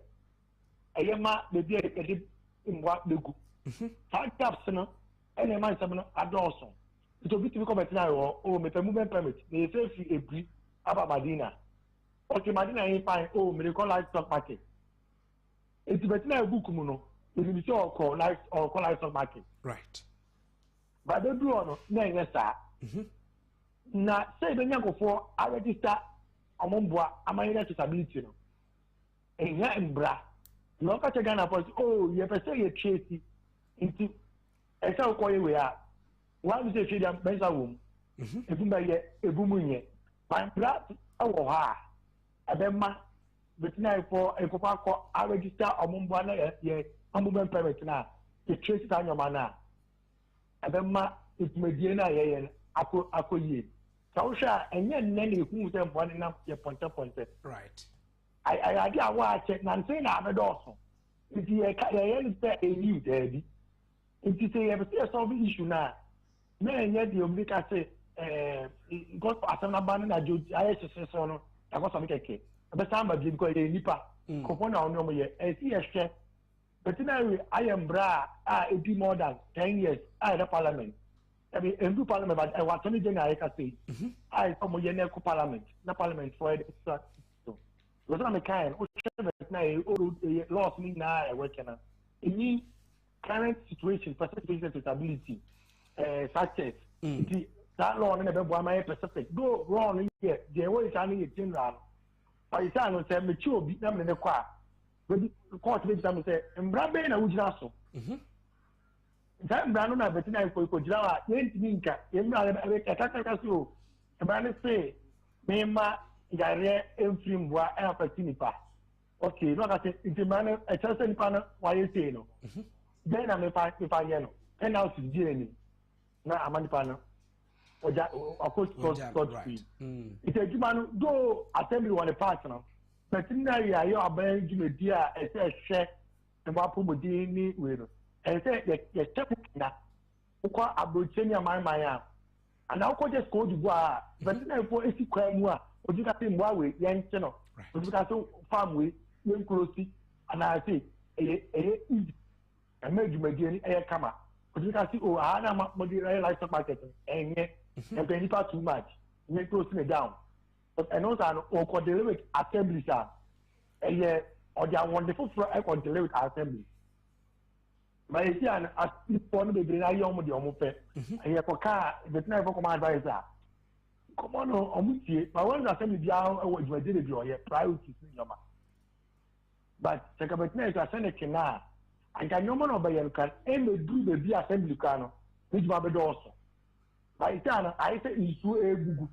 a yama the dear in what the good. Five taps and a man some adorson. It will be to come now or make a movement permit. They say a brief about Madina. Okay, Madina ain't fine. Oh, medical livestock market. It's better now book mono. It will be so called livestock market. Right. But they do on no, yes, sir. Now, say the young for I register. Amomboa, Amaya disability. And here in Bra, you are catching Ghana for oh, you have a say a chasey into a cell call we are. One is a trade and Benza womb. A boomunye. My brat, oh, ha. A bema, but now for a papa, I register Amomboa, ye, a movement permit now. The trace on your manner. A bema, it's Mediana, ye, Ako ye. Sausha and then many who them one enough your point. Right. I watch it and say I'm a dawson. If you are a new daddy, if you say you have a solving issue now, man, yet you make us say, got as an abandoned I on I got some cake. But somebody because a nipper, coupon on no more, and see a chef. But now I am bra, it be more than 10 years, I had a parliament. I mean, in the parliament, but I want to I can say, I come with your parliament, the parliament for it. So, was on the kind, which lost me now, I work in the current situation, percentage stability, such as that law and about my Pacific. Go wrong here, there was only a general. By the time I said, mature, beat them in the car. court make them say mbrabe na wujina so that mbrano na betina ko jira wa yentimi nka yemra be kaka so mbrane say mema yare enfrimwa e afati nipa okay no ka say intimane e chance nipa na wa yete no then na me pa ye no and now to di ni na amanipa no oja akos court free it's a jumano do assembly one part no but na ya yo aban jumedi a e say hwe e ba pomodi ni we no e say ye check na ko abrocheni amanman a ana ko just ko dubu a but na for esi kwa mu a oji ka say mwa we ye nche no oji ka say farm we ye nkrosi ana say e easy e ma jumedi ni e kama oji ka say o ana ma di livestock market enye and pay too much. You close me down. And also, or deliver assembly, sir. And yeah, or they are wonderful for I can deliver assembly. But you see, as people may be a young with the omope, and yeah, for car, the never command advisor. Come on, omuti, but when assembly down, I was ready to do it, priority. But the cabinet is a senate now. And can no man obey you can aim do the assembly can, which my bed also. By time I say into a Google,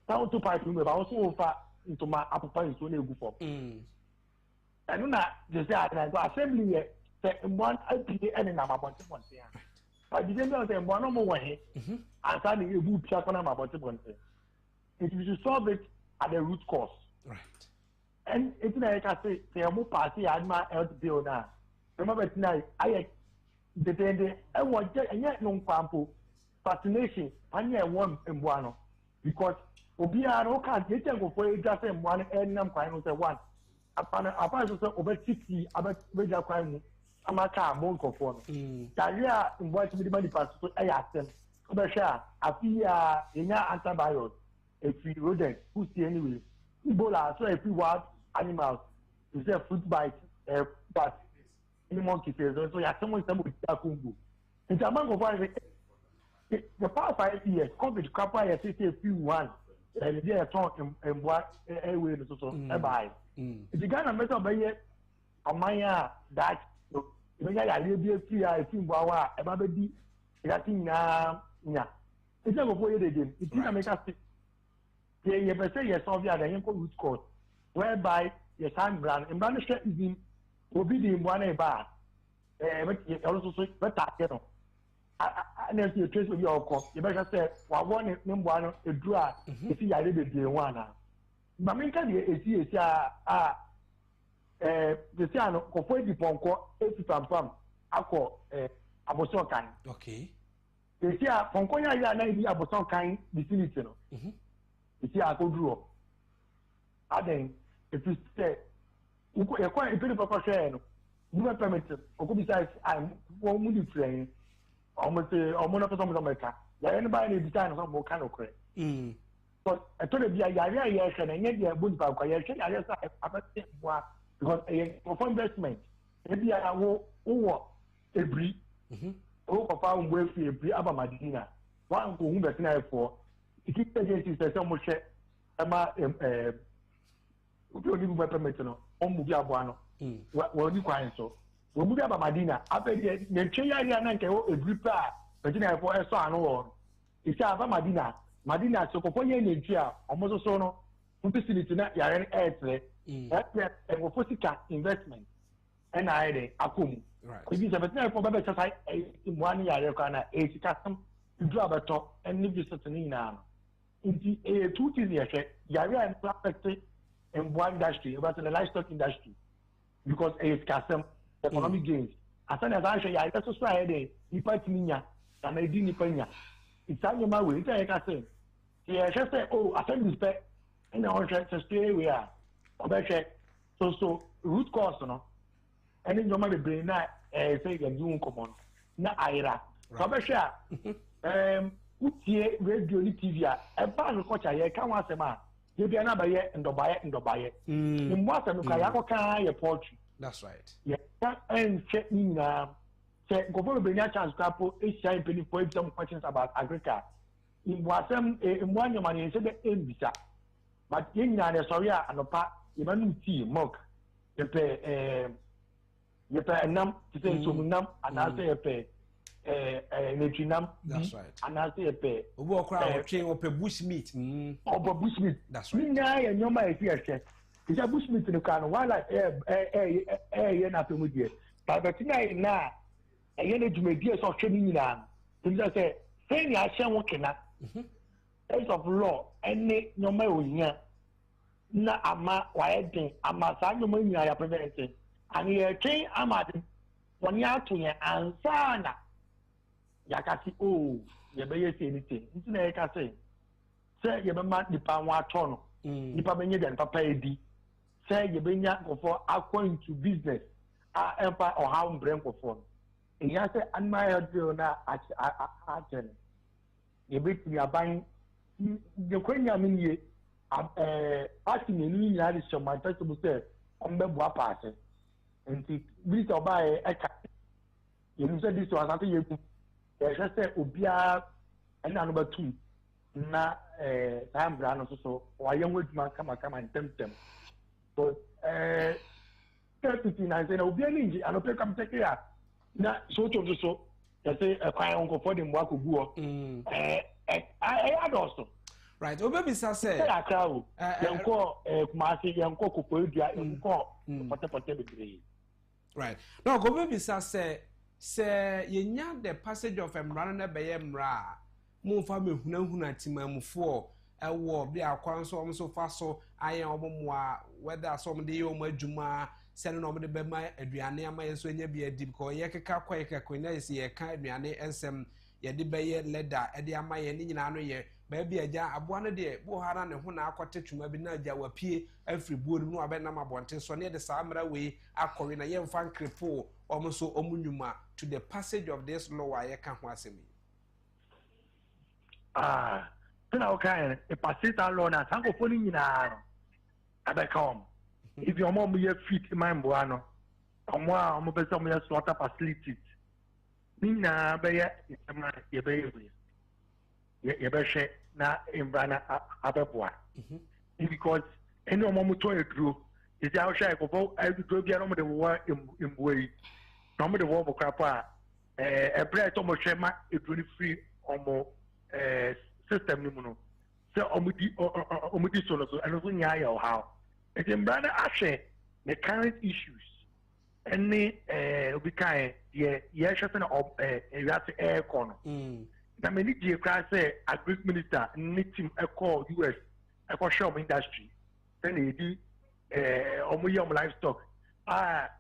down to pipe room, but also far into my upper point to a Google. And now, just that I go assembly say one IPA and in our bottom one thing. But the general say one more way, and suddenly a boot shot on our bottom one thing. If you should solve it at the root cause. Right. And it's like I say, a more party, I admire health bill now. Remember tonight, I depend, I want and yet no pampo. Fascination, and yeah, one in one because Obia no can't get them for just one and num crime was a one. Upon a person over 60 about major crime, Amaka, Monk of one. Talia in what the money pass to I asked them. Obasha, Apia, in your antibiotics, a free rodent, who see anyway. Ebola, so a few wild animals, is a fruit bite, but in monkey face, so you have someone with Takumbu. It's a monk of one. The past 5 years, COVID crap, I say a few one, and they are talking and what a way to buy. If you got a metal by yet, a Maya that you I will be a free, I think, wow, a baby, that thing now, yeah. It's never for you again. It didn't make us you ever say yes, of the other root cause, whereby your son brand and banish is will be the one bar, but also better, you know. And then you trace with your cost. You better say, well, one a draw, if you are able to do one. But me can you see the Siano, Cofoy Ponco, 80 pam, Ako, Aboson kind. Okay. The Sia Poncoya, you are not Aboson kind, vicinity. The Sia go draw. And then, if you say, you quite a bit of a share, you are permitted, or besides, I'm one moody train. Almost almost some America. Anybody design some more kind of credit. But I told you, yes, and yet you are good about creation. I just because for investment, maybe I will every found way for every other Madina. One who invest for it is agencies that so much only weapon metal on Mugabuano. What you find so? We move about Madina. After the change area, a grip, Virginia for a son or it's about Madina. Madina, so for any year, almost so no, facility not your air, and for investment. And I, Akum. Right. It is a better for better side in 1 year, a custom to drop a top and live this certain now. In the 2 years, Yara and perfect in one industry, about the livestock industry, because it's custom. Economic gains. As soon as I say, I just say, you fight me, and I didn't pay. It's on my way. I can say, yeah, just say, oh, I send respect, and I want to stay where so root cause, no, and then your money brain that say, you're doing common, not Ira. So, radio TV, a pan of culture, I can't want a man. You'll be another year and buy it and buy it. In what I'm a poultry. That's right. Yeah, and check me now. Check go for a chance to Asian penny for some questions about agriculture. In what some in 1 year money said the visa. But in the sorry and a part, even tea, milk. yɛpɛ nam te sɛ nsomunam anaasɛ yɛpɛ netrinam anaasɛ yɛpɛ obi ɔkora ɔtwe ɔpɛ bush meat ɔpɛ bush meat nyinaa yɛ nneɛma a yɛsi ɛhwɛ te sɛ bush meat no kaa no wildlife ɛyɛ n'apɛ mu deɛ babɛti na yɛ na ɛyɛ no dwumadie sɛ ɔhwɛ no nyinaa no tumi sɛ sɛ ni ahyɛ ho kena case of law ɛne nneɛma a ohia na ama wayɛ den ama saa nneɛma nyinaa yɛ prevent and yɛtwe ama de wɔne ato yɛn ansa na yɛaka se yɛbɛyɛ sɛ anything nti na yɛka sɛ yɛbɛma nipa ho atɔ no nipa bɛnyɛ deɛ nipa pa edi sɛ yɛbɛnya nkɔfoɔ akɔ into business a ɛmfa ɔhaw mbrɛ nkɔfoɔ no ɛyɛ sɛ animal health bill na akyɛ no yɛbɛtumi aban yɛkɔnya me nie party mmienu nyinaa de hyɛ manifesto mu sɛ ɔmbɛboa paase nti bi sɛ ɔbaeɛ ɛka yɛnim sɛ di so asante yɛgu yɛhwɛ sɛ obiara ɛna no bɛtum na saa mbra no nso so wayɛ ho adwuma kamakama ntɛmtɛm but na nsɛ na obiara ne ngye anɔpɛ kamtɛke a na so nso so yɛsɛ ɛkwan nkɔfoɔ de mmoa kɔgu hɔ ɛyɛ adɔɔso right obebisa sɛ akra o yɛnkɔ kumase yɛnkɔ kokoedua yɛnkɔ pɔtɛpɔtɛ bebree right no obebisa sɛ yɛnya the passage of mmara no bɛyɛ mmara a momfa mehunahuna timamufoɔ ɛwɔ bi akwan so ɔmo so fa so ayɛ ɔmo mmoa whether so ɔmo de yɛ ɔmo adwuma sɛne na ɔmo de bɛma aduane ama yɛn so anya bi adi because yɛkeka kɔ yɛkɛkɔ na yɛsɛ yɛka aduane nsɛm yɛde bɛyɛ leather ɛde ama yɛn ne nyinaa no yɛ baabi agya aboa no deɛ bohara ne ho na akɔte twuma bi na agya wapie afiri buo no na wabɛnam abɔnten so ne yɛde saa mmara wei akɔwe na yɛmfa nkrepo ɔmo so ɔmo nnwuma to the passage of this law a yɛka ho asɛm yi tena okay e passage that law na sanko foni nyinaa no abɛka ɔmo if your mom yɛ fit man boa no ɔmo a ɔmo bɛ sɛ ɔmo yɛ slaughter facilities nyinaa bɛyɛ nsɛm a yɛbɛyɛ wei yɛbɛhwɛ na mbra na abɛboa because ɛne ɔmo tɔ aduro ɛsɛ ahwɛ ɛkɔfɔ aduro biara ɔmo de wɔ mboa yi na ɔmo de wɔ bɔkra pa a ɛbrɛ ɛtɔ ɔmo hwɛ ma aduro no firi ɔmo system no mu no sɛ ɔmo di so no so ɛno so nyaa yɛ ɔhaw ɛsɛ mbra no ahwɛ the current issues ɛne obi kae deɛ yɛhwɛ sɛ na ewiase ɛɛkɔ no na many geographic agric minister ne team ɛkɔ US ɛkɔ share industry then edi ɔmo yɛ ɔmo livestock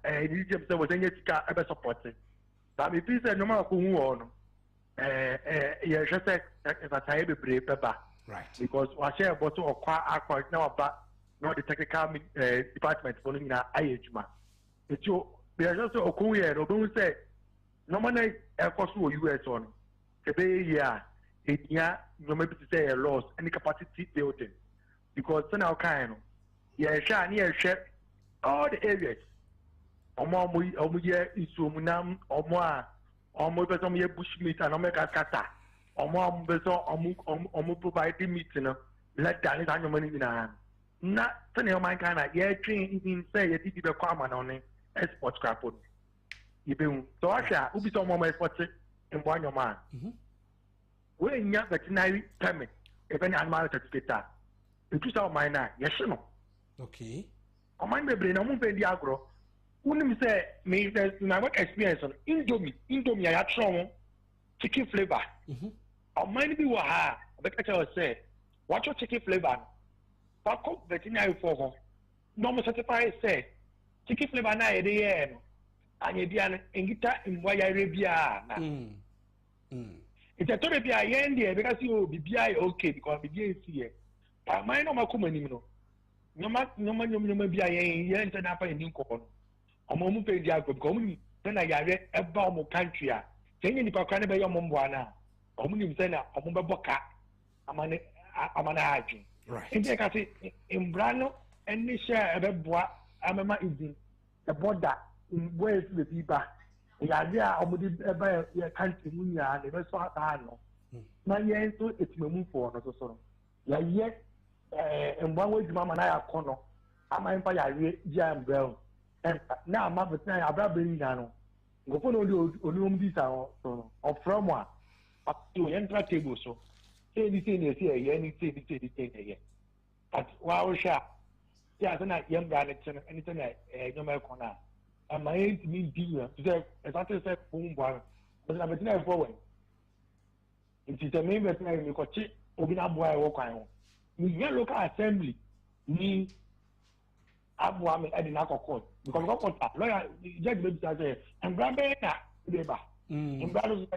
edi jɛm sɛ wɔsɛ nye sika ɛbɛ support but me fi sɛ nneɛma akɔ hu wɔ no yɛhwɛ sɛ ɛfataayɛ bebree bɛba because wahyɛ ɛbɔ so ɔkɔ akɔ na waba na ɔde technical department fo no nyinaa ayɛ adwuma eti yɛhwɛ sɛ ɔkɔ hu yɛ no ɔbɛhu sɛ nneɛma no ɛkɔ so wɔ US hɔ no ɛbɛyɛ yie a ɛnia nneɛma bi te sɛ yɛ laws ɛne capacity building because sɛ na ɔkae no yɛhwɛ a ne yɛhwɛ all the areas ɔmo yɛ nsuomunam ɔmo a ɔmo bɛ sɛ ɔmo yɛ bush meat and ɔmo yɛ kata ɔmo a ɔmo bɛ sɛ ɔmo provide meat no leather ne saa nneɛma no nyinaa na sɛ na ɔman kan na yɛtwe ntin sɛ yɛde bi bɛkɔ ama na ɔne export krapo no yɛbɛhu sɛ ɔhwɛ a obi sɛ ɔmo export mboa nneɛma a wɔanya veterinary permit even animal certificate a etu sɛ ɔman na yɛhye no ɔman bebree na ɔmo mpɛ di agorɔ wonim sɛ my work experience no indomie a yɛatwerɛ ho chicken flavour ɔman bi wɔ ha a ɔbɛka kyerɛ sɛ wɔatwerɛ chicken flavour no wakɔ veterinary foɔ hɔ na ɔmo certify sɛ chicken flavour no a yɛde yɛɛ no anyɛbia no nkita mboa yare biara na ìtẹ̀tọ́rẹ̀ bi a yẹn deɛ ɛbɛka si o biribiara yɛ okay because biribiara esi yɛ aman na ɔmo akɔ mu anim no nneɛma bi a yɛn nkyɛn n'afa yɛn ni nkɔkɔ no ɔmo pɛ di agorɔ because ɔmo nim sɛ na yare ɛba ɔmo country a sɛ nye nipa kora ne bɛyɛ ɔmo mboa na ɔmo nim sɛ na ɔmo bɛbɔ ka ama ne adwene nti ɛka se mbra no ɛne hyɛ ɛbɛboa amema edin ɛbɔ da mboa esi beebi ba yàrá a ọmọdé ẹbẹ yẹ country mu nyinaa na ẹbẹ sọ àtàá no na yẹn nso etimamufoɔ no soso no yɛyɛ mboa wo adwuma ama na yɛakɔ no ama mfa yàrá gyi àmbrɛ o na ama betina ya abra bring no ngofo no onium bi sa so from a to enter table so say anything they say anything but wow sha ya sana yam ga anything nyoma ko na ama it mean deal say exactly say boom boy but na betina forward it is a main betina me ko chi obi na boy wo kwan ho ni local assembly ni abuwa me edi na court because court lawyer judge be say embrabe na deba embrabe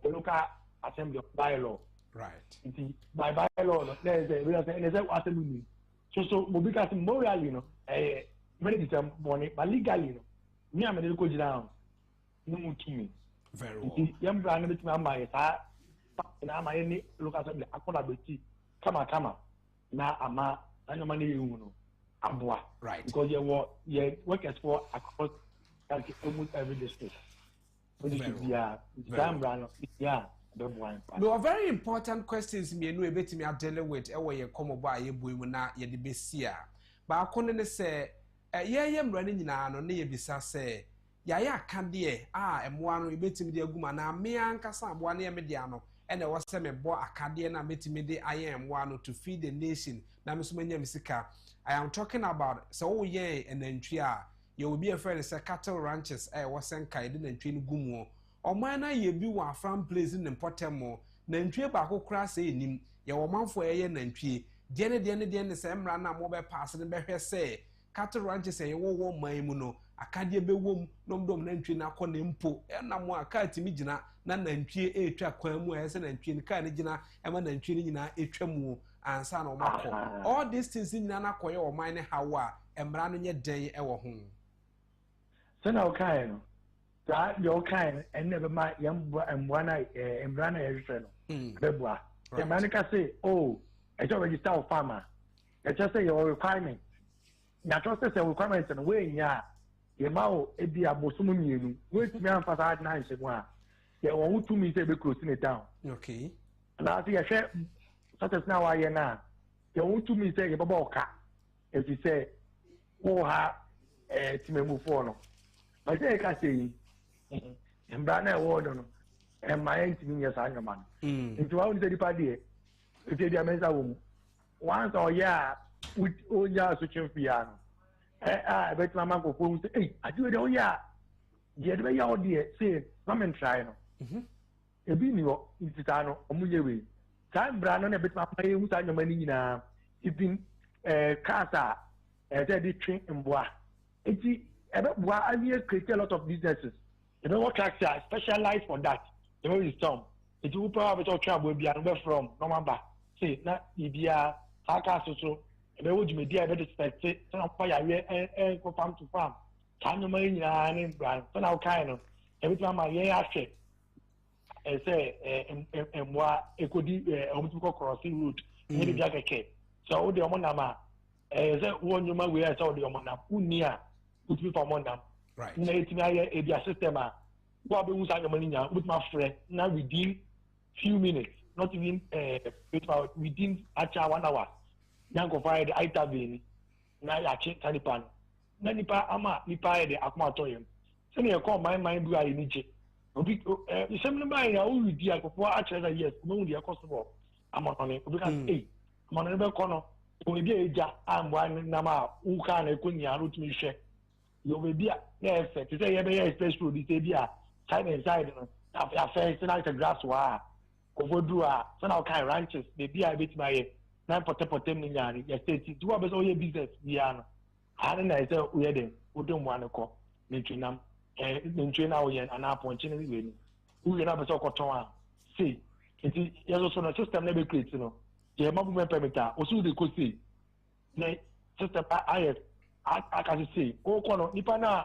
the local assembly of bylaw right by bylaw no there is a assembly so mo bi ka say morally no very different money but legally no me am dey go down no mutumi very well yam bra na betimi amaye sa na amaye ni local assembly akola beti kama na ama anyoma na yewu no abua right because you workers for across almost every district yeah no very important questions me no ebetimi adele with e we komobo aye boimu na ye de besia ba ko ne se ye mra ne nyina no ne ye bisa se ya ya akade emoa no ebetimi de aguma na me ankasa aboa ne ye me dia no ene wo se me bo akade na betimi de aye emoa no to feed the nation na me so manya misika. I am talking about so ye enantwi a you will be a friend say cattle ranches was sent kaide nantwi no gumu o man na ye bi wa farm place in Portemo nantwi ba ko kra say nim ye wo manfo ye nantwi de ne say mra na mo be pass ne be hwe say cattle ranches ye wo man mu no akade be wom nom dom nantwi na ko ne mpo na mo aka timi gina na nantwi etwa kwan mu say nantwi ne ka ne gina e ma nantwi ne nyina etwa mu ansa na omako all these things in na koye o mine hawa emra no nye den e wo ho so na okay no that your kind and never my young na emra na yehwe no bebua the man can say oh I just register a farmer I just say your requirement na just say requirement no we nya ye ma o e bia bosomo mienu we ti me amfa sa na nse mu a ye won tu mi say be close it down okay na see ye share such now why na you want to me say you baba oka if you say wo ha timemu for no but say ka say mbra na wo do no e ma ntimi nya sa nyoma no nti wa won say dipa de if you dey mensa wo once or yeah with onya so chefia no bet mama go for say eh adu de onya de be ya o de say come and try no ebi ni wo ntita no omunye we time brand no bit ma pay hu sa nyoma ni nyina ibin kasa said the train in boa enti ebe boa awie create a lot of businesses you know what taxi are specialized for that you know is some it will probably talk about bia no from no mamba say na ibia haka so ebe wo jumedi ebe expect say na pa ya we go farm to farm sa nyoma ni nyina ni brand so na okay no ebe ma ye ahwe say moi ekodi omutuko crossing route ni bia keke so the omonama say one nyoma we say the omonam unia utu for omonam right na etimi aye e dia system a wo be wusa nyoma ni nya utu ma frɛ na within few minutes not even within actual 1 hour yanko fire the itabini na ya chi tanipan na nipa ama nipa de akoma toyem se ne call my bu ayi ni je obi isem ba ya o redi akofo a chere yes no ndi akosbo amonone obi ka eh amonone be kono o bi eja ambo na ma u ka na ekonya ro tumi hwe yo be bia na efe ti say ye be ye space road ti bia side and side no ya fe na the grass wa ofo du a so na kind ranches be bia be ti ma ye na pote ni nyari ya state ti wa be so ye business bia no ha na say o ye den o do mo anko ni twinam nintwe na oyen ana ponche ni we ni uye na beso koton a see nti yeso so no system na be create no ye mabu permit a osu de ko see na system IS aka see o ko no nipa na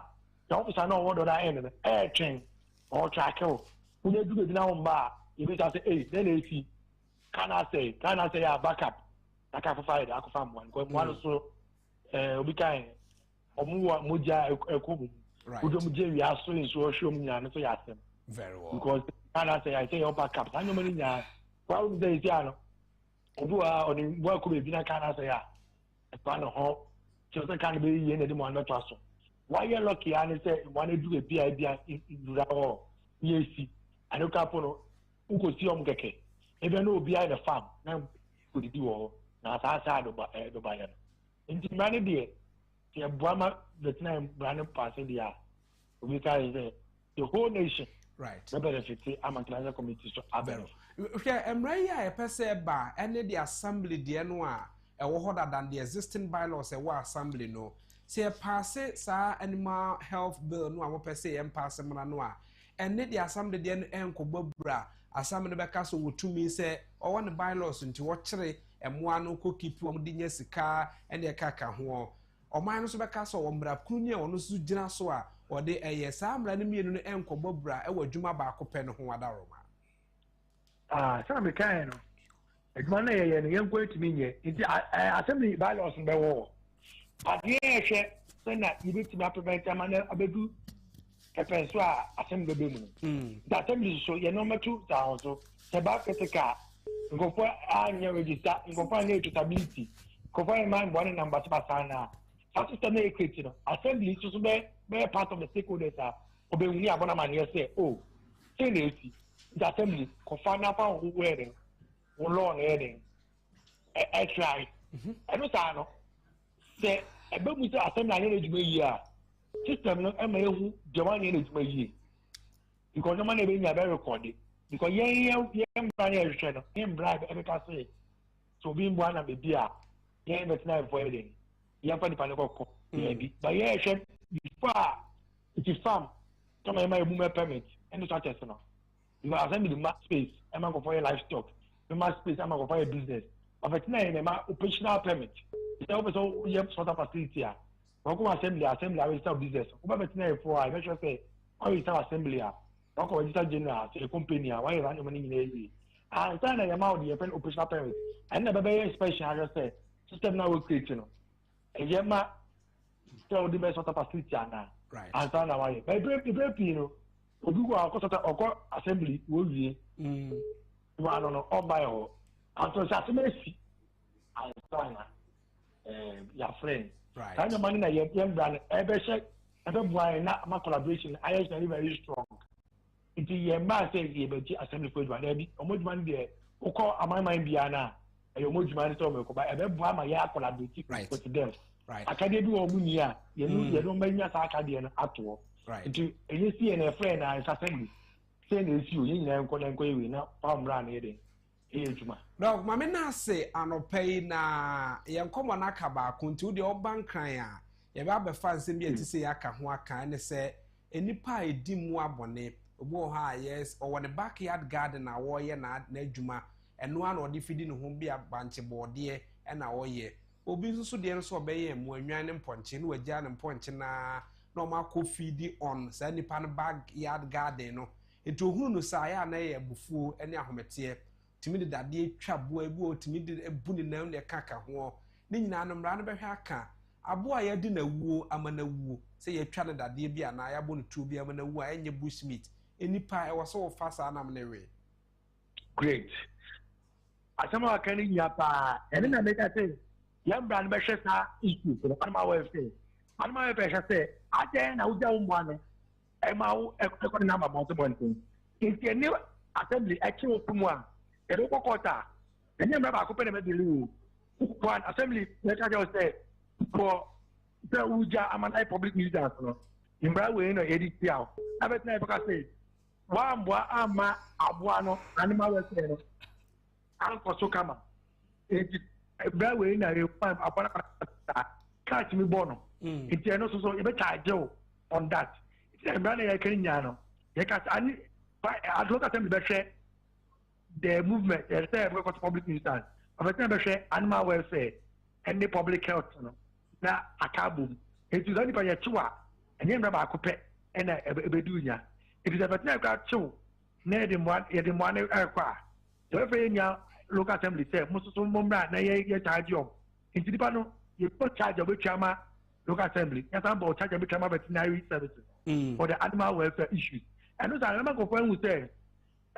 ya officer na owo do da end na train or track o uye du be na o mba e be say eh then e see kana say ya backup aka for fire aka fam one ko mo so obi kan omuwa moja ekobu right udom je wi aso ni so hwe nya no so ya asem very well because kana say I say your backup anyo mani nya kwa u dey tia no obu a oni bo ko be bi na kana say ya pa no ho so say kan be ye na de mo an beto aso why you lucky and say one do a BIB in Duraho, yes, and look up on Uko Siom Geke. Even though behind the farm, now could do all, now outside of the Bayan. In the money dear, the Brahma, the time Brandon passing the hour. Because the whole nation, right? The benefit, I'm a class committee to Abel. Okay, and right here, per se bar, and the assembly, the noir, a harder than the existing bylaws, a war assembly, no. Say a passe, sir, animal health bill, no, I per se, and pass a noir. And the assembly, the uncle Bobra, assembly the castle would to me say, or one bylaws into watchery, and one who could keep one dinner car and their caca who. Or minus of a castle on Bracunia or no Sujinasoa, or the a yes, I'm running me in the uncle Bobra, or Juma Barco pen who are Daroma. Some kind of money and young going to mean assembly bylaws in the war. But yes, then you need to map a better manner of a pensua assembly building. The assembly so you're number 2,000, so the back at the car, go for annual register, go for stability, go for a man one number Basana. That's the main critic. Assembly to be part of the stakeholders are obeying Abonaman. You say, oh, say the assembly confine upon who wearing, who long heading, I try. I don't say, a book with the assembly energy year. System no MA Giovanni energy year. Because the money being very recorded. Because young brand channel, young bribe every person. So being one of the beer, young veterinary for wedding. Young for the Panaco, maybe. But yeah, before it is farm, some of my woman permit and the touches. You are assembly the space, I'm going for a livestock. The mass space, I'm going for a business. Of a name, operational permit. It's also we have sort of facility. Welcome assembly, I will start business. Over veterinary for I make sure say, I will start assembly. Welcome register general, a company, why you run your money in the and then I am out the operational permit. And never very inspection, I just say, system now will create, and yet, still the best sort of facility now. Right. And then I by brave, you know. Obi wa akọ assembly wo wie wa no no oba yo anto sa semesi ansana ya friend right kind of money na ye brand e be she e be boy na ma collaboration I is very strong it ye ma say ye be assembly for dwa bi omoduma de ukọ amaiman bia na e omoduma ni to me ko ba e be boy ma ya collaborate with them right akade bi wo mu ni a ye no manya sa akade no ato. Right. You see, a friend, I assembly. Send this you in and call and go in now. Palm run here. No, Mamma say, I no pay na young common akaba, kuntu the old bank crying. You have fancy me to say, I can't walk and say, any pie dim wabone, war high, yes, or when a backyard garden, a warrior not nejuma, and one or defeating whom be a bunch of board dear and a warrior. Obi so dear so obey him when you and ponchin with Jan and ponchin. No ma ko feed on say nipa no backyard garden no eto hunu no say ya na ye bufuo ene ahometie timi de dade twa boa ebu timi de ebu ni nam ne kaka ho ni nyina no mra no behwe aka abo a ye de na wuo amana wuo say ye twa ne dade bia na ya bo no tu bia amana wuo a enye bushmeat enipa e wo so fa sa na me we great asama kan ni ya pa ene na make say yam brand be hwe sa issue so anama we say anama be hwe say ade na uja umwane e ma wo e ko na ma mo to bontin if new assembly actually open one e do kokota enye mra ba ko pe na me delu one assembly let us say for the uja amana public users no imra we no edit ya abet na e ka say wa mboa ama aboa no animal welfare no anko so kama edit imra we na re farm apana catch me bono it's no so you be charge on that it's imra na yakenya no you can any by advocate assembly be share the movement they say we got public users abet na be share animal welfare and the public health no na akabu it is only by your chua and then ba ko pe na ebedunya it is about na ka chu na the one kwa so if you local assembly say mususu momra na ye charge of into the no you put charge of chama local assembly yes am about charge of chama veterinary services for the animal welfare issues and those are go for who say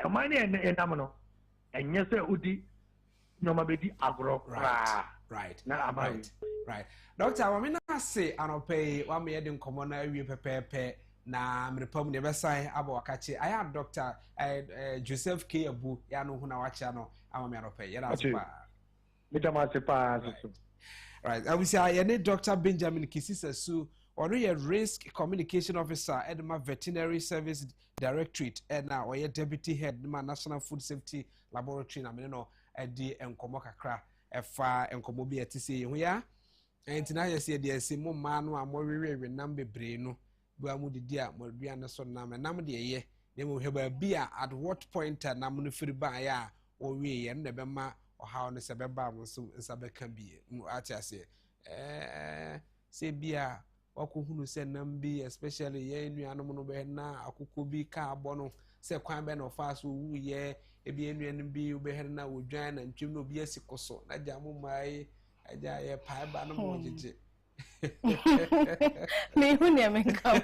e money and amno and yes say udi no ma be di agro right na about Right. Doctor, I mean, I say, I don't pay 1 million commoner, you prepare. Na mrepom ne besai aba wakachi I am Dr. Joseph K. Abu ya no huna wacha no ama me arope ya na sepa right I will say ya ne Dr. Benjamin Kisisa Su ono ye risk communication officer Edma Veterinary Service Directorate na or ye deputy head ma National Food Safety Laboratory na me no edi enkomo kakra efa enkomo bi etise hu ya entina ye se de ase mo ma no amorwewe nam bebre no buamu didi a modua ne so nam de ye ne mo heba bia at what point nam no firi ba ya o wie ye ne be ma o ha no se be ba mo so nsa be ka bi ati ase se bia wakohunu se nam bi especially ye nuanom no be na akoko bi ka abo no se kwan be no fa so wu ye e bi nuanom bi be he na wodwan na ntwem no bi asikoso na jamu mai aja ye pai ba no mo jeje me hu ne me ka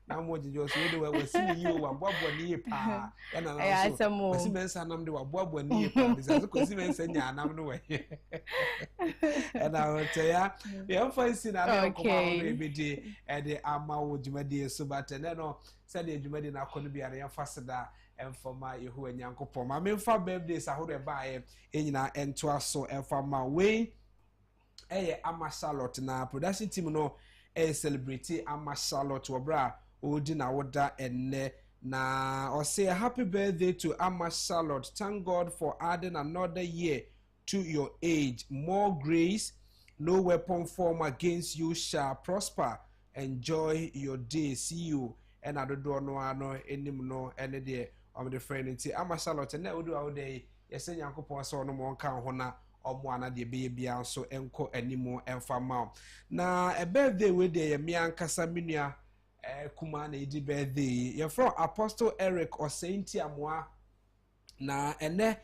na mo jeje so de we si ni yo wa bobo ni pa ya na so we si mensa nam de wa bobo ni pa de so ko si mensa nya nam no we and I tell ya we fancy na na ko ma no be de e de ama wo djumadi so but no said the djumadi na ko no bia na fasada enfoma yehu anyankopon ma me fa birthdays ahodo ba ye enyina ento aso enfoma we Ama Charlotte na production team no celebrate Ama Charlotte wobra odi na woda enne na or say happy birthday to Ama Charlotte. Thank God for adding another year to your age. More grace, no weapon formed against you shall prosper. Enjoy your day. See you. And I don't know enim no any day of the friend and Ama Charlotte and now do our day. Yes, and Yankopon so no more can hona. Omwana de bia so enko animo emfa ma na a birthday we dey me ankasa menua kuma na edi birthday ye from Apostle Eric Osenti Amoa na ene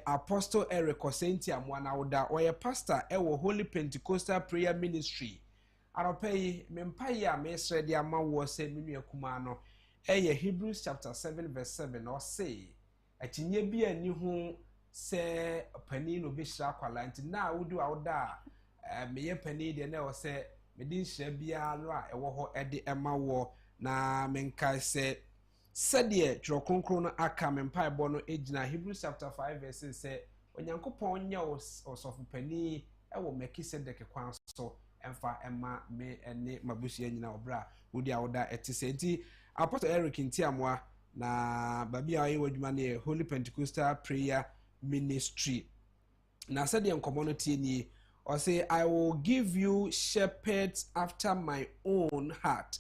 Apostle Eric Osenti Amoa na oda oye pastor ewo Holy Pentecostal Prayer Ministry aropei mempaye a mesre de ama wo se menua kuma no Hebrews chapter 7 verse 7 or say atinye bia ni ho se pani no be hira kwala nti na wodu awda meye pani de na wo se me din hira bia no a ewo ho ede ema wo na menkai se de tro kronkron no aka mempai bo no ejina Hebrews chapter 5 verse se onyankopon nya osofu pani ewo Melchizedek kwan so emfa ema me ene mabusu nyina obra wodi awda etise nti Apostle Eric Ntiamwa na babi ayi wadwuma ne Holy Pentecostal Prayer Ministry. Now said the community ni or say I will give you shepherds after my own heart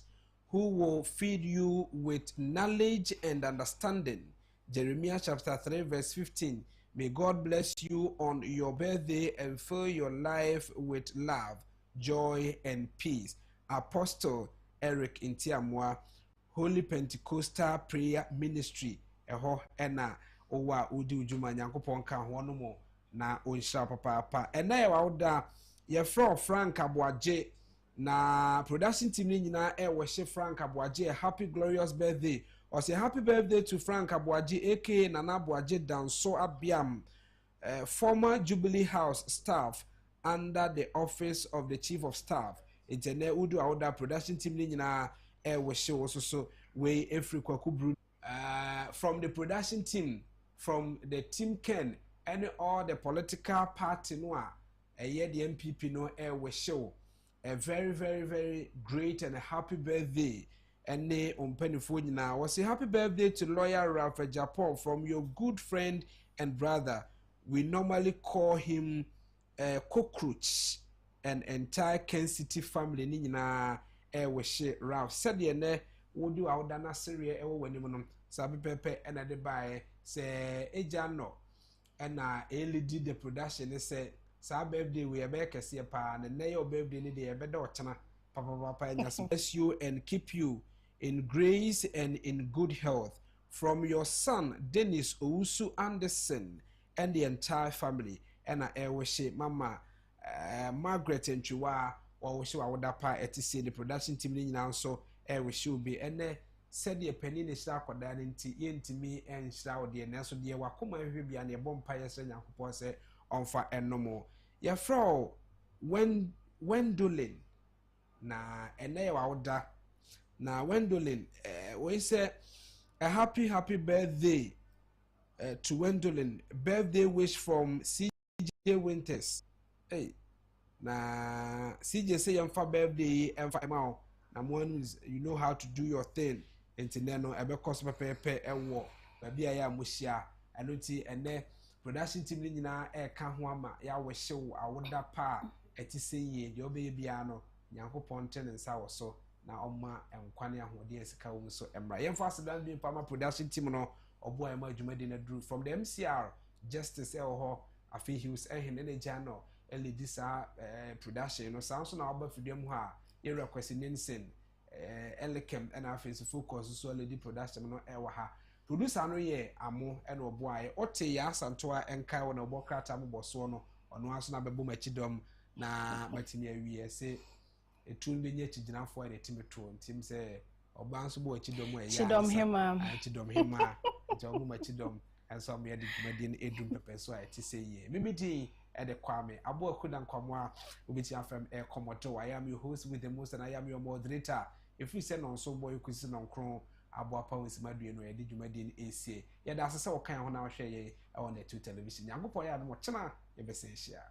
who will feed you with knowledge and understanding. Jeremiah chapter 3 verse 15. May God bless you on your birthday and fill your life with love, joy and peace. Apostle Eric Ntiamwa, Holy Pentecostal Prayer Ministry. Eho ena owa udi ujuma nyankopon ka ho no mo na onhira papa ena ye wawda ye Frank Aboaje na production team ni nyina wo hye Frank Aboaje happy glorious birthday or say happy birthday to Frank Aboaje aka Nana Aboaje Danso Abiam former Jubilee House staff under the office of the chief of staff intene udu awda production team ni nyina wo hye wo so we every kwaku bru from the production team, from the team Ken, and all the political party no the MPP no we show a very, very, very great and a happy birthday. And they penifo now was a happy birthday to lawyer Ralph Agyapong from your good friend and brother. We normally call him Cockroach and entire Kencity family nina we share Ralph said ne would do our dana serie ewo wanimunum sabi pepe and de buy say ejano and LED the production say sa birthday we abeka see pa and na your birthday ni de ebeda ochana papa bless you and keep you in grace and in good health from your son Dennis Owusu Anderson and the entire family and ewoshe mama Margaret Nchiwa or we show our pa etisi the production team ni nyina so we should be and said the penny is shark or that into me and shroud the and so dear wakuma be an a bomb pie say on for and no more. Ya fro Wendolin na ene ya wawda na Wendolin we say a happy birthday to Wendolin, birthday wish from CJ Winters. Hey, na CJ say yamfa birthday emfa ma na one is you know how to do your thing no ebe cost pepe ewo baby aya muhia eno ti ene production team ni nyina e ka ho ama ya wo hyew awoda pa eti say ye de obe bia no Nyankopon ten nsa wo so na oma enkwane ahode esika wo so emra yemfa asedan bi pama production team no obo ay ma adwumadi na dru from the MCR justice ho afi Hughes ehin ne jano LED sa production no sound so na oba fidem ho a ye request Nensen Elikem and afi focus so LED production no e wa ha producer no ye amo e no obo ay ote ya asantoa enkai wo na obo krata mo boso no ono aso na bebo machidom na matini awie se etun be nye chiginafo e timeto ntim se oba nso bo chidom e ya chidom hema jobu machidom enso me de dwumadi edum pepe so a ti se ye mimidi e de kwame abo akuda nkwamo a obeti afam e komoto I am your host with the most and I am your moderator if you say no so boy kusi no nkron abo apa wesimadue no e de dwumadi esie ye da asese wo kan ho na hwe ye on the 2 television Nyankopon ya no chena ye besenhia